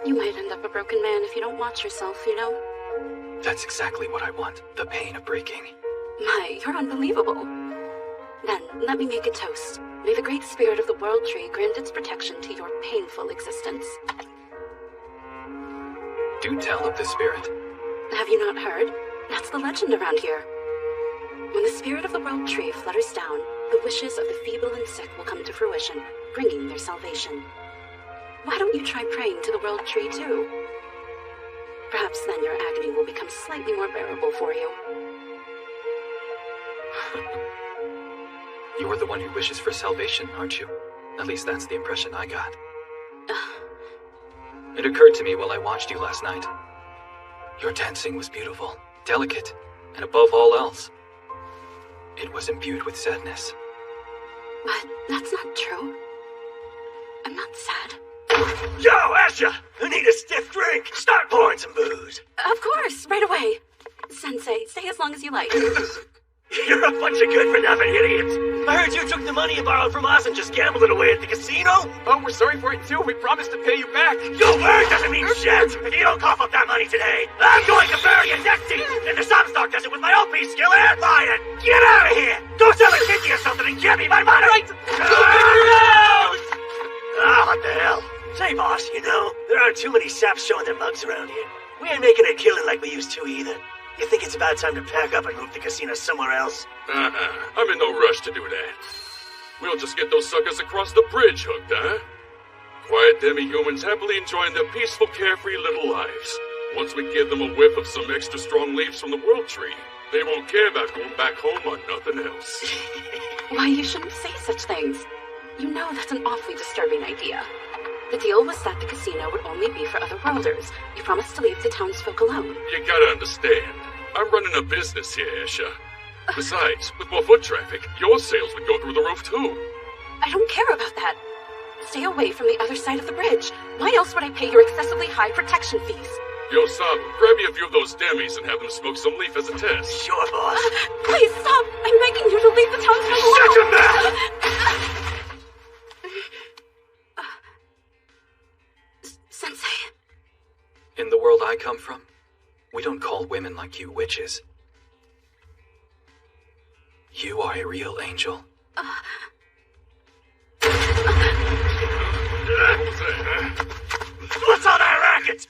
You might end up a broken man if you don't watch yourself, you know? That's exactly what I want, the pain of breaking. My, you're unbelievable. Then, let me make a toast. May the great spirit of the World Tree grant its protection to your painful existence. Do tell of the spirit. Have you not heard? That's the legend around here. When the spirit of the World Tree flutters down, the wishes of the feeble and sick will come to fruition, bringing their salvation. Why don't you try praying to the World Tree too? Perhaps then your agony will become slightly more bearable for you. You are the one who wishes for salvation, aren't you? At least that's the impression I got. It occurred to me while I watched you last night. Your dancing was beautiful, delicate, and above all else, it was imbued with sadness. But that's not true. I'm not sad. Yo, Asha! I need a stiff drink! Start pouring some booze! Of course, right away. Sensei, stay as long as you like. You're a bunch of good-for-nothing idiots! I heard you took the money you borrowed from us and just gambled it away at the casino? Oh, we're sorry for it too. We promised to pay you back. Your word doesn't mean shit! If you don't cough up that money today, I'm going to bury you next year! And the Samstock does it with my OP skill and mine! Get out of here! Go sell a kitty or something and give me my money! Right! What the hell? Say, boss, you know, there aren't too many saps showing their mugs around here. We ain't making a killing like we used to either. You think it's about time to pack up and move the casino somewhere else? I'm in no rush to do that. We'll just get those suckers across the bridge hooked, huh? Quiet demi-humans happily enjoying their peaceful, carefree little lives. Once we give them a whiff of some extra strong leaves from the World Tree, they won't care about going back home on nothing else. Why, you shouldn't say such things. You know that's an awfully disturbing idea. The deal was that the casino would only be for otherworlders. You promised to leave the townsfolk alone. You gotta understand, I'm running a business here, Esha. Besides, with more foot traffic, your sales would go through the roof too. I don't care about that. Stay away from the other side of the bridge. Why else would I pay your excessively high protection fees? Yo, Sabu, grab me a few of those demis and have them smoke some leaf as a test. Sure, boss. Please stop! I'm begging you to leave the townsman alone! Shut your mouth! Sensei. In the world I come from, we don't call women like you witches. You are a real angel. What's all that racket?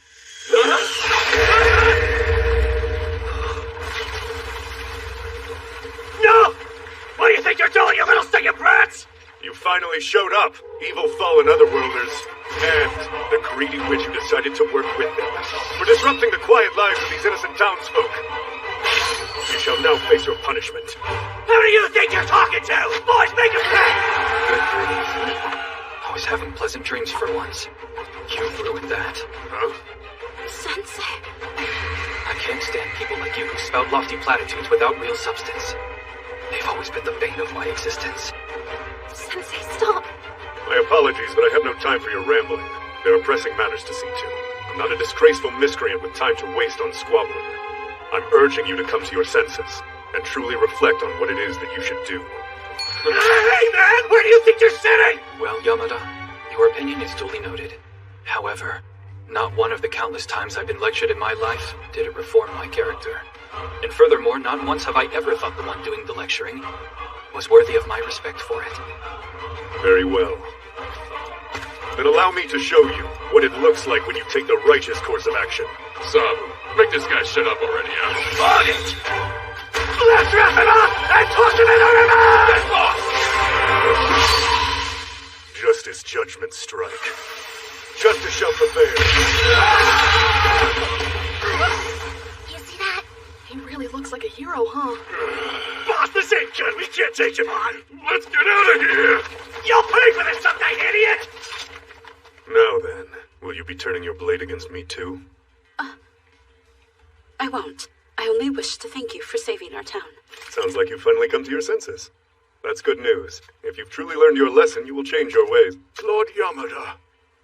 No! What do you think you're doing, you little stinking brats? You finally showed up, evil fallen otherworlders, and the greedy witch who decided to work with them. For disrupting the quiet lives of these innocent townsfolk. You shall now face your punishment. Who do you think you're talking to? Boys, make him pay! Good grief. I was having pleasant dreams for once. You've ruined that. Huh? Sensei. I can't stand people like you who spout lofty platitudes without real substance. They've always been the bane of my existence. Sensei, stop. My apologies, but I have no time for your rambling. There are pressing matters to see to. I'm not a disgraceful miscreant with time to waste on squabbling. I'm urging you to come to your senses and truly reflect on what it is that you should do. Hey, man! Where do you think you're sitting? Well, Yamada, your opinion is duly noted. However, not one of the countless times I've been lectured in my life did it reform my character. And furthermore, not once have I ever thought the one doing the lecturing was worthy of my respect for it. Very well. Then allow me to show you what it looks like when you take the righteous course of action. Sabu, make this guy shut up already, huh? On it! Let's wrap him up and toss him in the river! Yes, boss! Justice judgment strike. Justice shall prevail. You see that? He really looks like a hero, huh? Boss, this ain't good. We can't take him on. Let's get out of here! You'll pay for this someday, idiot! Now then, will you be turning your blade against me too? I won't. I only wish to thank you for saving our town. Sounds like you've finally come to your senses. That's good news. If you've truly learned your lesson, you will change your ways. Lord Yamada.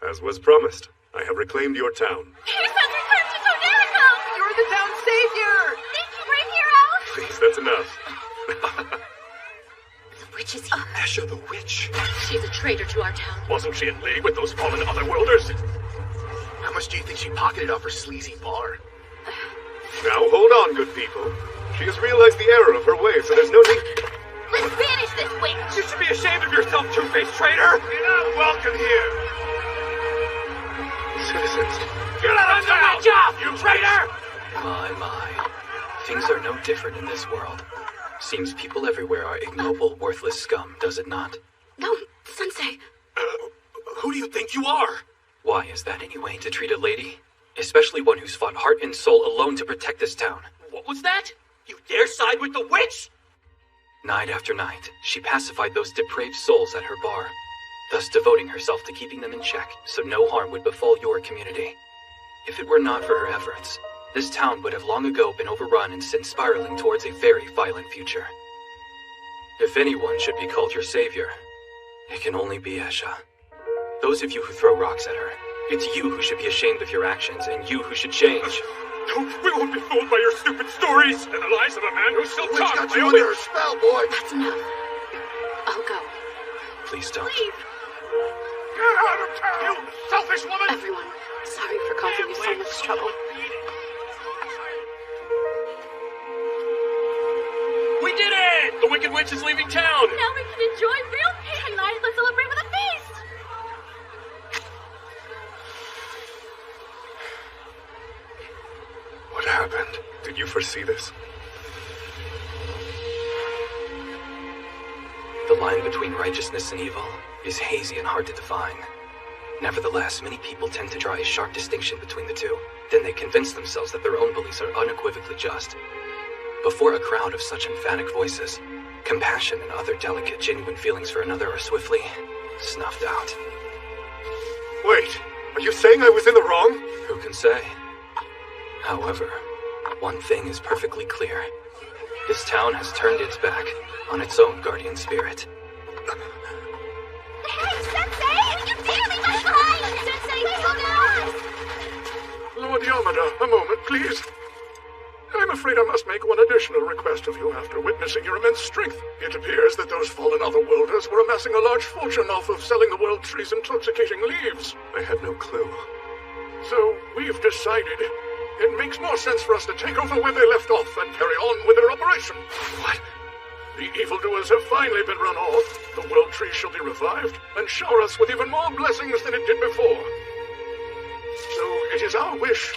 As was promised, I have reclaimed your town. Here's something purchased so miracle! You're the town's savior! Thank you, great hero! Please, that's enough. The witch is here. Asha the witch. She's a traitor to our town. Wasn't she in league with those fallen otherworlders? How much do you think she pocketed off her sleazy bar? Now hold on, good people. She has realized the error of her ways, so there's no need... Let's banish this witch! You should be ashamed of yourself, two-faced traitor! You're not welcome here! Citizens. Get out of my job, you traitor! My. Things are no different in this world. Seems people everywhere are ignoble, worthless scum, does it not? No, Sensei. Who do you think you are? Why is that any way to treat a lady? Especially one who's fought heart and soul alone to protect this town. What was that? You dare side with the witch? Night after night, she pacified those depraved souls at her bar, thus devoting herself to keeping them in check so no harm would befall your community. If it were not for her efforts, this town would have long ago been overrun and sent spiraling towards a very violent future. If anyone should be called your savior, it can only be Esha. Those of you who throw rocks at her, it's you who should be ashamed of your actions and you who should change. We won't be fooled by your stupid stories and the lies of a man who's still Witch got you under her spell, boy. That's enough. I'll go. Please don't. Leave! Get out of town, you selfish woman! Everyone, sorry for causing you so much trouble. We did it! The Wicked Witch is leaving town! Now we can enjoy real peace tonight. Let's celebrate with a feast! What happened? Did you foresee this? The line between righteousness and evil is hazy and hard to define. Nevertheless, many people tend to draw a sharp distinction between the two. Then they convince themselves that their own beliefs are unequivocally just. Before a crowd of such emphatic voices, compassion and other delicate, genuine feelings for another are swiftly snuffed out. Wait, are you saying I was in the wrong? Who can say? However, one thing is perfectly clear. This town has turned its back on its own guardian spirit. Hey, Sensei! You dare leave us behind! Sensei, hold on! Lord Yamada, a moment, please. I'm afraid I must make one additional request of you after witnessing your immense strength. It appears that those fallen otherworlders were amassing a large fortune off of selling the World Tree's intoxicating leaves. I had no clue. So, we've decided it makes more sense for us to take over where they left off and carry on with their operation. What? The evildoers have finally been run off. The World Tree shall be revived and shower us with even more blessings than it did before. So, it is our wish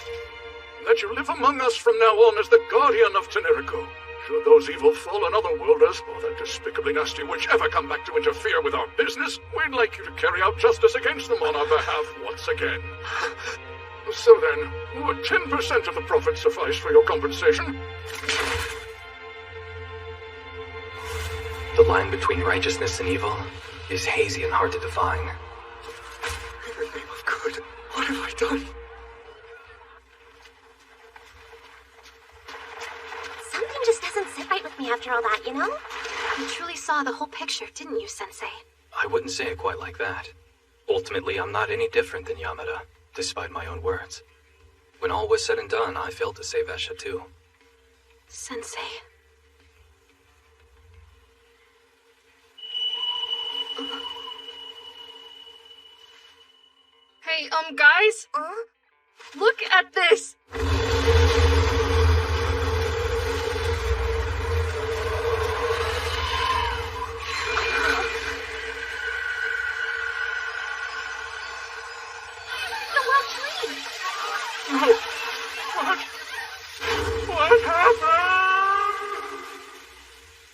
that you live among us from now on as the guardian of Tenerico. Should those evil fallen otherworlders, or that despicably nasty witch, ever come back to interfere with our business, we'd like you to carry out justice against them on our behalf once again. So then, would 10% of the profit suffice for your compensation? The line between righteousness and evil is hazy and hard to define. In the name of good, what have I done? Something just doesn't sit right with me after all that, you know? You truly saw the whole picture, didn't you, Sensei? I wouldn't say it quite like that. Ultimately, I'm not any different than Yamada, despite my own words. When all was said and done, I failed to save Esha too. Sensei. Hey, guys? Look at this! What happened?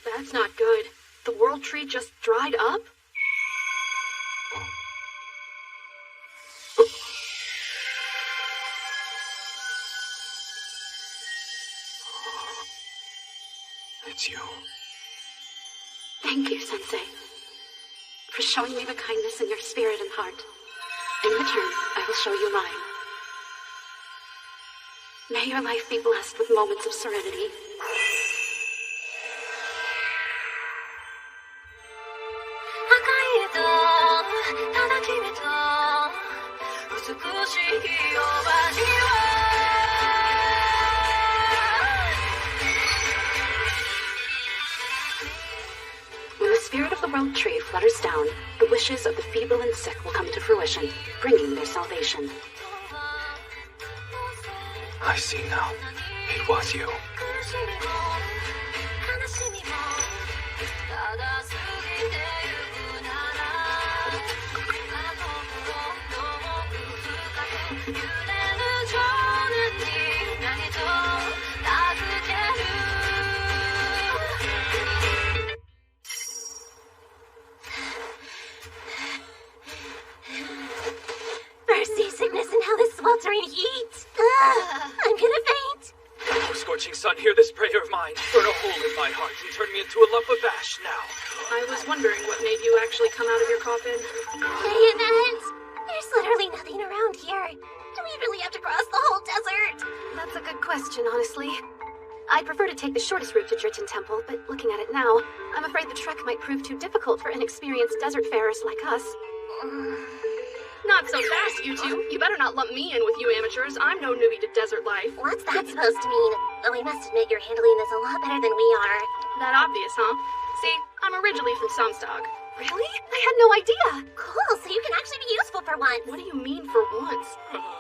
That's not good. The World Tree just dried up? It's you. Thank you, Sensei, for showing me the kindness in your spirit and heart. In return, I will show you mine. May your life be blessed with moments of serenity. When the spirit of the World Tree flutters down, the wishes of the feeble and sick will come to fruition, bringing their salvation. I see now. It was you. Mercy, sickness, and hell, this sweltering heat. I'm gonna faint. Oh, scorching sun, hear this prayer of mine. Burn a hole in my heart and turn me into a lump of ash now. I was wondering what made you actually come out of your coffin. Hey, Annette. There's literally nothing around here. Do we really have to cross the whole desert? That's a good question, honestly. I'd prefer to take the shortest route to Dritin Temple, but looking at it now, I'm afraid the trek might prove too difficult for inexperienced desert farers like us. Not so fast, you two. You better not lump me in with you amateurs. I'm no newbie to desert life. What's that supposed to mean? Well, we must admit you're handling this a lot better than we are. That obvious, huh? See, I'm originally from Samstag. Really? I had no idea. Cool, so you can actually be useful for once. What do you mean for once?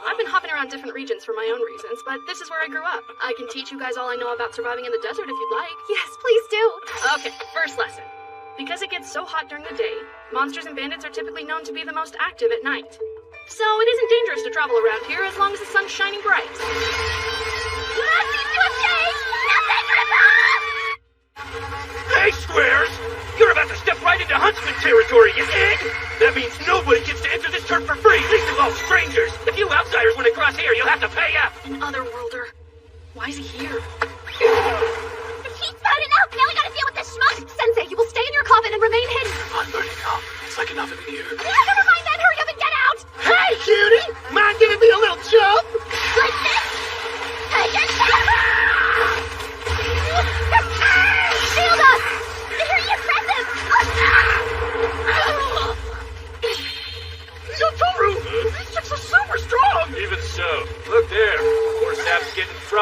I've been hopping around different regions for my own reasons, but this is where I grew up. I can teach you guys all I know about surviving in the desert if you'd like. Yes, please do. Okay, first lesson. Because it gets so hot during the day, monsters and bandits are typically known to be the most active at night. So it isn't dangerous to travel around here as long as the sun's shining bright. That seems to have changed! Nothing, Grandpa! Hey, Squares! You're about to step right into Huntsman territory, you dig? That means nobody gets to enter this turf for free, least of all strangers. If you outsiders want to cross here, you'll have to pay up. An otherworlder. Why is he here? The heat's bad enough! Now we gotta deal with this schmuck! Sensei, you will stay in your coffin and remain hidden! I'm burning up. It's like an oven in here. Never mind then! Hurry up and get out! Hey, cutie! Mind giving me a little jump? Like this? Take it!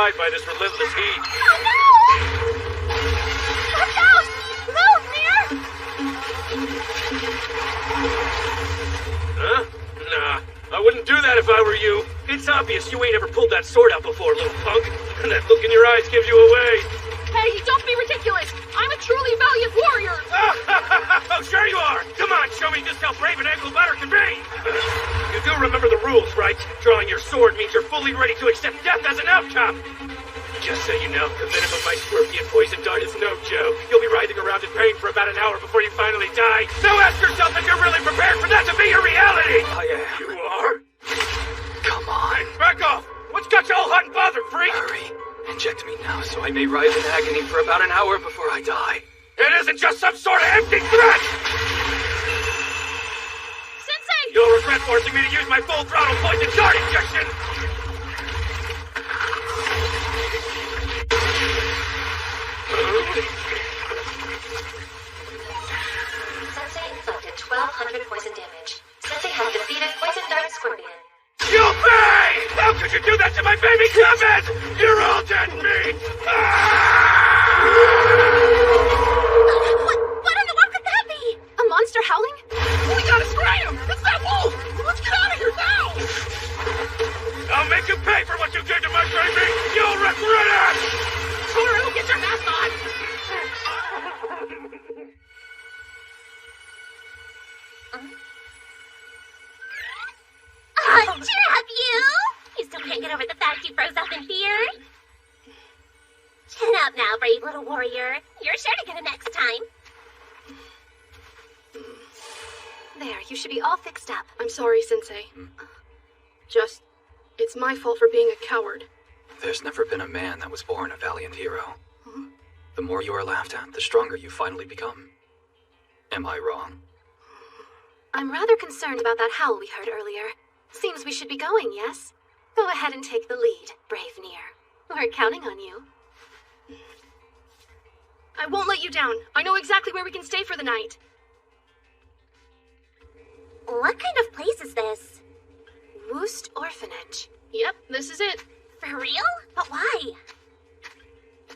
fried by this relentless heat. Oh no! Watch out! Move, Mir! Huh? Nah, I wouldn't do that if I were you. It's obvious you ain't ever pulled that sword out before, little punk. And that look in your eyes gives you away. Hey, don't be ridiculous! I'm a truly valiant warrior! Oh, sure you are! Come on, show me just how brave an ankle biter can be! You do remember the rules, right? Drawing your sword means you're fully ready to accept death as an outcome! Just so you know, the venom of my scorpion poison dart is no joke. You'll be writhing around in pain for about an hour before you finally die. So ask yourself if you're really prepared for that to be your reality! I am. You are? Come on. Hey, back off! What's got you all hot and bothered, freak? Hurry. Inject me now so I may writhe in agony for about an hour before I die. It isn't just some sort of empty threat! Sensei! You'll regret forcing me to use my full throttle poison dart injection! Sensei inflicted 1,200 poison damage. Sensei has defeated Poison Dart Scorpion. You'll pay! How could you do that to my baby Kevin? You're all dead meat! What in the world could that be? A monster howling? We gotta spray him! It's that wolf! Let's get out of here now! I'll make you pay for what you did to my baby! You'll regret it! Toru, get your mask on! Cheer up, you! You still can't get over the fact you froze up in fear? Chin up now, brave little warrior. You're sure to get it next time. There, you should be all fixed up. I'm sorry, Sensei. It's my fault for being a coward. There's never been a man that was born a valiant hero. The more you are laughed at, the stronger you finally become. Am I wrong? I'm rather concerned about that howl we heard earlier. Seems we should be going, yes? Go ahead and take the lead, brave Nier. We're counting on you. I won't let you down. I know exactly where we can stay for the night. What kind of place is this? Woost Orphanage. Yep, this is it. For real? But why?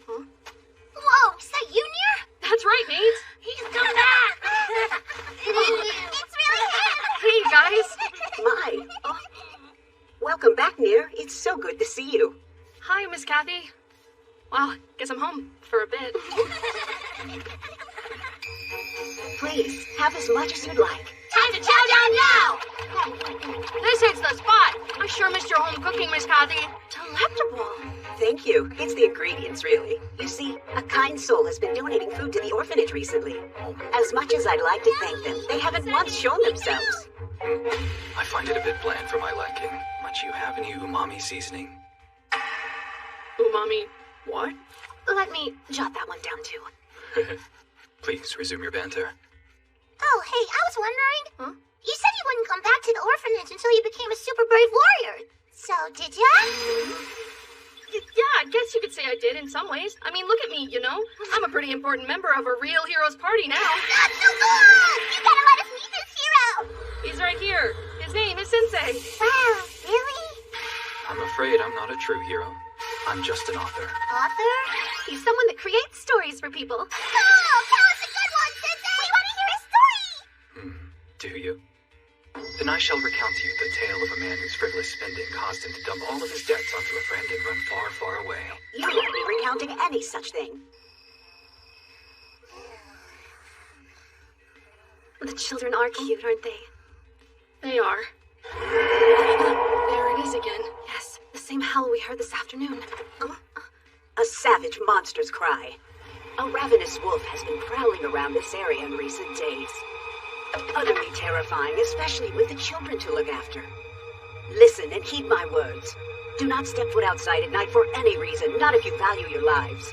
Whoa, is that you, Nier? That's right, mate. He's come back! It's really him! Hey, guys. My. Welcome back, Nier. It's so good to see you. Hi, Miss Kathy. Well, guess I'm home for a bit. Please, have as much as you'd like. Time to chow down now! This is the spot. I sure missed your home cooking, Miss Kathy. Delectable. Thank you. It's the ingredients, really. You see, a kind soul has been donating food to the orphanage recently. As much as I'd like to thank them, they haven't once shown themselves. I find it a bit bland for my liking. Might you have any umami seasoning? Umami what? Let me jot that one down, too. Please resume your banter. Oh, hey, I was wondering. You said you wouldn't come back to the orphanage until you became a super brave warrior. So, did ya? Yeah, I guess you could say I did in some ways. I mean, look at me, you know? I'm a pretty important member of a real hero's party now. That's so good! You gotta let us meet this hero! He's right here. His name is Sensei. Wow, really? I'm afraid I'm not a true hero. I'm just an author. Author? He's someone that creates stories for people. Oh, tell us a good one, Sensei! We want to hear a story! Do you? Then I shall recount to you the tale of a man whose frivolous spending caused him to dump all of his debts onto a friend and run far, far away. You won't be recounting any such thing. The children are cute, aren't they? They are. There it is again. Yes, the same howl we heard this afternoon. A savage monster's cry. A ravenous wolf has been prowling around this area in recent days. Utterly terrifying, especially with the children to look after. Listen and heed my words. Do not step foot outside at night for any reason, not if you value your lives.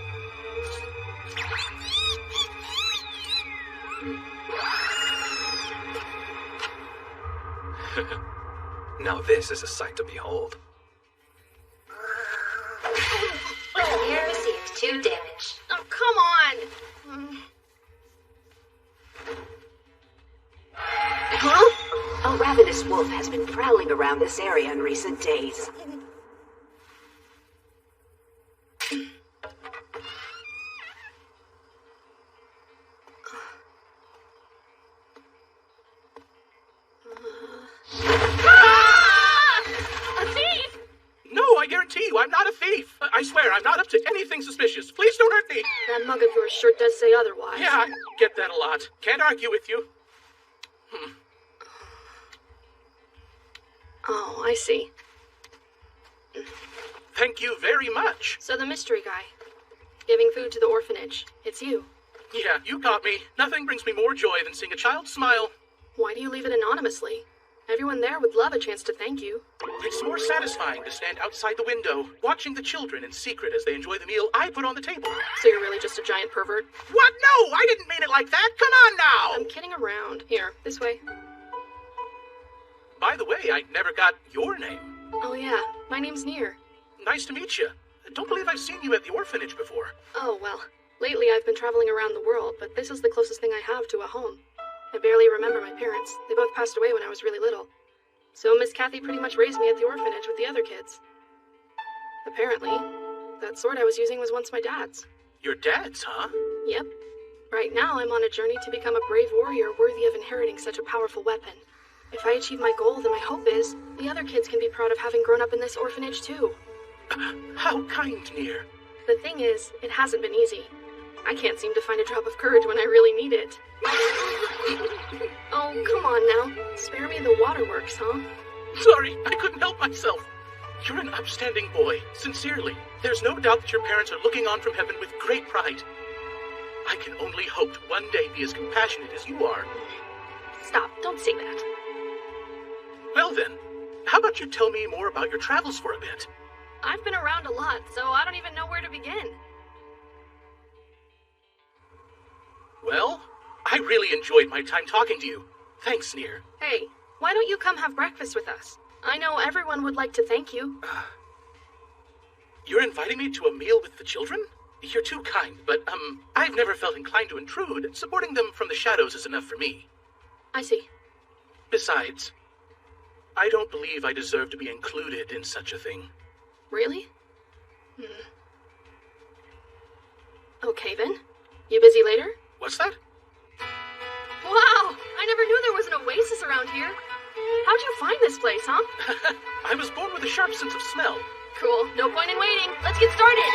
Now this is a sight to behold. Nier received 2 damage. Oh, come on! Huh? A ravenous wolf has been prowling around this area in recent days. I swear I'm not up to anything suspicious. Please don't hurt me. That mug of yours sure does say otherwise. Yeah, I get that a lot. Can't argue with you. Oh, I see. Thank you very much. So the mystery guy. Giving food to the orphanage. It's you. Yeah, you got me. Nothing brings me more joy than seeing a child smile. Why do you leave it anonymously? Everyone there would love a chance to thank you. It's more satisfying to stand outside the window, watching the children in secret as they enjoy the meal I put on the table. So you're really just a giant pervert? What? No, I didn't mean it like that. Come on now. I'm kidding around. Here, this way. By the way, I never got your name. Oh yeah, my name's Near. Nice to meet you. Don't believe I've seen you at the orphanage before. Oh, well, lately I've been traveling around the world, but this is the closest thing I have to a home. I barely remember my parents. They both passed away when I was really little. So Miss Kathy pretty much raised me at the orphanage with the other kids. Apparently, that sword I was using was once my dad's. Your dad's, huh? Yep. Right now I'm on a journey to become a brave warrior worthy of inheriting such a powerful weapon. If I achieve my goal, then my hope is the other kids can be proud of having grown up in this orphanage too. How kind, Near. The thing is, it hasn't been easy. I can't seem to find a drop of courage when I really need it. Oh, come on now. Spare me the waterworks, huh? Sorry, I couldn't help myself. You're an upstanding boy, sincerely. There's no doubt that your parents are looking on from heaven with great pride. I can only hope to one day be as compassionate as you are. Stop, don't say that. Well then, how about you tell me more about your travels for a bit? I've been around a lot, so I don't even know where to begin. Well, I really enjoyed my time talking to you. Thanks, Near. Hey, why don't you come have breakfast with us? I know everyone would like to thank you. You're inviting me to a meal with the children? You're too kind, but, I've never felt inclined to intrude. Supporting them from the shadows is enough for me. I see. Besides, I don't believe I deserve to be included in such a thing. Really? Okay then. You busy later? What's that? Wow! I never knew there was an oasis around here. How'd you find this place, huh? I was born with a sharp sense of smell. Cool. No point in waiting. Let's get started!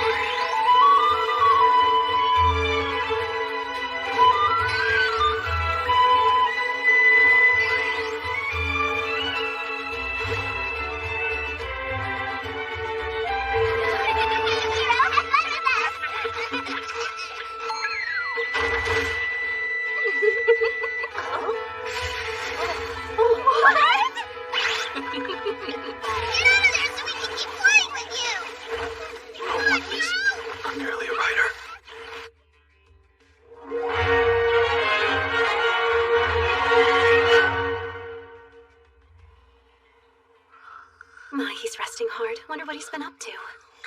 Wonder what he's been up to.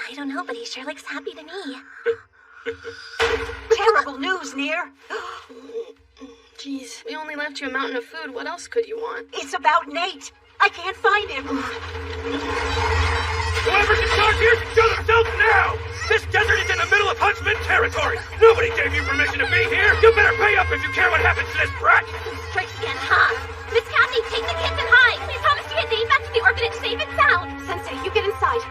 I don't know, but he sure looks happy to me. Terrible news, Near. Jeez, we only left you a mountain of food. What else could you want? It's about Nate. I can't find him. Whoever's in charge here can show themselves now! This desert is in the middle of Huntsman territory! Nobody gave you permission to be here! You better pay up if you care what happens to this brat! Tricks again, huh? Miss Kathy, take the kids and hide! We promise to get Nate back to the orphanage safe and sound! Sensei, you get inside.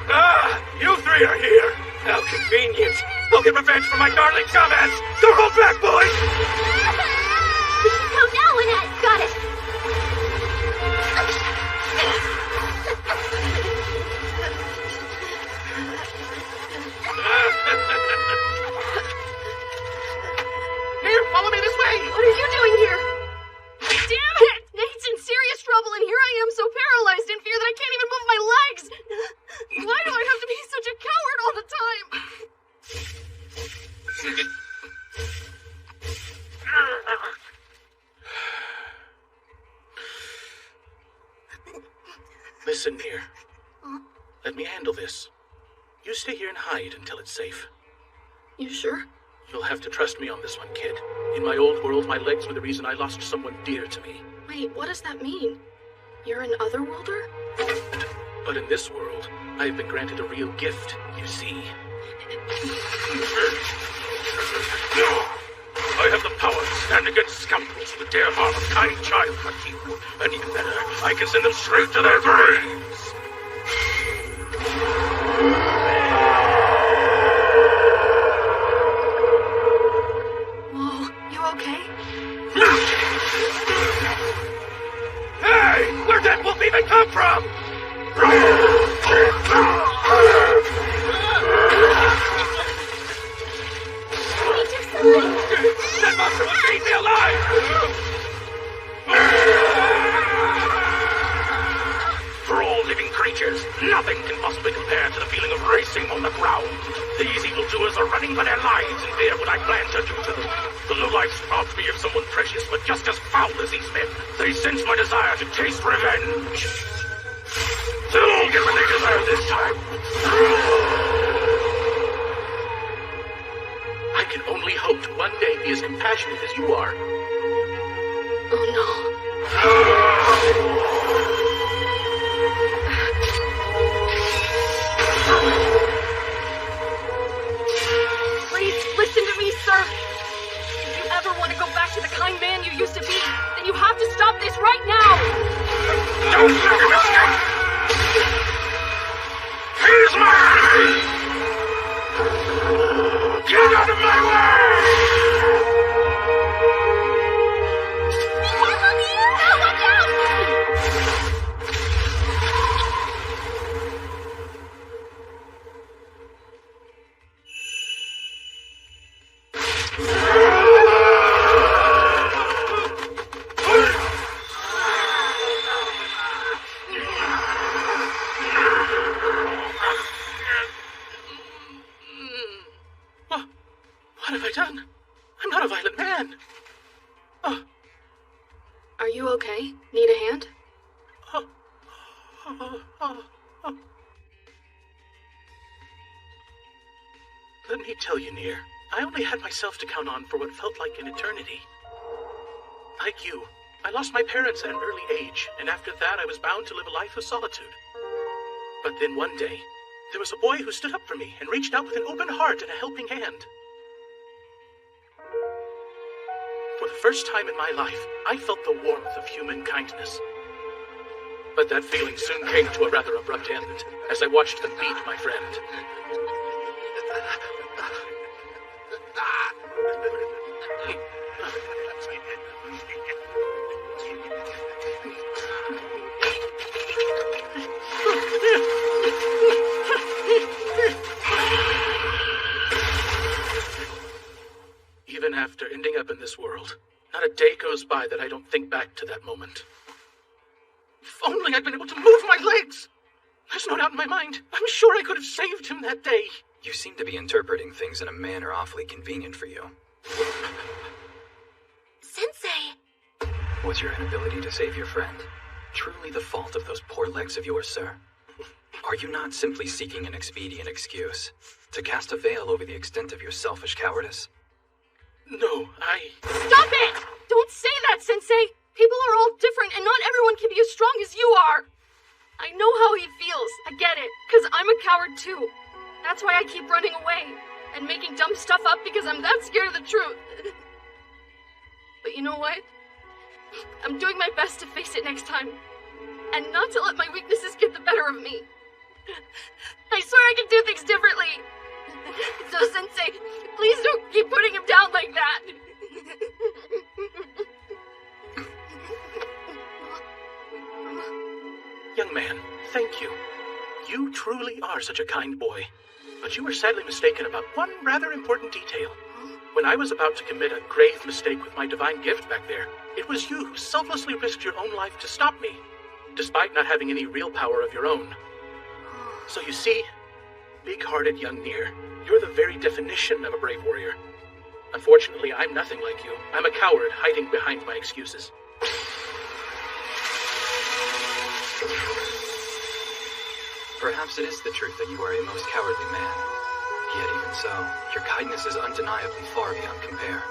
Ah! You three are here! How convenient! I'll get revenge for my darling dumbass! Don't hold back, boys! We should go now, Annette! Got it! Here, follow me this way! What are you doing here? Damn it! Nate's in serious trouble, and here I am so paralyzed in fear that I can't even move my legs! Why do I have to be such a coward all the time? Listen, Near. Let me handle this. You stay here and hide until it's safe. You sure? You'll have to trust me on this one, kid. In my old world, my legs were the reason I lost someone dear to me. Wait, what does that mean? You're an otherworlder? But in this world, I have been granted a real gift, you see. I have the power to stand against scoundrels who dare harm a kind child like you. And even better, I can send them straight to their graves. okay? Hey! Where'd that wolf even come from? That monster was eating me alive! For all living creatures, nothing can possibly compare to the feeling of racing on the ground. These evildoers are running for their lives in fear of what I plan to do to them. The lowlifes robbed me of someone precious, but just as foul as these men. They sense my desire to taste revenge. They'll all get what they deserve this time. I can only hope to one day be as compassionate as you are. Oh no. Please listen to me, sir. If you ever want to go back to the kind man you used to be, then you have to stop this right now. Don't let him escape! He's my enemy! Get out of my way! Watch out! What have I done? I'm not a violent man. Are you okay? Need a hand? Let me tell you, Nier, I only had myself to count on for what felt like an eternity. Like you, I lost my parents at an early age, and after that I was bound to live a life of solitude. But then one day, there was a boy who stood up for me and reached out with an open heart and a helping hand. For the first time in my life, I felt the warmth of human kindness. But that feeling soon came to a rather abrupt end as I watched them beat my friend. Even after ending up in this world, not a day goes by that I don't think back to that moment. If only I'd been able to move my legs! There's no doubt in my mind. I'm sure I could have saved him that day. You seem to be interpreting things in a manner awfully convenient for you. Sensei! Was your inability to save your friend truly the fault of those poor legs of yours, sir? Are you not simply seeking an expedient excuse to cast a veil over the extent of your selfish cowardice? No, Stop it! Don't say that, Sensei! People are all different, and not everyone can be as strong as you are! I know how he feels. I get it, because I'm a coward too. That's why I keep running away, and making dumb stuff up because I'm that scared of the truth. But you know what? I'm doing my best to face it next time, and not to let my weaknesses get the better of me. I swear I can do things differently. So, Sensei, please don't keep putting him down like that. Young man, thank you. You truly are such a kind boy. But you were sadly mistaken about one rather important detail. When I was about to commit a grave mistake with my divine gift back there, it was you who selflessly risked your own life to stop me, despite not having any real power of your own. So you see, big-hearted young Nier, you're the very definition of a brave warrior. Unfortunately, I'm nothing like you. I'm a coward hiding behind my excuses. Perhaps it is the truth that you are a most cowardly man. Yet even so, your kindness is undeniably far beyond compare.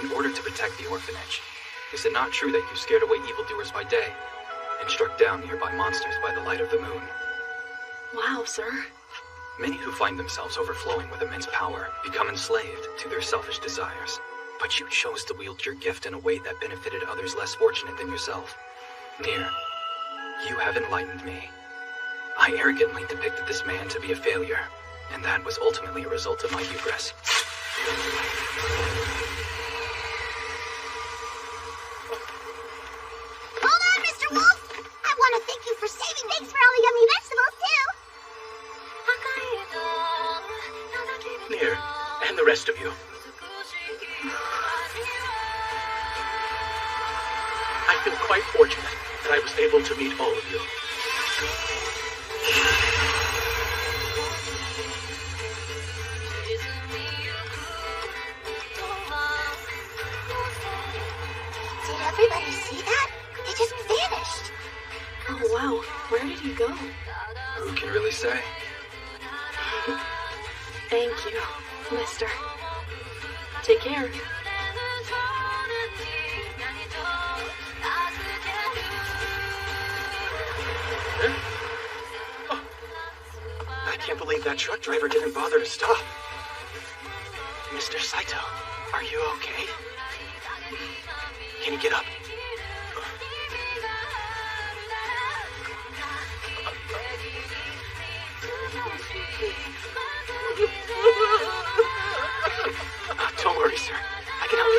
In order to protect the orphanage, is it not true that you scared away evildoers by day and struck down nearby monsters by the light of the moon? Wow, sir. Many who find themselves overflowing with immense power become enslaved to their selfish desires. But you chose to wield your gift in a way that benefited others less fortunate than yourself. Nier, you have enlightened me. I arrogantly depicted this man to be a failure, and that was ultimately a result of my hubris. feel quite fortunate that I was able to meet all of you. Did everybody see that? He just vanished. Oh, wow. Where did he go? Who can really say? Thank you, mister. Take care. I can't believe that truck driver didn't bother to stop. Mr. Saito, are you okay? Can you get up? Don't worry, sir. I can help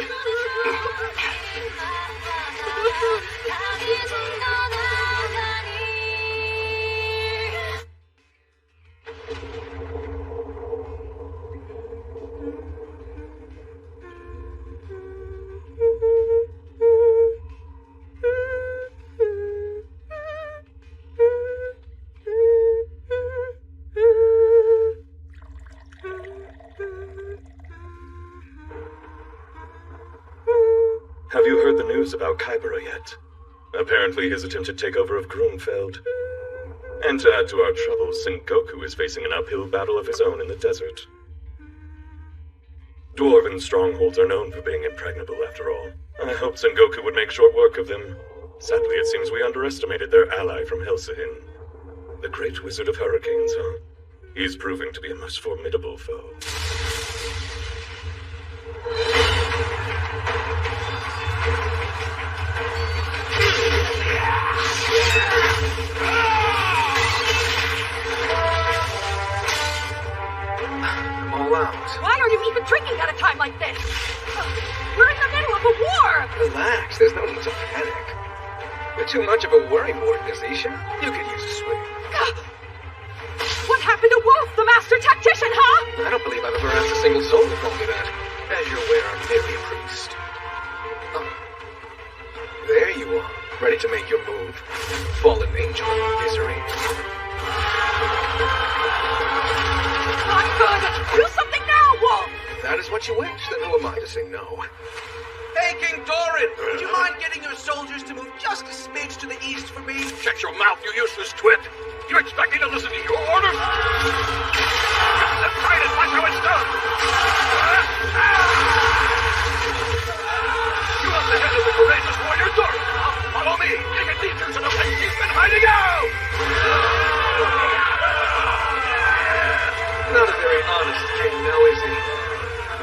Have you heard the news about Kybera yet? Apparently his attempted takeover of Grun failed. And to add to our troubles, Sengoku is facing an uphill battle of his own in the desert. Dwarven strongholds are known for being impregnable, after all. I hoped Sengoku would make short work of them. Sadly, it seems we underestimated their ally from Helsihin. The great wizard of hurricanes, huh? He's proving to be a most formidable foe. I'm all out. Why are you even drinking at a time like this? We're in the middle of a war! Relax, there's no need to panic. You're too much of a worrywart, Miss Isha. You could use a swing. What happened to Wolf, the master tactician, huh? I don't believe I've ever asked a single soul to call me that. As you're aware, I'm merely a priest. Oh. There you are, ready to make your move. Fallen angel of misery. Not good! Do something now, Wolf! If that is what you wish, then who am I to say no? Hey, King Doran! Would you mind getting your soldiers to move just a smidge to the east for me? Shut your mouth, you useless twit! You expect me to listen to your orders? Let's try it and watch how it's done! You are the head of the courageous warrior Doran! Follow me! You can lead you to the place he's been hiding out! Not a very honest king, now is he?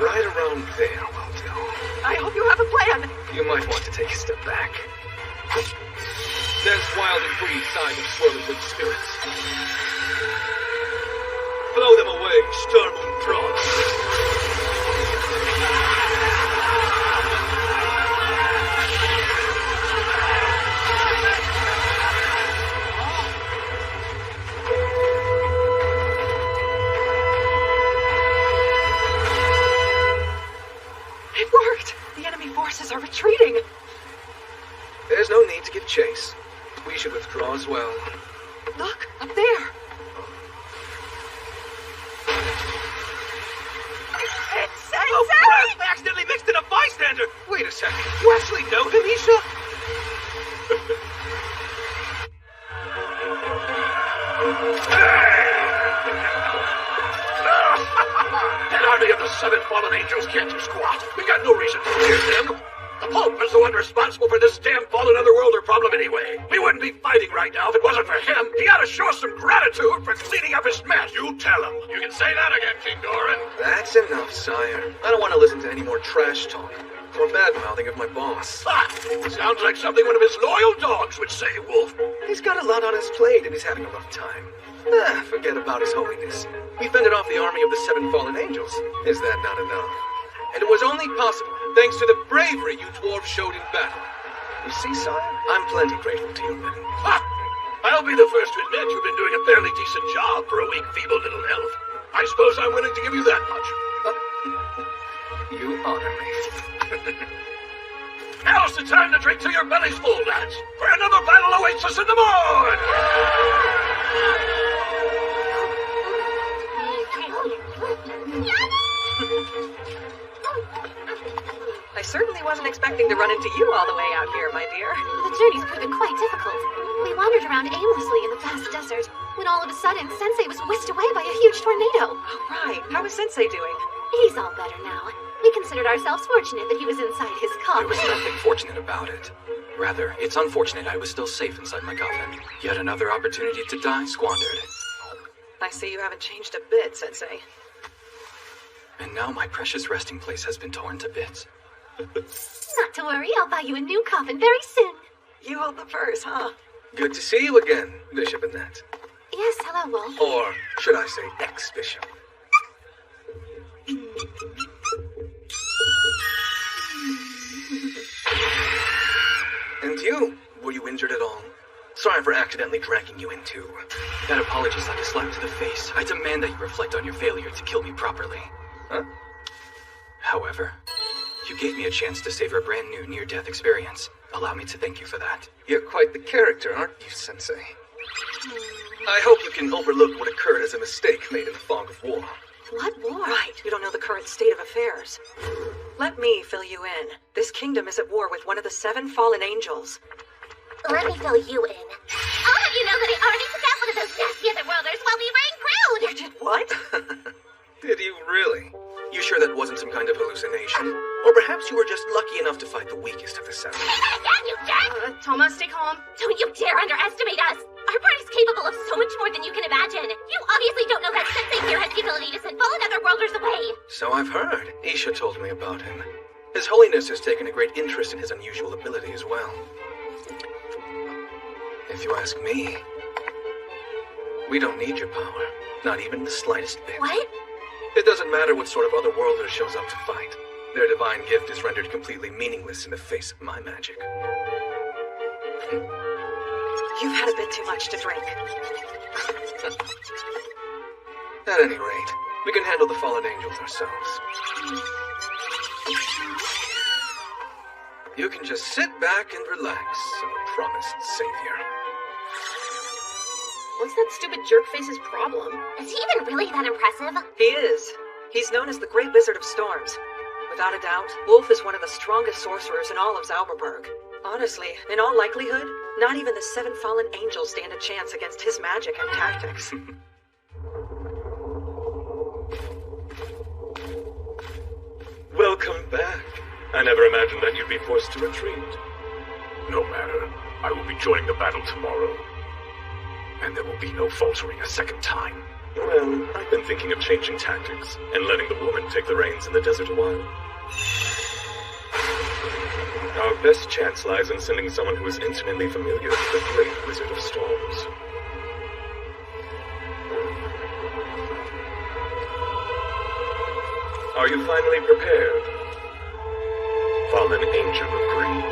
Right around there, will do. I hope you have a plan. You might want to take a step back. There's wild and free side of swirling with spirits. Blow them away, Starmoon Prawns. It worked! The enemy forces are retreating. There's no need to give chase. We should withdraw as well. Look, up there. It's Sensei! Oh, crap! I accidentally mixed in a bystander! Wait a second. You actually know him, Isha? That army of the seven fallen angels can't do squat. We got no reason to fear them. The Pope is the one responsible for this damn fallen otherworlder problem anyway. We wouldn't be fighting right now if it wasn't for him. He ought to show us some gratitude for cleaning up his mess. You tell him. You can say that again, King Doran. That's enough, sire. I don't want to listen to any more trash talk or bad-mouthing of my boss. Ha! Sounds like something one of his loyal dogs would say, Wolf. He's got a lot on his plate and he's having a rough time. Forget about his holiness. We fended off the army of the seven fallen angels. Is that not enough? And it was only possible thanks to the bravery you dwarves showed in battle. You see, sire, I'm plenty grateful to you men. Ha! I'll be the first to admit you've been doing a fairly decent job for a weak, feeble little elf. I suppose I'm willing to give you that much. You honor me. Elsa! the time to drink till your belly's full, lads, for another battle awaits us in the morn! I certainly wasn't expecting to run into you all the way out here, my dear. The journey's proven quite difficult. We wandered around aimlessly in the vast desert, when all of a sudden, Sensei was whisked away by a huge tornado. Oh, right. How is Sensei doing? He's all better now. We considered ourselves fortunate that he was inside his coffin. There was nothing fortunate about it. Rather, it's unfortunate I was still safe inside my coffin. Yet another opportunity to die squandered. I see you haven't changed a bit, Sensei. And now my precious resting place has been torn to bits. Not to worry, I'll buy you a new coffin very soon. You hold the purse, huh? Good to see you again, Bishop Annette. Yes, hello, Wolf. Or should I say ex-bishop? And you? Were you injured at all? Sorry for accidentally dragging you in too. That apology's like a slap to the face. I demand that you reflect on your failure to kill me properly. Huh? However, you gave me a chance to savor a brand new near-death experience. Allow me to thank you for that. You're quite the character, aren't you, Sensei? I hope you can overlook what occurred as a mistake made in the fog of war. What war? Right, you don't know the current state of affairs. Let me fill you in. This kingdom is at war with one of the 7 fallen angels. Let me fill you in. All of you know that I already took out one of those nasty otherworlders while we were in Ground! You did what? Did you really? You sure that wasn't some kind of hallucination? Or perhaps you were just lucky enough to fight the weakest of the 7? Damn you, jerk! Thomas, stay calm. Don't you dare underestimate us! Our party's capable of so much more than you can imagine. You obviously don't know that Sensei here has the ability to send fallen otherworlders away. So I've heard. Isha told me about him. His Holiness has taken a great interest in his unusual ability as well. If you ask me, we don't need your power. Not even the slightest bit. What? It doesn't matter what sort of otherworlder shows up to fight. Their divine gift is rendered completely meaningless in the face of my magic. You've had a bit too much to drink. At any rate, we can handle the fallen angels ourselves. You can just sit back and relax, our promised savior. What's that stupid jerk-face's problem? Is he even really that impressive? He is. He's known as the Great Wizard of Storms. Without a doubt, Wolf is one of the strongest sorcerers in all of Zauberberg. Honestly, in all likelihood, not even the 7 fallen angels stand a chance against his magic and tactics. Welcome back. I never imagined that you'd be forced to retreat. No matter. I will be joining the battle tomorrow. And there will be no faltering a second time. Well, I've been thinking of changing tactics and letting the woman take the reins in the desert a while. Our best chance lies in sending someone who is intimately familiar with the Great Wizard of Storms. Are you finally prepared? Fallen Angel of Green.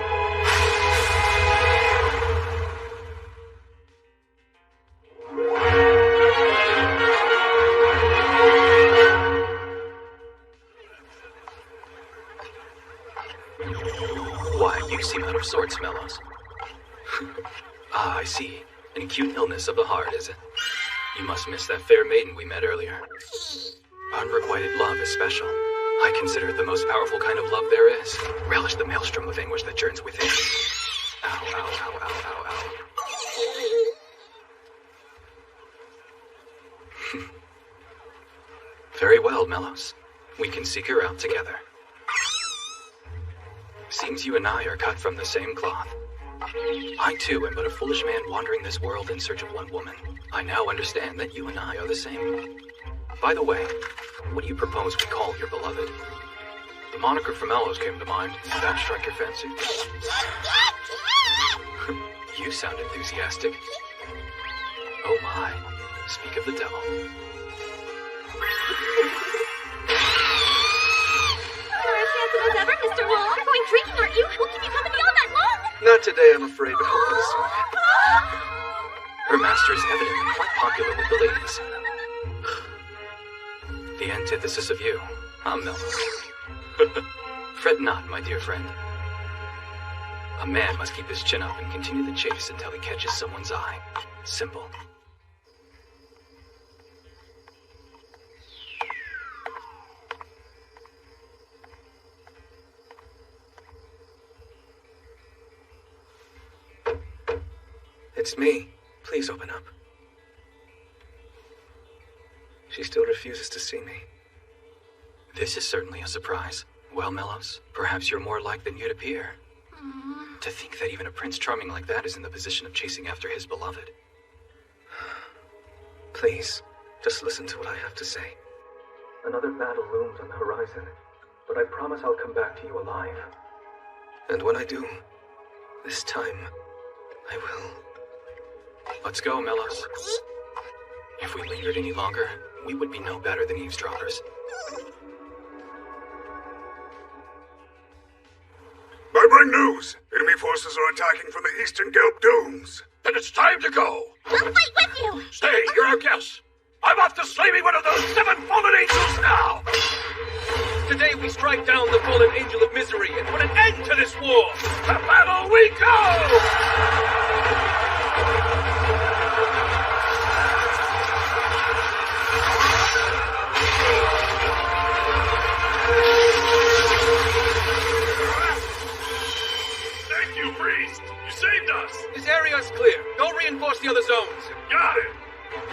Why, you seem out of sorts, Mellos. Ah, I see. An acute illness of the heart, is it? You must miss that fair maiden we met earlier. Unrequited love is special. I consider it the most powerful kind of love there is. Relish the maelstrom of anguish that churns within. Ow, ow, ow, ow, ow, ow. Very well, Mellos. We can seek her out together. Seems you and I are cut from the same cloth. I, too, am but a foolish man wandering this world in search of one woman. I now understand that you and I are the same. By the way, what do you propose we call your beloved? The moniker from Mellos came to mind. Did that strike your fancy? You sound enthusiastic. Oh my. Speak of the devil. You're as handsome as ever, Mr. Wolf. You're going drinking, aren't you? We'll keep you company all night long. Not today, I'm afraid, but hopefully soon. Her master is evidently quite popular with the ladies. The antithesis of you, huh, Mellos? Fret not, my dear friend. A man must keep his chin up and continue the chase until he catches someone's eye. Simple. It's me. Please open up. She still refuses to see me. This is certainly a surprise. Well, Mellows, perhaps you're more alike than you'd appear. To think that even a Prince Charming like that is in the position of chasing after his beloved. Please, just listen to what I have to say. Another battle looms on the horizon, but I promise I'll come back to you alive. And when I do, this time, I will. Let's go, Mellows. If we lingered any longer, we would be no better than eavesdroppers. I bring news. Enemy forces are attacking from the eastern Gelb Dunes. Then it's time to go. We'll fight with you! Stay, you're our guest. I'm off to slay me one of those 7 fallen angels now. Today we strike down the fallen angel of misery and put an end to this war. To battle we go! Thank you, priest. You saved us. This area's clear. Go reinforce the other zones. Got it.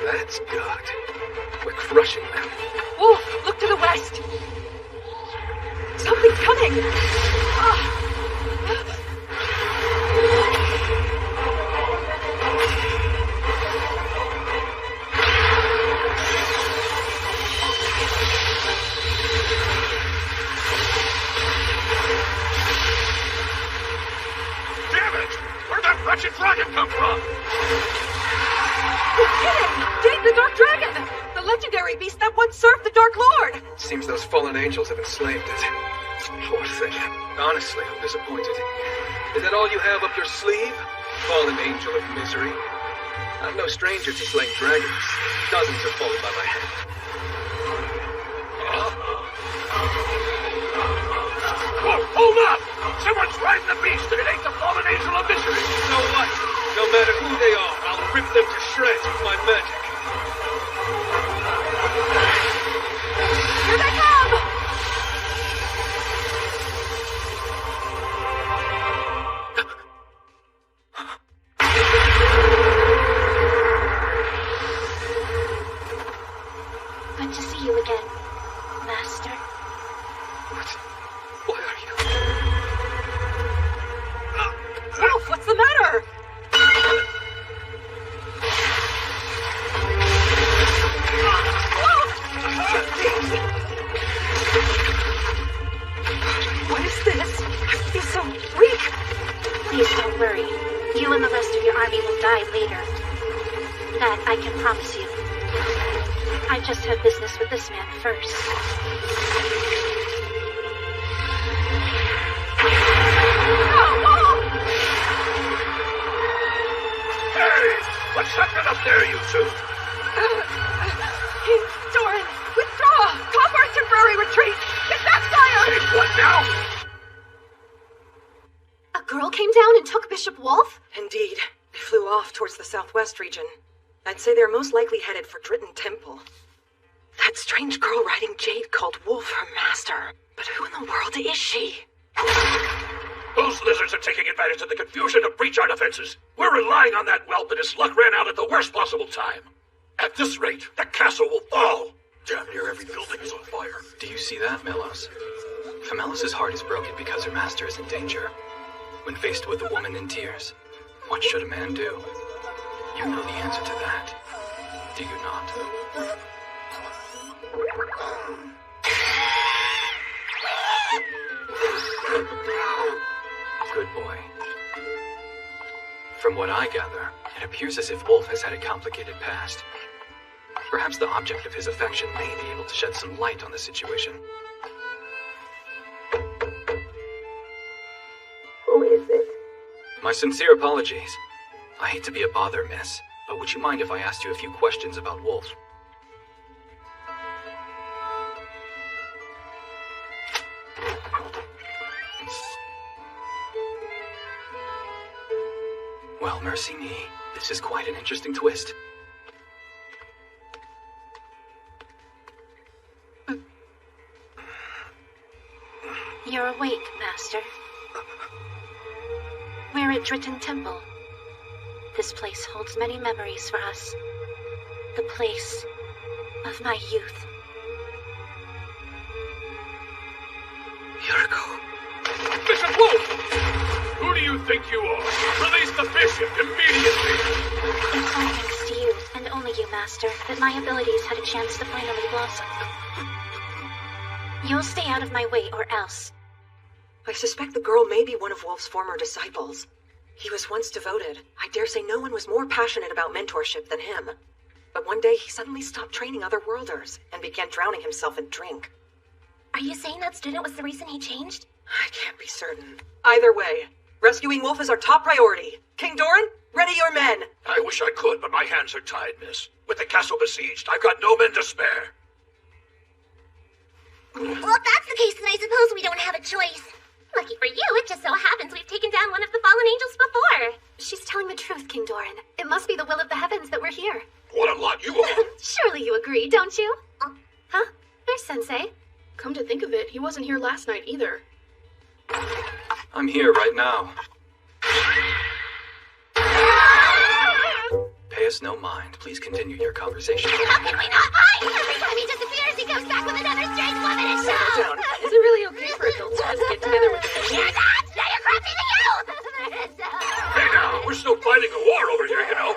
That's good. We're crushing them. Wolf, look to the west. Something's coming. Damn it! Where'd that wretched dragon come from? It's hidden! Jade the Dark Dragon! The legendary beast that once served the Dark Lord! Seems those fallen angels have enslaved it. Poor thing. Honestly, I'm disappointed. Is that all you have up your sleeve? Fallen angel of misery? I'm no stranger to slaying dragons. Dozens have fallen by my hand. Whoa, hold up! Someone's riding the beast and it ain't the fallen angel of misery! So what? No matter who they are, I'll rip them to shreds with my magic. Here they come! Good to see you again, Master. Why are you? Wolf, what's the matter? What is this? I feel so weak. Please don't worry. You and the rest of your army will die later. That I can promise you. I just have business with this man first. Hey! What's happening up there, you two? Doran, withdraw! Call for a temporary retreat! It backfired! Hey, what now? A girl came down and took Bishop Wolf? Indeed. They flew off towards the southwest region. I'd say they're most likely headed for Dritten Temple. That strange girl riding Jade called Wolf her master. But who in the world is she? Those lizards are taking advantage of the confusion to breach our defenses. We're relying on that whelp, and his luck ran out at the worst possible time. At this rate, the castle will fall. Damn near every building is on fire. Do you see that, Mellows? Famelis' heart is broken because her master is in danger. When faced with a woman in tears, what should a man do? You know the answer to that, do you not? Good boy. From what I gather, it appears as if Wolf has had a complicated past. Perhaps the object of his affection may be able to shed some light on the situation. Who is it? My sincere apologies. I hate to be a bother, miss, but would you mind if I asked you a few questions about Wolf? Well, mercy me. This is quite an interesting twist. You're awake, Master. We're at Driton Temple. This place holds many memories for us. The place of my youth. Yuriko. Bishop Wolf! Who do you think you are? Release the bishop immediately! It's all thanks to you, and only you, Master, that my abilities had a chance to finally blossom. You'll stay out of my way, or else. I suspect the girl may be one of Wolf's former disciples. He was once devoted. I dare say no one was more passionate about mentorship than him. But one day he suddenly stopped training other worlders and began drowning himself in drink. Are you saying that student was the reason he changed? I can't be certain. Either way, rescuing Wolf is our top priority. King Doran, ready your men! I wish I could, but my hands are tied, miss. With the castle besieged, I've got no men to spare. Well, if that's the case, then I suppose we don't have a choice. Lucky for you, it just so happens we've taken down one of the fallen angels before. She's telling the truth, King Doran. It must be the will of the heavens that we're here. What a lot you are! Surely you agree, don't you? Huh? There's Sensei. Come to think of it, he wasn't here last night either. I'm here right now. Pay us no mind. Please continue your conversation. How can we not find? Every time he disappears, he comes back with another strange woman and shouts. Down. Is it really okay for adults to just get together with their Hear that? Now you're corrupting the youth! Hey now, we're still fighting a war over here, you know.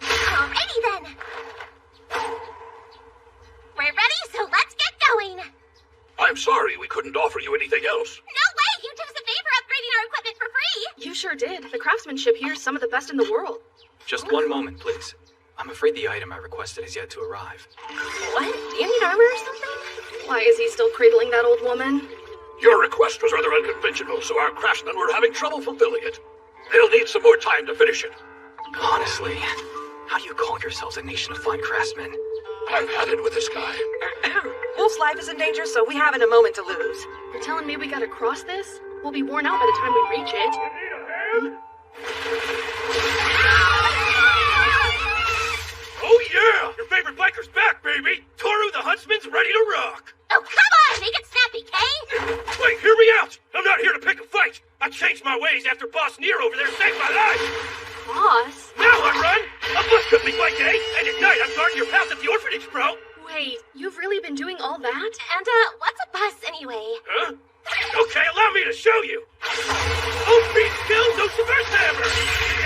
Alrighty then. We're ready, so let's get going. I'm sorry we couldn't offer you anything else. No way! You did us a favor upgrading our equipment for free! You sure did. The craftsmanship here is some of the best in the world. Just one moment, please. I'm afraid the item I requested is yet to arrive. What? Do you need armor or something? Why is he still cradling that old woman? Your request was rather unconventional, so our craftsmen were having trouble fulfilling it. They'll need some more time to finish it. Honestly, how do you call yourselves a nation of fine craftsmen? I've had it with this guy. Wolf's life is in danger, so we haven't a moment to lose. You're telling me we gotta cross this? We'll be worn out by the time we reach it. Oh yeah! Your favorite biker's back, baby! Toru the Huntsman's ready to rock! Oh, come on! Make it snappy, Kay! Wait, hear me out! I'm not here to pick a fight! I changed my ways after Boss Nier over there saved my life! Boss? Now I run! A bus company by day, and at night I'm guarding your pals at the orphanage, bro! Wait, you've really been doing all that? And, what's a bus anyway? Huh? Okay, allow me to show you! Off-beat skills, no subverse hammer!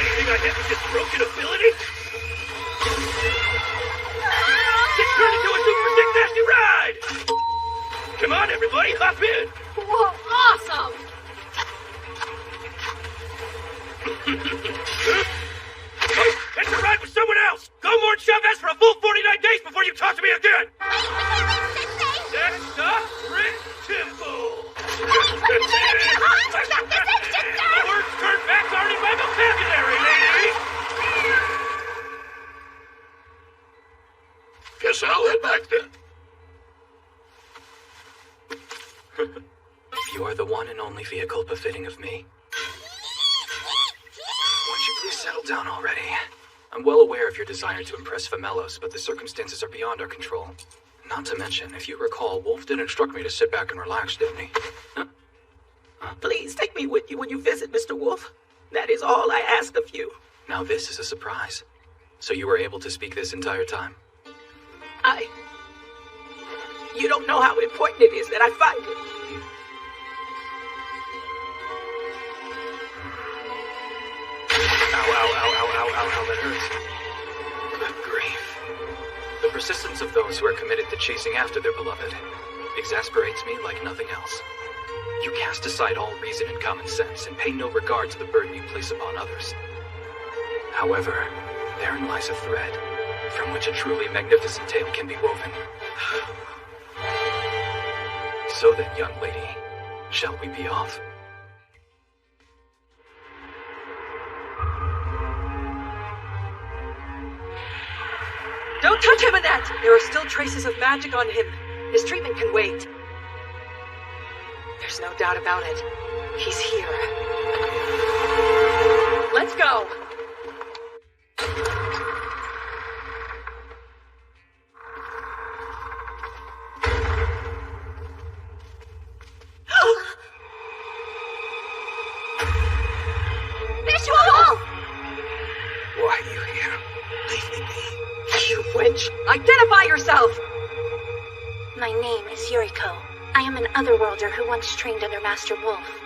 Anything I hit with this broken ability? Get turned into a super sick nasty ride! Come on, everybody, hop in! Whoa, awesome! It's a ride with someone else! Go more Chavez for a full 49 days before you talk to me again! Wait, we can't leave Sensei! Next up, Rick Temple! Wait, what did you do, Hans? Stop this instant, sir! Words turn back aren't in my vocabulary, ladies! Guess I'll head back then. You are the one and only vehicle befitting of me. Won't you please settle down already? I'm well aware of your desire to impress Famelos, but the circumstances are beyond our control. Not to mention, if you recall, Wolf did instruct me to sit back and relax, didn't he? Huh? Please take me with you when you visit, Mr. Wolf. That is all I ask of you. Now this is a surprise. So you were able to speak this entire time? You don't know how important it is that I find it. Ow, that hurts. Good grief. The persistence of those who are committed to chasing after their beloved exasperates me like nothing else. You cast aside all reason and common sense and pay no regard to the burden you place upon others. However, therein lies a thread from which a truly magnificent tale can be woven. So then, young lady, shall we be off? Don't touch him, Annette! There are still traces of magic on him. His treatment can wait. There's no doubt about it. He's here. Let's go! Visual! Why are you here? Leave me be. You witch! Identify yourself! My name is Yuriko. I am an otherworlder who once trained under Master Wolf.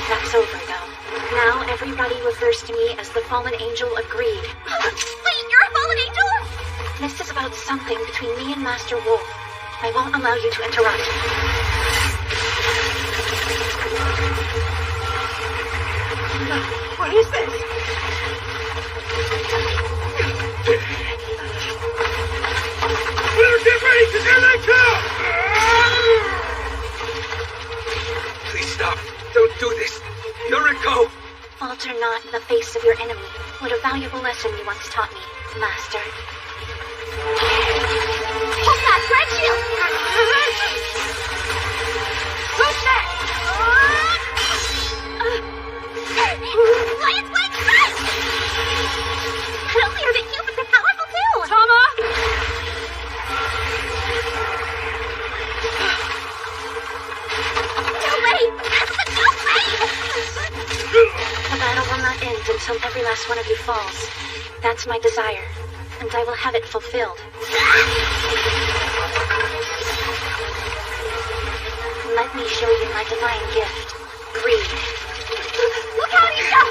That's over, though. Now everybody refers to me as the fallen angel of greed. Wait, you're a fallen angel? This is about something between me and Master Wolf. I won't allow you to interrupt. What is this? Better get ready, because here they come! Please stop. Don't do this. Yuriko! Falter not in the face of your enemy. What a valuable lesson you once taught me, Master. Hold that red shield! Who's next? Lion's Blade Strike! I don't fear that humans are powerful too! Tama! No way! No way! The battle will not end until every last one of you falls. That's my desire, and I will have it fulfilled. Let me show you my divine gift, greed. Look out, Isha!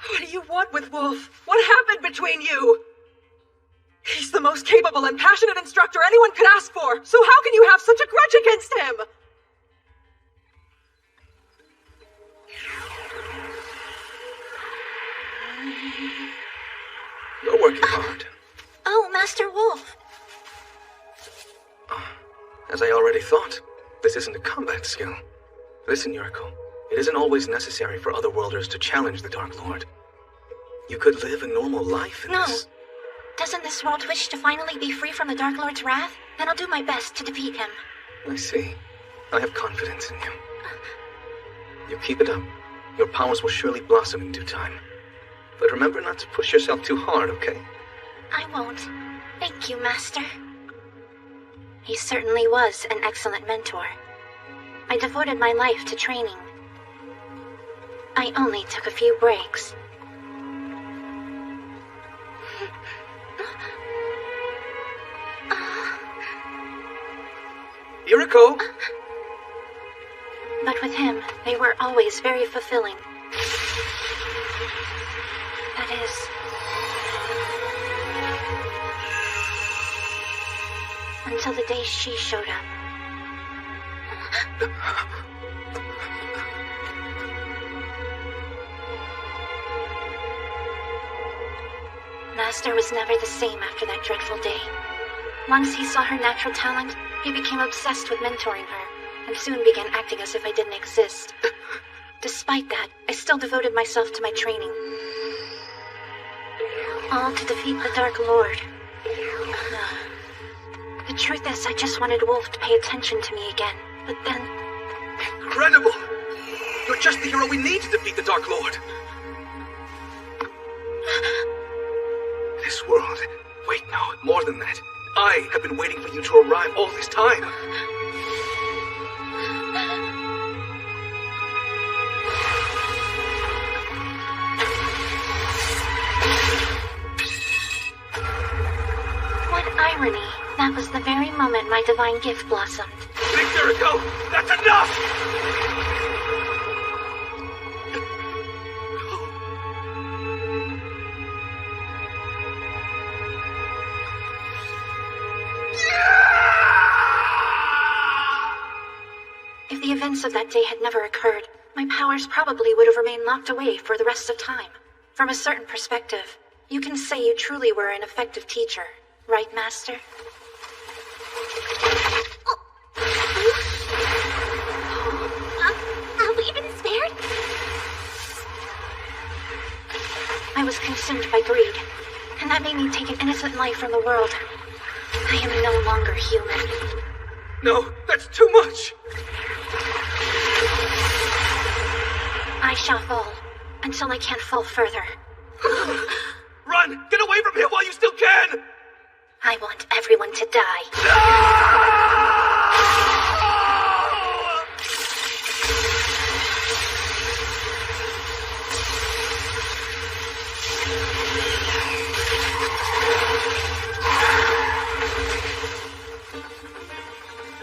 What do you want with Wolf? What happened between you? He's the most capable and passionate instructor anyone could ask for, so how can you have such a grudge against him? You're working hard. Oh, Master Wolf. As I already thought, this isn't a combat skill. Listen, Yuriko, it isn't always necessary for otherworlders to challenge the Dark Lord. You could live a normal life in No. this. Doesn't this world wish to finally be free from the Dark Lord's wrath? Then I'll do my best to defeat him. I see. I have confidence in you. You keep it up. Your powers will surely blossom in due time. But remember not to push yourself too hard, okay? I won't. Thank you, Master. He certainly was an excellent mentor. I devoted my life to training. I only took a few breaks. Yuriko! But with him, they were always very fulfilling. That is... until the day she showed up. Master was never the same after that dreadful day. Once he saw her natural talent, he became obsessed with mentoring her, and soon began acting as if I didn't exist. Despite that, I still devoted myself to my training. All to defeat the Dark Lord. The truth is, I just wanted Wolf to pay attention to me again, but then... Incredible! You're just the hero we need to defeat the Dark Lord! This world... Wait, no, more than that. I have been waiting for you to arrive all this time. What irony. That was the very moment my divine gift blossomed. Yuriko! That's enough! If the events of that day had never occurred, my powers probably would have remained locked away for the rest of time. From a certain perspective, you can say you truly were an effective teacher, right, Master? Have we been spared? I was consumed by greed, and that made me take an innocent life from the world. I am no longer human. No, that's too much! I shall fall until I can't fall further. Run! Get away from here while you still can! I want everyone to die.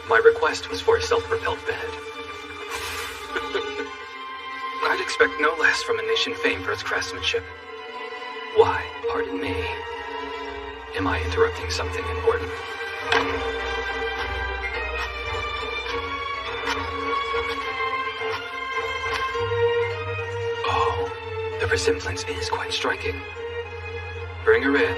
My request was for a self-propelled bed. I'd expect no less from a nation famed for its craftsmanship. Why, pardon me, am I interrupting something important? Oh, the resemblance is quite striking. Bring her in.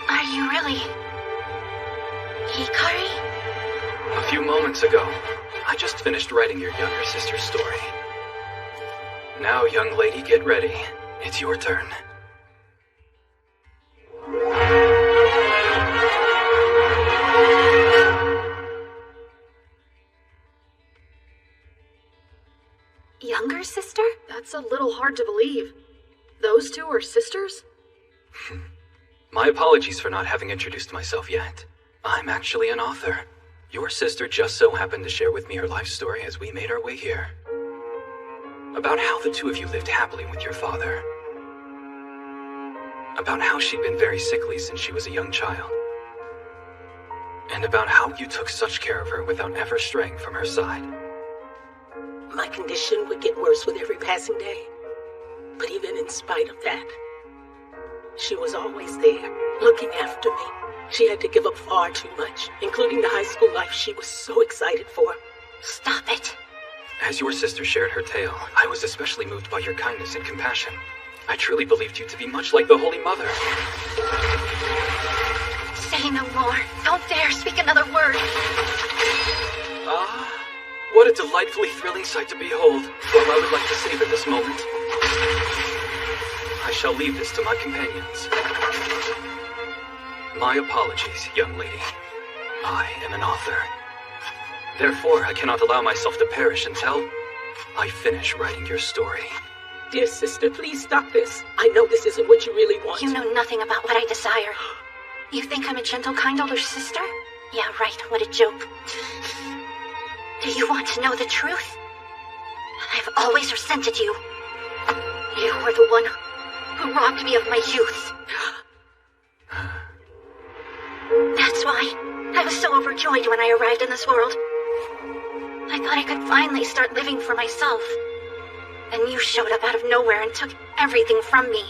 Are you really... Hikari? A few moments ago, I just finished writing your younger sister's story. Now, young lady, get ready. It's your turn. Younger sister? That's a little hard to believe. Those two are sisters? My apologies for not having introduced myself yet. I'm actually an author. Your sister just so happened to share with me her life story as we made our way here. About how the two of you lived happily with your father. About how she'd been very sickly since she was a young child. And about how you took such care of her without ever straying from her side. My condition would get worse with every passing day. But even in spite of that, she was always there, looking after me. She had to give up far too much, including the high school life she was so excited for. Stop it. As your sister shared her tale, I was especially moved by your kindness and compassion. I truly believed you to be much like the Holy Mother. Say no more. Don't dare speak another word. Ah, what a delightfully thrilling sight to behold. Well, I would like to savor this moment. I shall leave this to my companions. My apologies, young lady. I am an author. Therefore, I cannot allow myself to perish until I finish writing your story. Dear sister, please stop this. I know this isn't what you really want. You know nothing about what I desire. You think I'm a gentle, kind older sister? Yeah, right. What a joke. Do you want to know the truth? I've always resented you. You were the one who robbed me of my youth. That's why I was so overjoyed when I arrived in this world. I thought I could finally start living for myself. Then you showed up out of nowhere and took everything from me.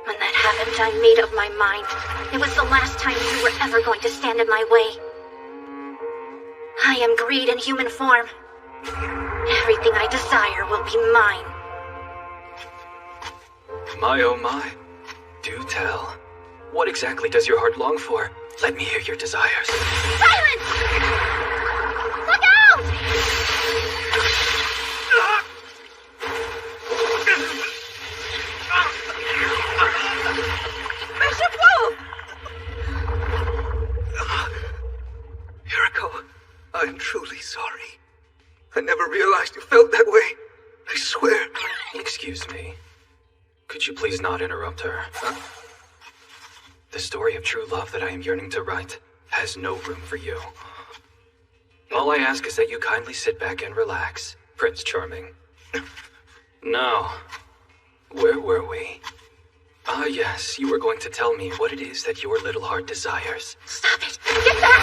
When that happened, I made up my mind. It was the last time you were ever going to stand in my way. I am greed in human form. Everything I desire will be mine. My oh my. Do tell. What exactly does your heart long for? Let me hear your desires. Silence! Look out! Bishop Wolf! Yuriko, I'm truly sorry. I never realized you felt that way. I swear. Excuse me. Could you please not interrupt her? Huh? The story of true love that I am yearning to write has no room for you. All I ask is that you kindly sit back and relax, Prince Charming. Now, where were we? Ah, yes, you were going to tell me what it is that your little heart desires. Stop it! Get back!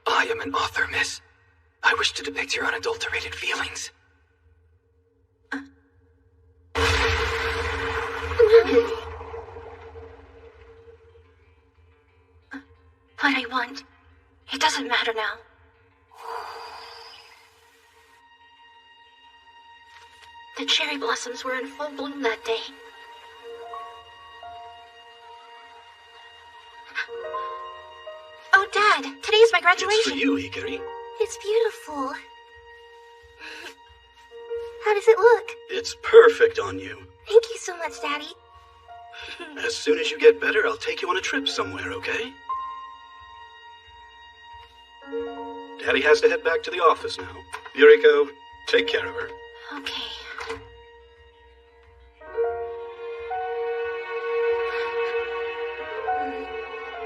I am an author, miss. I wish to depict your unadulterated feelings. What I want, it doesn't matter now. The cherry blossoms were in full bloom that day. Oh, Dad, today is my graduation. It's for you, Hikari. It's beautiful. How does it look? It's perfect on you. Thank you so much, Daddy. As soon as you get better, I'll take you on a trip somewhere, okay? Daddy has to head back to the office now. Yuriko, take care of her. Okay.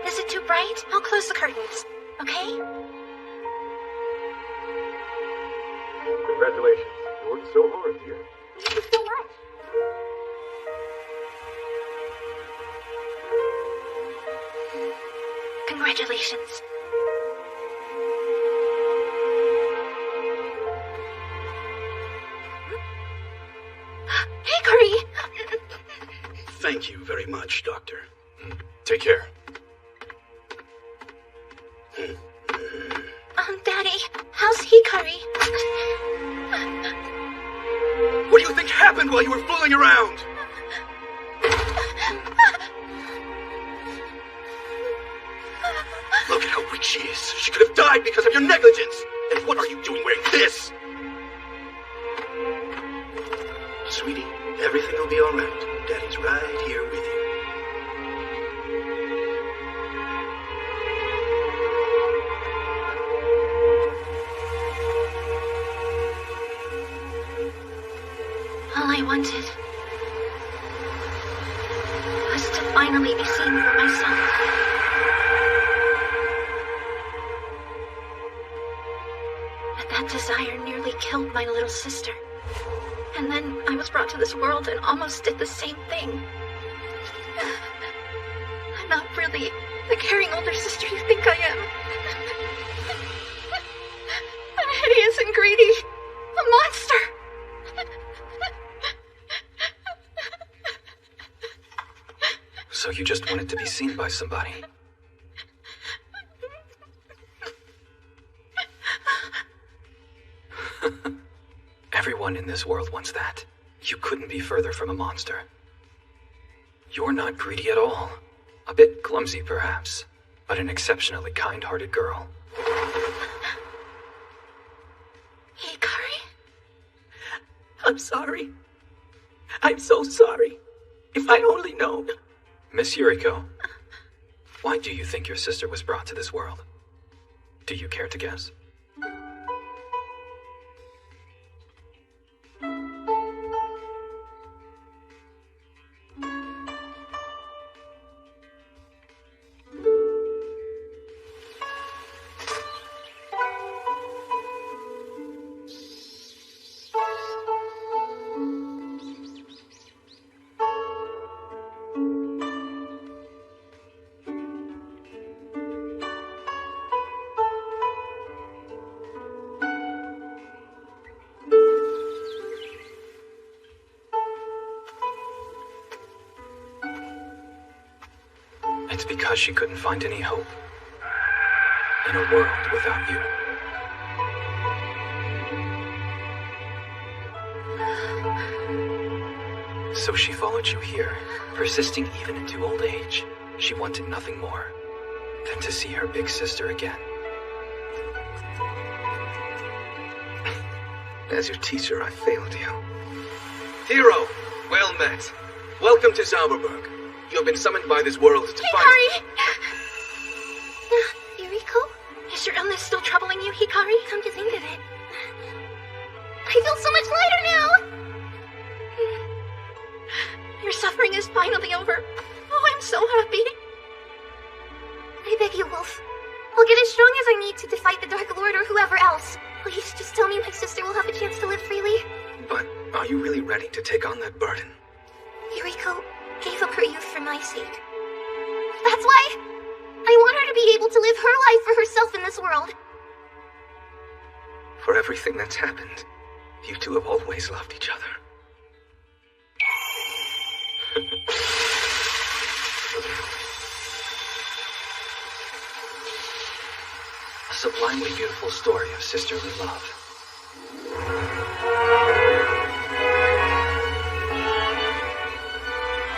Is it too bright? I'll close the curtains, okay? Congratulations. You worked so hard, dear. Thank you so much. Congratulations. Hikari! Thank you very much, Doctor. Take care. Daddy, how's Hikari? What do you think happened while you were fooling around? Look at how weak she is. She could have died because of your negligence. And what are you doing wearing this? Sweetie, everything will be all right. Daddy's right here with you. All I wanted was to finally be seen for myself. But that desire nearly killed my little sister. And then I was brought to this world and almost did the same thing. I'm not really the caring older sister you think I am. I'm hideous and greedy. A monster. So you just wanted to be seen by somebody? Everyone in this world wants that. You couldn't be further from a monster. You're not greedy at all. A bit clumsy, perhaps, but an exceptionally kind-hearted girl. Hikari? I'm sorry. I'm so sorry. If I'd only known. Miss Yuriko, why do you think your sister was brought to this world? Do you care to guess? It's because she couldn't find any hope in a world without you. So she followed you here, persisting even into old age. She wanted nothing more than to see her big sister again. As your teacher, I failed you. Hero, well met. Welcome to Zauberberg. You have been summoned by this world to Hikari! Yuriko? Is your illness still troubling you, Hikari? Come to think of it, I feel so much lighter now! Your suffering is finally over. Oh, I'm so happy. I beg you, Wolf. I'll get as strong as I need to fight the Dark Lord or whoever else. Please, just tell me my sister will have a chance to live freely. But are you really ready to take on that burden? Yuriko gave up her youth for my sake. That's why I want her to be able to live her life for herself in this world. For everything that's happened, you two have always loved each other. A sublimely beautiful story of sisterly love.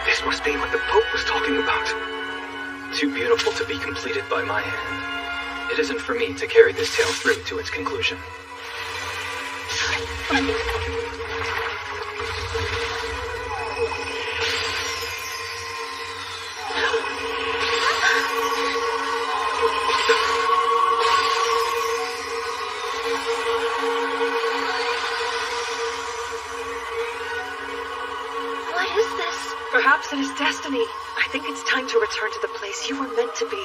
This must be what the Pope was talking about. Too beautiful to be completed by my hand. It isn't for me to carry this tale through to its conclusion. What is this? Perhaps it is destiny. I think it's time to return to the place you were meant to be.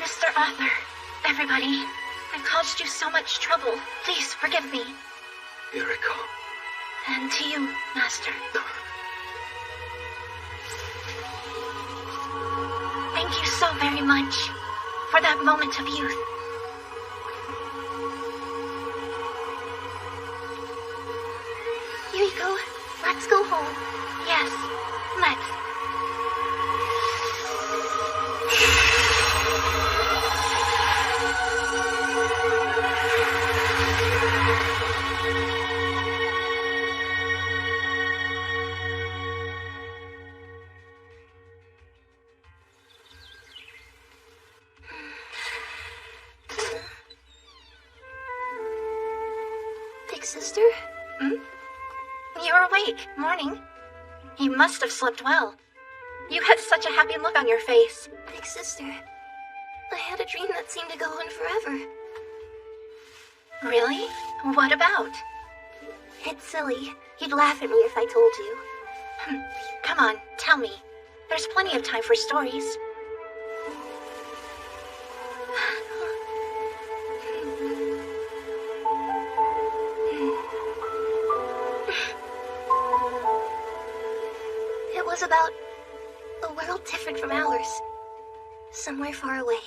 Mr. Arthur, everybody, I've caused you so much trouble. Please forgive me. Yuriko. And to you, Master. Thank you so very much for that moment of youth. Yuriko, let's go home. Yes, let's. Big sister? You're awake. Morning. You must have slept well. You had such a happy look on your face. Big sister, I had a dream that seemed to go on forever. Really? What about? It's silly. You'd laugh at me if I told you. Come on, tell me. There's plenty of time for stories. It was about a world different from ours. Somewhere far away.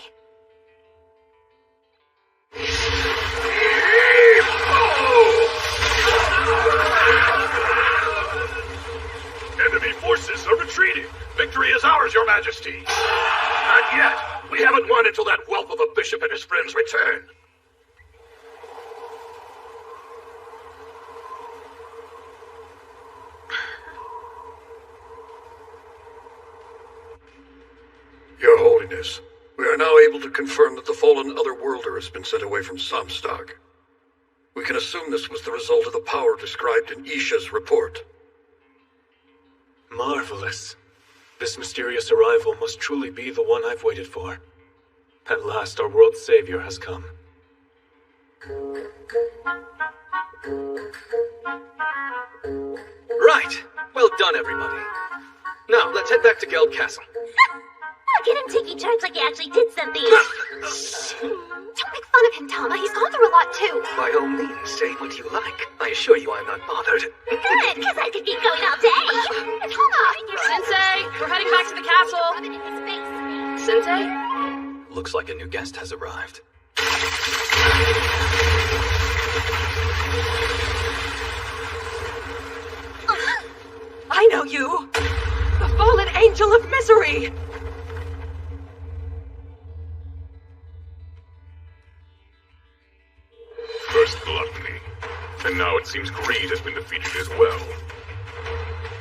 Enemy forces are retreating. Victory is ours, Your Majesty. Not yet. We haven't won until that whelp of a bishop and his friends return. Your Holiness, we are now able to confirm that the fallen Otherworlder has been sent away from Samstag. We can assume this was the result of the power described in Isha's report. Marvelous. This mysterious arrival must truly be the one I've waited for. At last, our world's savior has come. Right. Well done, everybody. Now, let's head back to Geld Castle. Look at him taking charge like he actually did something. Don't make fun of him, Tama. He's gone through a lot, too. By all means, say what you like. I assure you I'm not bothered. Good, because I could keep going all day. Tama! Sensei, we're heading back to the castle. Sensei? Looks like a new guest has arrived. I know you! The fallen angel of misery! First gluttony, and now it seems greed has been defeated as well.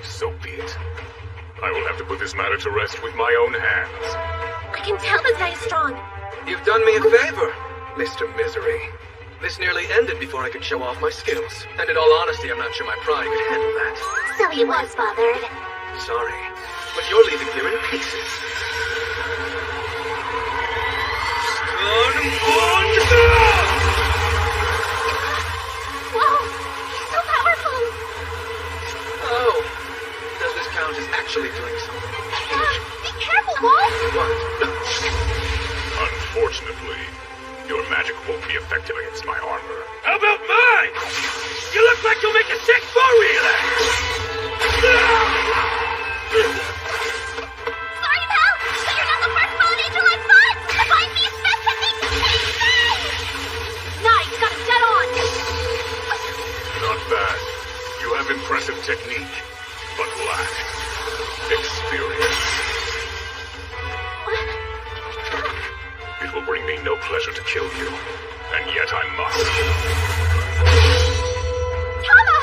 So be it. I will have to put this matter to rest with my own hands. I can tell this guy is strong. You've done me a favor, Mr. Misery. This nearly ended before I could show off my skills. And in all honesty, I'm not sure my pride could handle that. So he was bothered. Sorry, but you're leaving here in pieces. Whoa! He's so powerful! Oh, does this count as actually doing something? Be careful, Wolf! What? Unfortunately, your magic won't be effective against my armor. How about mine? You look like you'll make a sick four-wheeler! Sorry, pal, but you're not the first fallen angel I've fought! Find me a best technique to save me! Nice, got him dead on! Not bad. You have impressive technique, but lack experience. It will bring me no pleasure to kill you, and yet I must. Tama!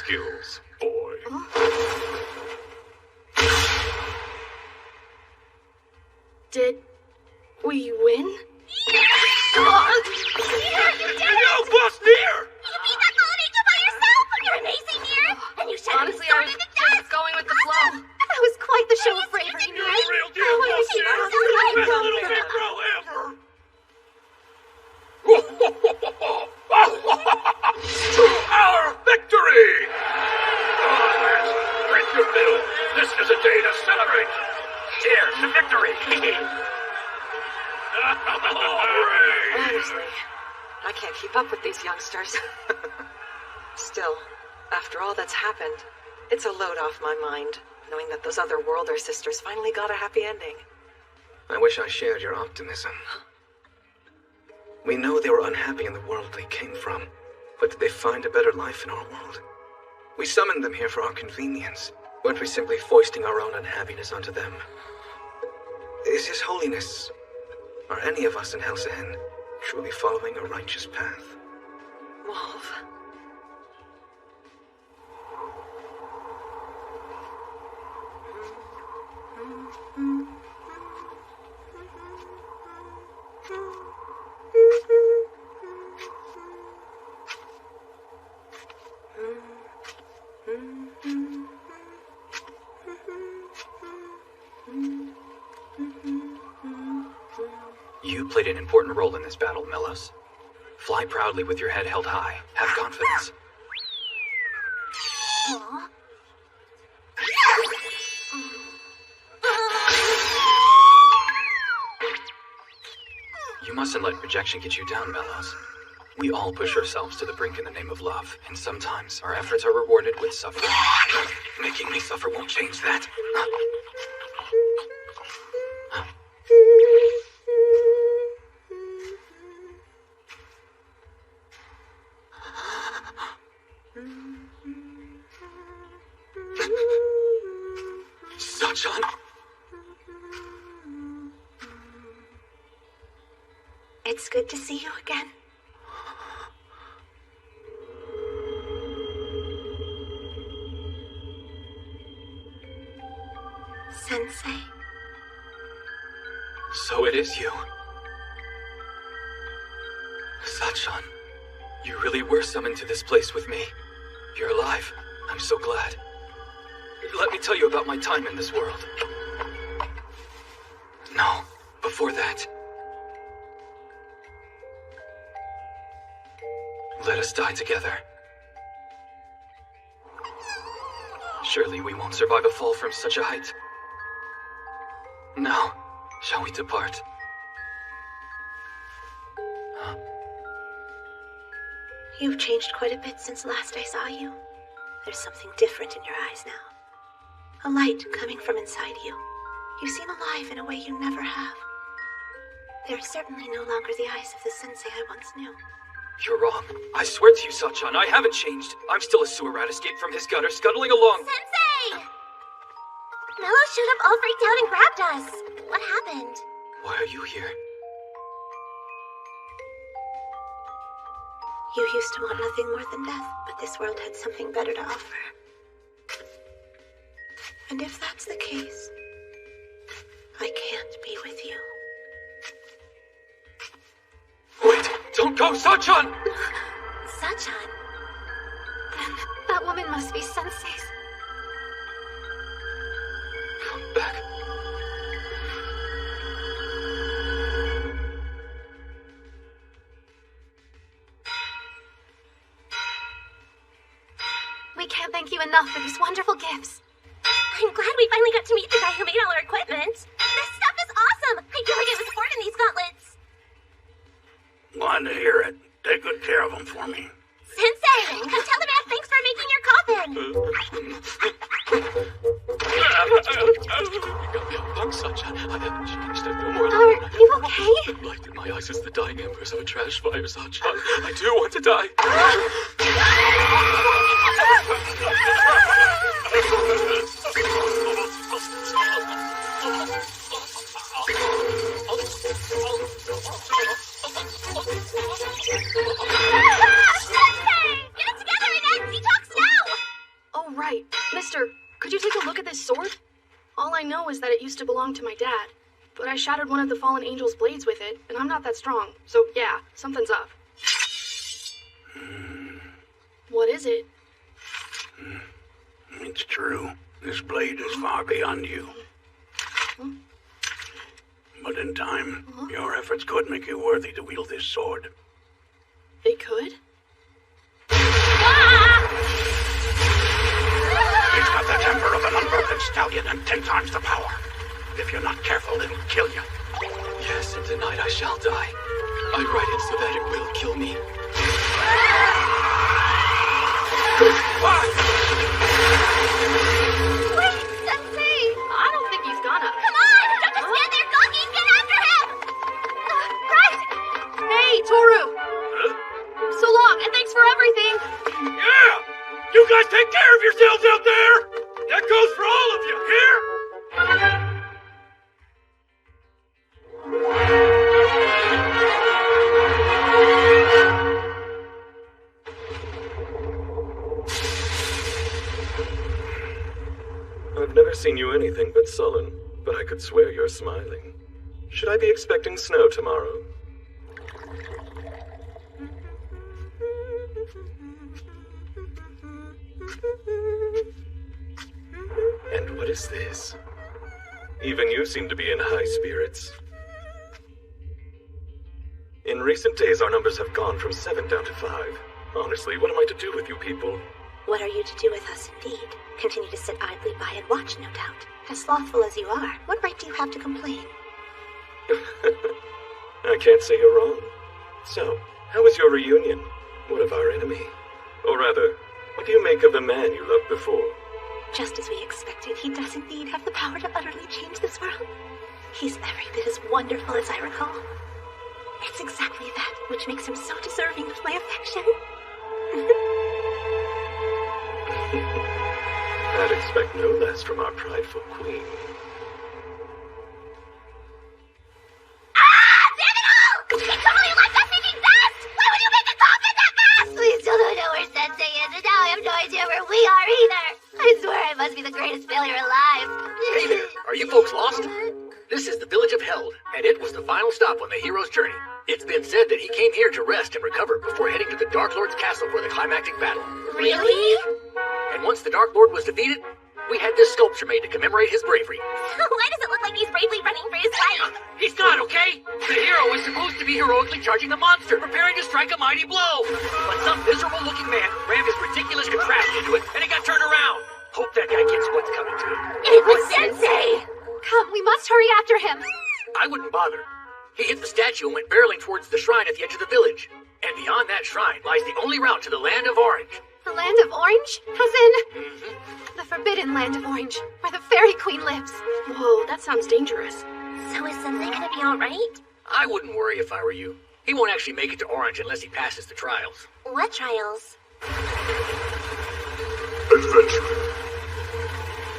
skills, boy. Did we win? You bust Nier! You beat that fallen angel by yourself! You're amazing, Nier! And you should have Honestly, I was just going with the flow. That was quite the show of bravery, Nier. Real deal, boss Nier! Best little bit girl ever! To our victory! Oh, lads, drink your fill. This is a day to celebrate. Cheers to victory! Honestly, I can't keep up with these youngsters. Still, after all that's happened, it's a load off my mind, knowing that those other Worlder sisters finally got a happy ending. I wish I shared your optimism. We know they were unhappy in the world they came from, but did they find a better life in our world? We summoned them here for our convenience. Weren't we simply foisting our own unhappiness onto them? Is His Holiness, or any of us in Helsihen, truly following a righteous path? Wolf. You played an important role in this battle, Melos. Fly proudly with your head held high. Have confidence. Aww. You mustn't let rejection get you down, Melos. We all push ourselves to the brink in the name of love, and sometimes our efforts are rewarded with suffering. Making me suffer won't change that. Sachan! It's good to see you again. Sensei. So it is you. Sachan, you really were summoned to this place with me. You're alive. I'm so glad. Let me tell you about my time in this world. No, before that. Let us die together. Surely we won't survive a fall from such a height. Now, shall we depart? You've changed quite a bit since last I saw you. There's something different in your eyes now. A light coming from inside you. You seem alive in a way you never have. They're certainly no longer the eyes of the sensei I once knew. You're wrong. I swear to you, Sachan, I haven't changed. I'm still a sewer rat escaped from his gutter, scuttling along. Sensei! Mello showed up all freaked out and grabbed us. What happened? Why are you here? You used to want nothing more than death, but this world had something better to offer. And if that's the case, I can't be with you. Wait! Don't go, Sachan! Sachan? Then that woman must be Sensei's. Come back. We can't thank you enough for these wonderful gifts. I'm glad we finally got to meet the guy who made all our equipment. This stuff is awesome! I feel like I was born in these gauntlets. Glad to hear it. Take good care of them for me. Sensei! Come tell the man thanks for making your coffin! I'm Sachan. I haven't changed. I feel more Are you okay? The light in my eyes is the dying embers of a trash fire, Sachan. I do want to die. Sensei! Get it together and end! Detox now! Right. Mister, could you take a look at this sword? All I know is that it used to belong to my dad, but I shattered one of the fallen angel's blades with it, and I'm not that strong, so yeah, something's up. What is it? It's true. This blade is far beyond you. But in time, your efforts could make you worthy to wield this sword. They could? It's got the temper of an unbroken stallion and 10 times the power. If you're not careful, it'll kill you. Yes, and tonight I shall die. I write it so that it will kill me. Wait, Sensei! I don't think he's gonna. Come on! Don't just stand there gawking! Get after him! Right! Hey, Toru! So long, and thanks for everything! Yeah! You guys take care of yourselves out there! That goes for all of you, here? I've never seen you anything but sullen, but I could swear you're smiling. Should I be expecting snow tomorrow? And what is this? Even you seem to be in high spirits. In recent days, our numbers have gone from 7 down to 5. Honestly, what am I to do with you people? What are you to do with us, indeed? Continue to sit idly by and watch, no doubt. As slothful as you are, what right do you have to complain? I can't say you're wrong. So, how was your reunion? What of our enemy? Or rather, what do you make of the man you loved before? Just as we expected, he does indeed have the power to utterly change this world. He's every bit as wonderful as I recall. It's exactly that which makes him so deserving of my affection. I'd expect no less from our prideful queen. He totally left us in exist! Why would you make us all fit that fast? We still don't know where Sensei is, and now I have no idea where we are either. I swear I must be the greatest failure alive. Hey there, are you folks lost? This is the village of Held, and it was the final stop on the hero's journey. It's been said that he came here to rest and recover before heading to the Dark Lord's castle for the climactic battle. Really? And once the Dark Lord was defeated, we had this sculpture made to commemorate his bravery. Why does it look like he's bravely running for his life? He's not, okay? The hero is supposed to be heroically charging the monster, preparing to strike a mighty blow. But some miserable-looking man rammed his ridiculous contraption into it, and it got turned around. Hope that guy gets what's coming to him. It was Sensei! Come, we must hurry after him. I wouldn't bother. He hit the statue and went barreling towards the shrine at the edge of the village. And beyond that shrine lies the only route to the Land of Orange. The Land of Orange? As in... the Forbidden Land of Orange, where the Fairy Queen lives. Whoa, that sounds dangerous. So is Sensei gonna be alright? I wouldn't worry if I were you. He won't actually make it to Orange unless he passes the trials. What trials? Adventurer,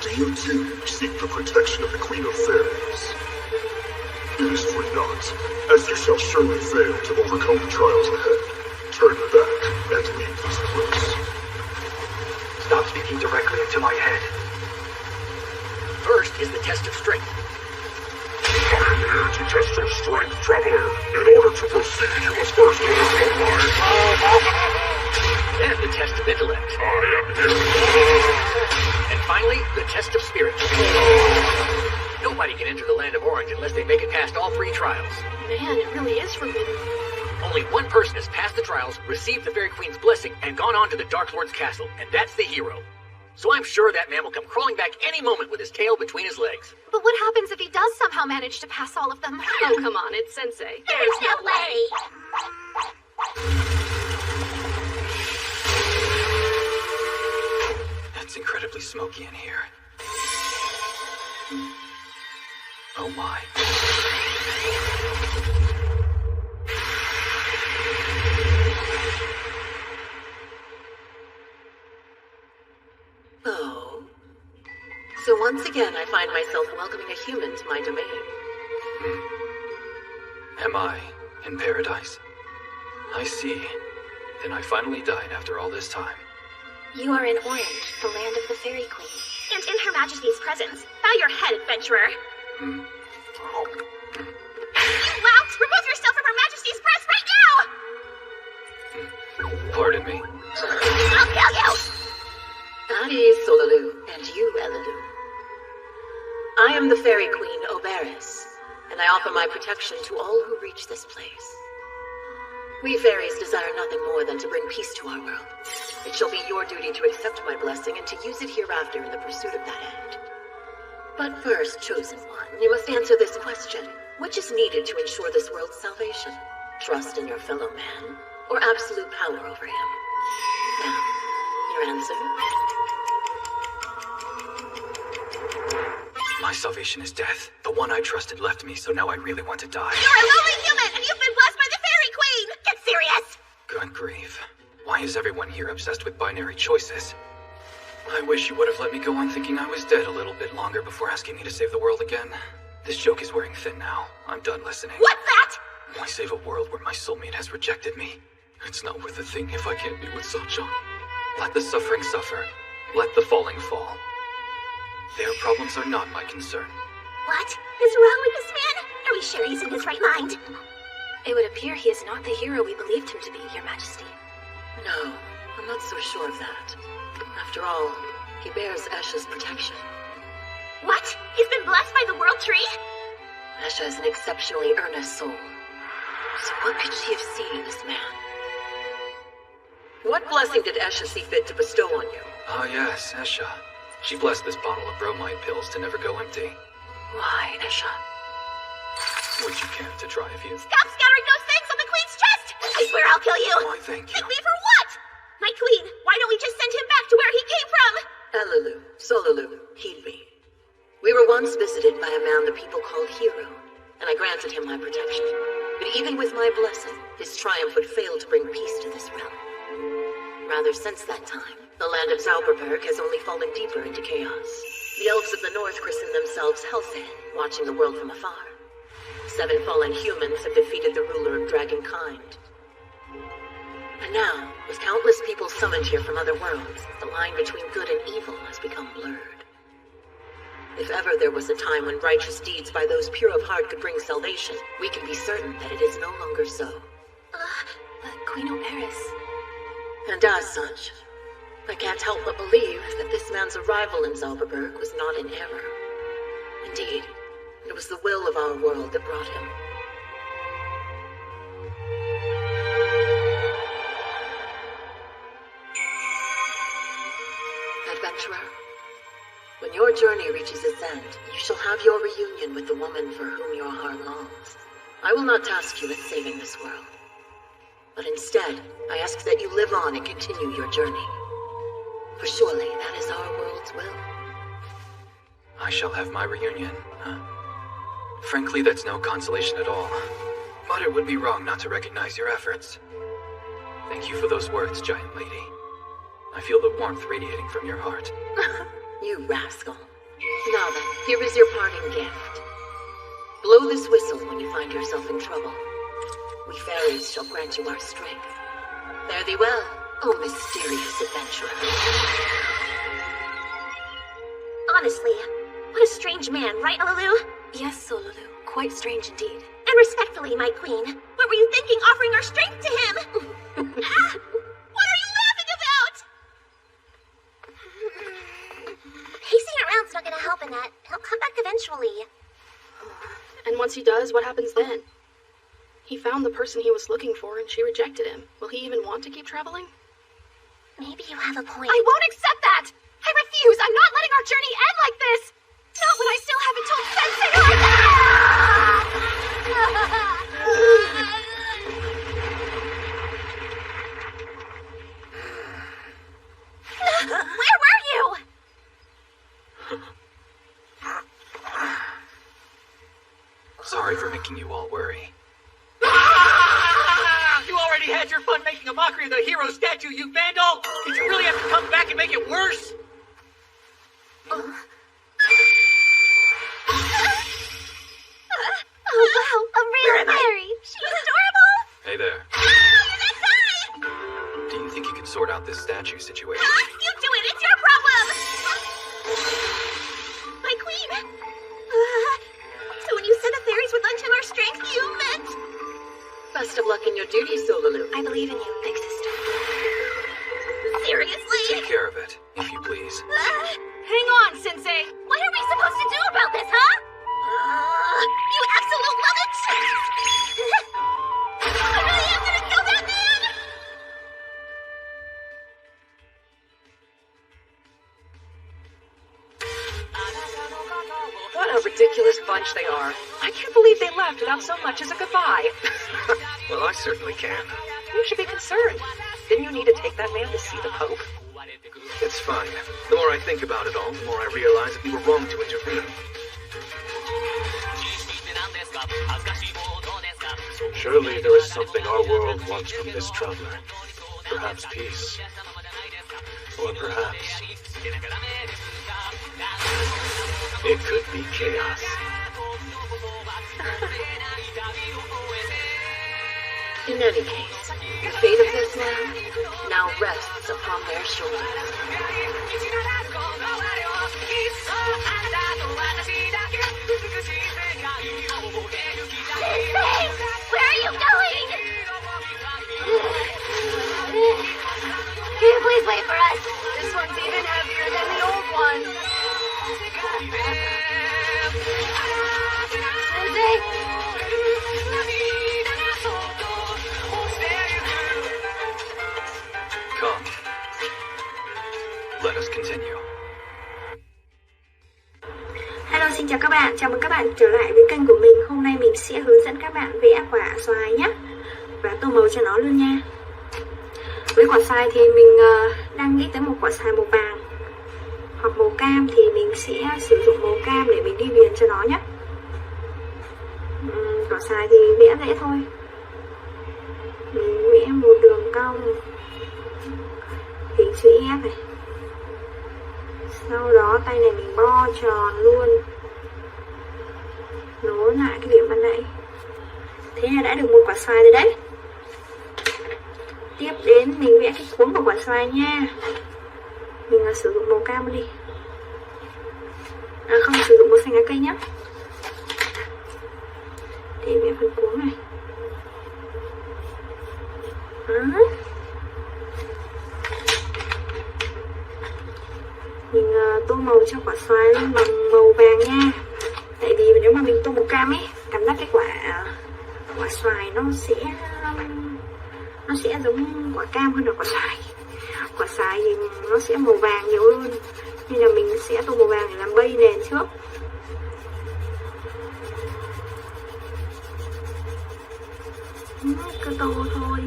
do you too seek the protection of the Queen of Fairies? It is for naught, as you shall surely fail to overcome the trials ahead. Turn back and leave this place. Stop speaking directly into my head. First is the test of strength. I am here to test your strength, traveler. In order to proceed, you must first overcome my... Then the test of intellect. I am here. And finally, the test of spirit. Nobody can enter the Land of Orange unless they make it past all 3 trials. Man, it really is forbidden. Only one person has passed the trials, received the Fairy Queen's blessing, and gone on to the Dark Lord's castle, and that's the hero. So I'm sure that man will come crawling back any moment with his tail between his legs. But what happens if he does somehow manage to pass all of them? Oh, come on, it's Sensei. There's no way! It's incredibly smoky in here. Oh my. Oh. So once again, I find myself welcoming a human to my domain. Am I in paradise? I see. Then I finally died after all this time. You are in Orange, the land of the Fairy Queen. And in Her Majesty's presence. Bow your head, adventurer. You lout! Remove yourself from Her Majesty's press right now! Pardon me. I'll kill you! Adi Solalu, and you, Elalu. I am the Fairy Queen, Oberis, and I offer my protection to all who reach this place. We fairies desire nothing more than to bring peace to our world. It shall be your duty to accept my blessing and to use it hereafter in the pursuit of that end. But first, Chosen One, you must answer this question. Which is needed to ensure this world's salvation? Trust in your fellow man, or absolute power over him? Now, your answer? My salvation is death. The one I trusted left me, so now I really want to die. You're a lowly human, and you've been blessed by the Fairy Queen! Get serious! Good grief. Why is everyone here obsessed with binary choices? I wish you would have let me go on thinking I was dead a little bit longer before asking me to save the world again. This joke is wearing thin now. I'm done listening. What's that? Why save a world where my soulmate has rejected me? It's not worth a thing if I can't be with Sachan. Let the suffering suffer. Let the falling fall. Their problems are not my concern. What is wrong with this man? Are we sure he's in his right mind? It would appear he is not the hero we believed him to be, Your Majesty. No, I'm not so sure of that. After all, he bears Esha's protection. What? He's been blessed by the World Tree? Esha is an exceptionally earnest soul. So what could she have seen in this man? What blessing did Esha see fit to bestow on you? Ah, yes, Esha. She blessed this bottle of bromide pills to never go empty. Why, Esha? Would you care to try a few? Stop scattering those things on the Queen's chest! I swear I'll kill you! Why, thank you. And me for what? My Queen, why don't we just send him back to where he came from? Elalu, Solalu, heed me. We were once visited by a man the people called Hero, and I granted him my protection. But even with my blessing, his triumph would fail to bring peace to this realm. Rather, since that time, the land of Zauberberg has only fallen deeper into chaos. The elves of the north christen themselves Helsing, watching the world from afar. 7 fallen humans have defeated the ruler of Dragonkind. And now, with countless people summoned here from other worlds, the line between good and evil has become blurred. If ever there was a time when righteous deeds by those pure of heart could bring salvation, we can be certain that it is no longer so. But Queen Oberis... And as such, I can't help but believe that this man's arrival in Zauberberg was not in error. Indeed, it was the will of our world that brought him. Adventurer, when your journey reaches its end, you shall have your reunion with the woman for whom your heart longs. I will not task you with saving this world. But instead, I ask that you live on and continue your journey. For surely that is our world's will. I shall have my reunion, huh? Frankly, that's no consolation at all. But it would be wrong not to recognize your efforts. Thank you for those words, giant lady. I feel the warmth radiating from your heart. You rascal. Now then, here is your parting gift. Blow this whistle when you find yourself in trouble. We fairies shall grant you our strength. Fare thee well, O mysterious adventurer. Honestly, what a strange man, right, Elalu? Yes, Solalu. Quite strange indeed. And respectfully, my queen, what were you thinking offering our strength to him? What are you laughing about? Pacing around's not gonna help in that. He'll come back eventually. And once he does, what happens then? He found the person he was looking for and she rejected him. Will he even want to keep traveling? Maybe you have a point. I won't accept that! I refuse! I'm not letting our journey end like this! Not when I still haven't told Sensei! Where were you? Sorry for making you all worry. You already had your fun making a mockery of the hero statue, you vandal! Did you really have to come back and make it worse? Oh wow, a real fairy! She's adorable! Hey there. Do you think you can sort out this statue situation? You duty, Solalu. I believe in you, big sister. Seriously? Take care of it, if you please. Hang on, Sensei. What are we supposed to do about this, huh? You absolute luggage! I really am gonna kill that man! What a ridiculous bunch they are. I can't believe they left without so much as a goodbye. Well, I certainly can. You should be concerned. Didn't you need to take that man to see the Pope? It's fine. The more I think about it all, the more I realize that we were wrong to intervene. Surely there is something our world wants from this traveler. Perhaps peace. Or perhaps it could be chaos. In any case, the fate of this land now rests upon their shoulders. Where are you going? Can you please wait for us? This one's even heavier than the old one. Sensei? Come. Let us continue. Hello, xin chào các bạn, chào mừng các bạn trở lại với kênh của mình. Hôm nay mình sẽ hướng dẫn các bạn vẽ quả xoài nhé. Và tô màu cho nó luôn nha. Với quả xoài thì mình đang nghĩ tới một quả xoài màu vàng hoặc màu cam, thì mình sẽ sử dụng màu cam để mình đi viền cho nó nhé. Quả xoài thì vẽ dễ thôi. Mình vẽ một đường cong hình chữ S này. Sau đó tay này mình bo tròn luôn, nối lại cái điểm ban nãy. Thế là đã được một quả xoài rồi đấy. Tiếp đến mình vẽ cái cuống của quả xoài nha. Mình sử dụng màu cam đi. Không, sử dụng màu xanh lá cây nhé. Để vẽ phần cuống này. Đó. Mình tô màu cho quả xoài lên bằng màu vàng nha. Tại vì nếu mà mình tô màu cam ấy, cảm giác cái quả xoài nó sẽ giống quả cam hơn là quả xoài. Quả xoài thì nó sẽ màu vàng nhiều hơn, nên là mình sẽ tô màu vàng để làm bay nền trước. Cứ tô thôi,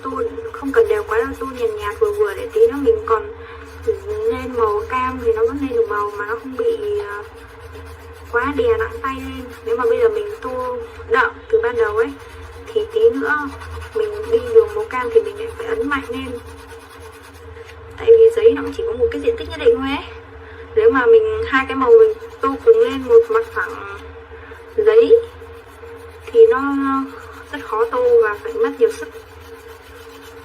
tô không cần đều quá đâu, tô nhàn nhạt vừa vừa để tí nữa mình còn lên màu cam thì nó vẫn lên được màu mà nó không bị quá đè nặng tay lên. Nếu mà bây giờ mình tô đậm từ ban đầu ấy thì tí nữa mình đi đường màu cam thì mình lại phải ấn mạnh lên, tại vì giấy nó cũng chỉ có một cái diện tích nhất định thôi ấy. Nếu mà mình hai cái màu mình tô cùng lên một mặt phẳng giấy thì nó rất khó tô và phải mất nhiều sức.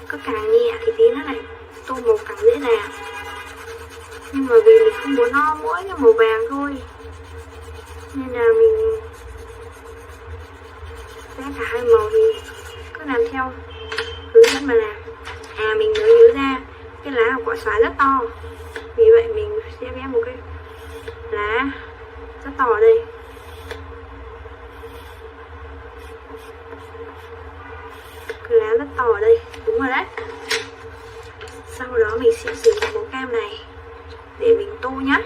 Cứ càng nhẹ thì tí nó lại tô màu càng dễ dàng. Nhưng mà vì mình không muốn nó mỗi cái màu vàng thôi, nên là mình vẽ cả hai màu thì cứ làm theo hướng dẫn mà làm. Mình mới nhớ ra cái lá của quả xoài rất to, vì vậy mình sẽ vẽ một cái lá rất to ở đây. Cái lá rất to ở đây, đúng rồi đấy. Sau đó mình sẽ sử dụng màu cam này để mình tô nhá.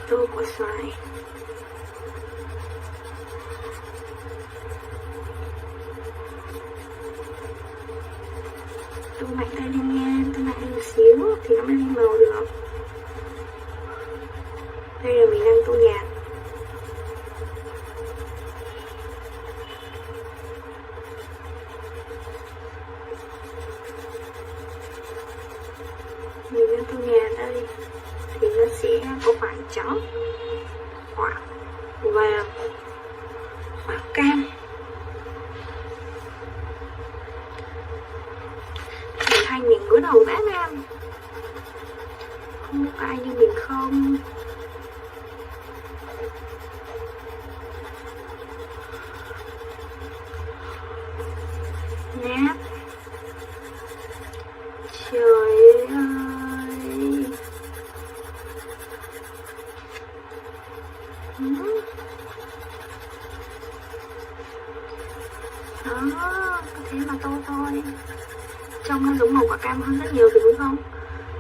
Tô quả xoài. Tô mạnh tay lên nha, tô mạnh lên một xíu thì nó mới lên màu được. Đây là mình đang tô nhạt. Mình đang tô nhạt đây thì nó sẽ có khoảng trắng, khoảng vàng, khoảng cam. Mình bắt đầu vẽ nam, không biết ai như mình không. Nháp. Trời ơi. Đó, có thế mà tô thôi. Trông nó giống màu quả cam hơn rất nhiều rồi đúng không?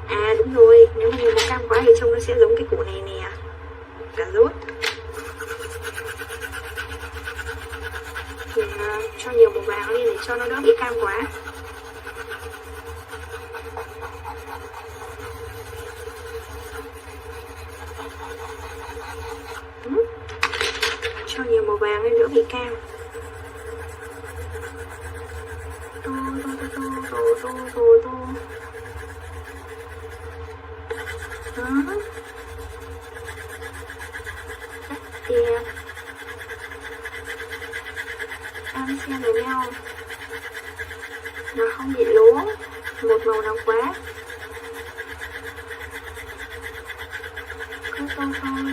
À đúng rồi, nếu mà nhiều màu cam quá thì trông nó sẽ giống cái củ này nè. Cà rốt. Thì cho nhiều màu vàng lên để cho nó đỡ bị cam quá. Cho nhiều màu vàng lên đỡ bị cam. Tô. Đó. Rất đẹp. Ăn xem với nhau. Nó không bị lố. Một màu nào quá. Cứ tô thôi.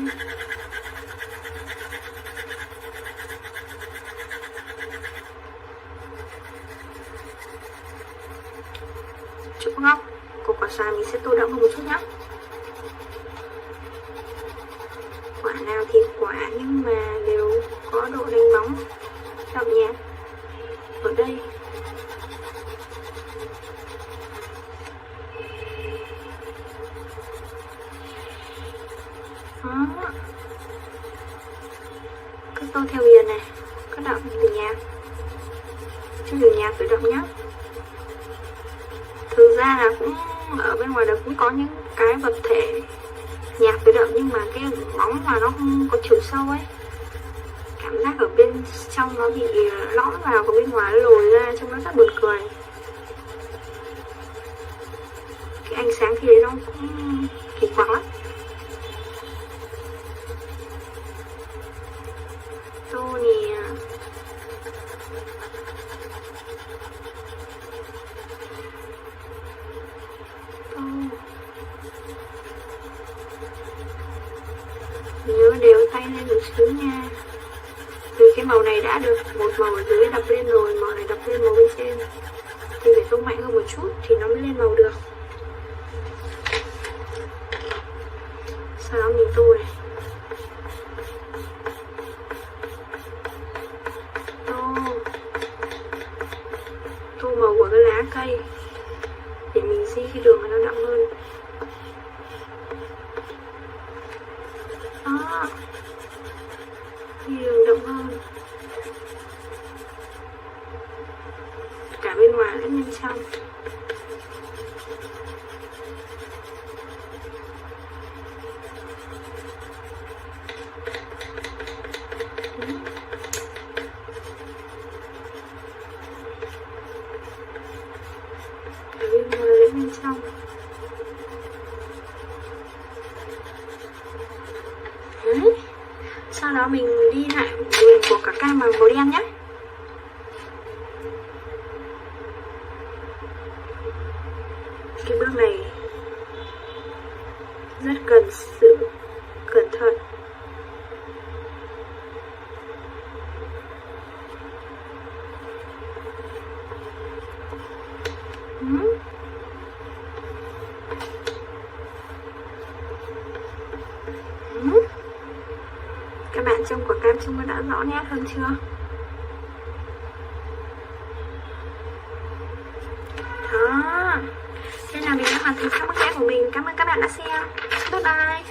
Chỗ góc của quả xoài mình sẽ tô đậm hơn một chút nhé. Quả nào thì quả nhưng mà đều có độ đánh bóng đậm nhạt ở đây. Đó. Cứ tô theo viền này, có đậm từ nhạt chứ từ nhạt từ đậm nhé. Thực ra là cũng ở bên ngoài đó cũng có những cái vật thể nhạt với đậm nhưng mà cái bóng mà nó không có chiều sâu ấy. Cảm giác ở bên trong nó bị lõm vào, còn bên ngoài nó lồi ra, trông nó rất buồn cười. Cái ánh sáng khi đấy nó cũng kỳ quặc lắm. Tô nè. Nhớ đều tay lên một xíu nha. Vì cái màu này đã được một màu ở dưới đập lên rồi, màu này đập lên màu bên trên thì phải tô mạnh hơn một chút thì nó mới lên màu được. Sau đó mình tô này. Tô màu của cái lá cây để mình di cái đường nó đậm hơn. Đó, đường đậm hơn cả bên ngoài lẫn bên trong. Cả bên ngoài lẫn bên trong. Đấy. Sau đó mình đi lại viền của cả cam bằng màu đen nhé. Cái bước này rất cần sự cẩn thận. Các bạn trông quả cam trông nó đã rõ nét hơn chưa? Đó. Thế là mình đã hoàn thành các bức vẽ của mình. Cảm ơn các bạn đã xem. Bye bye.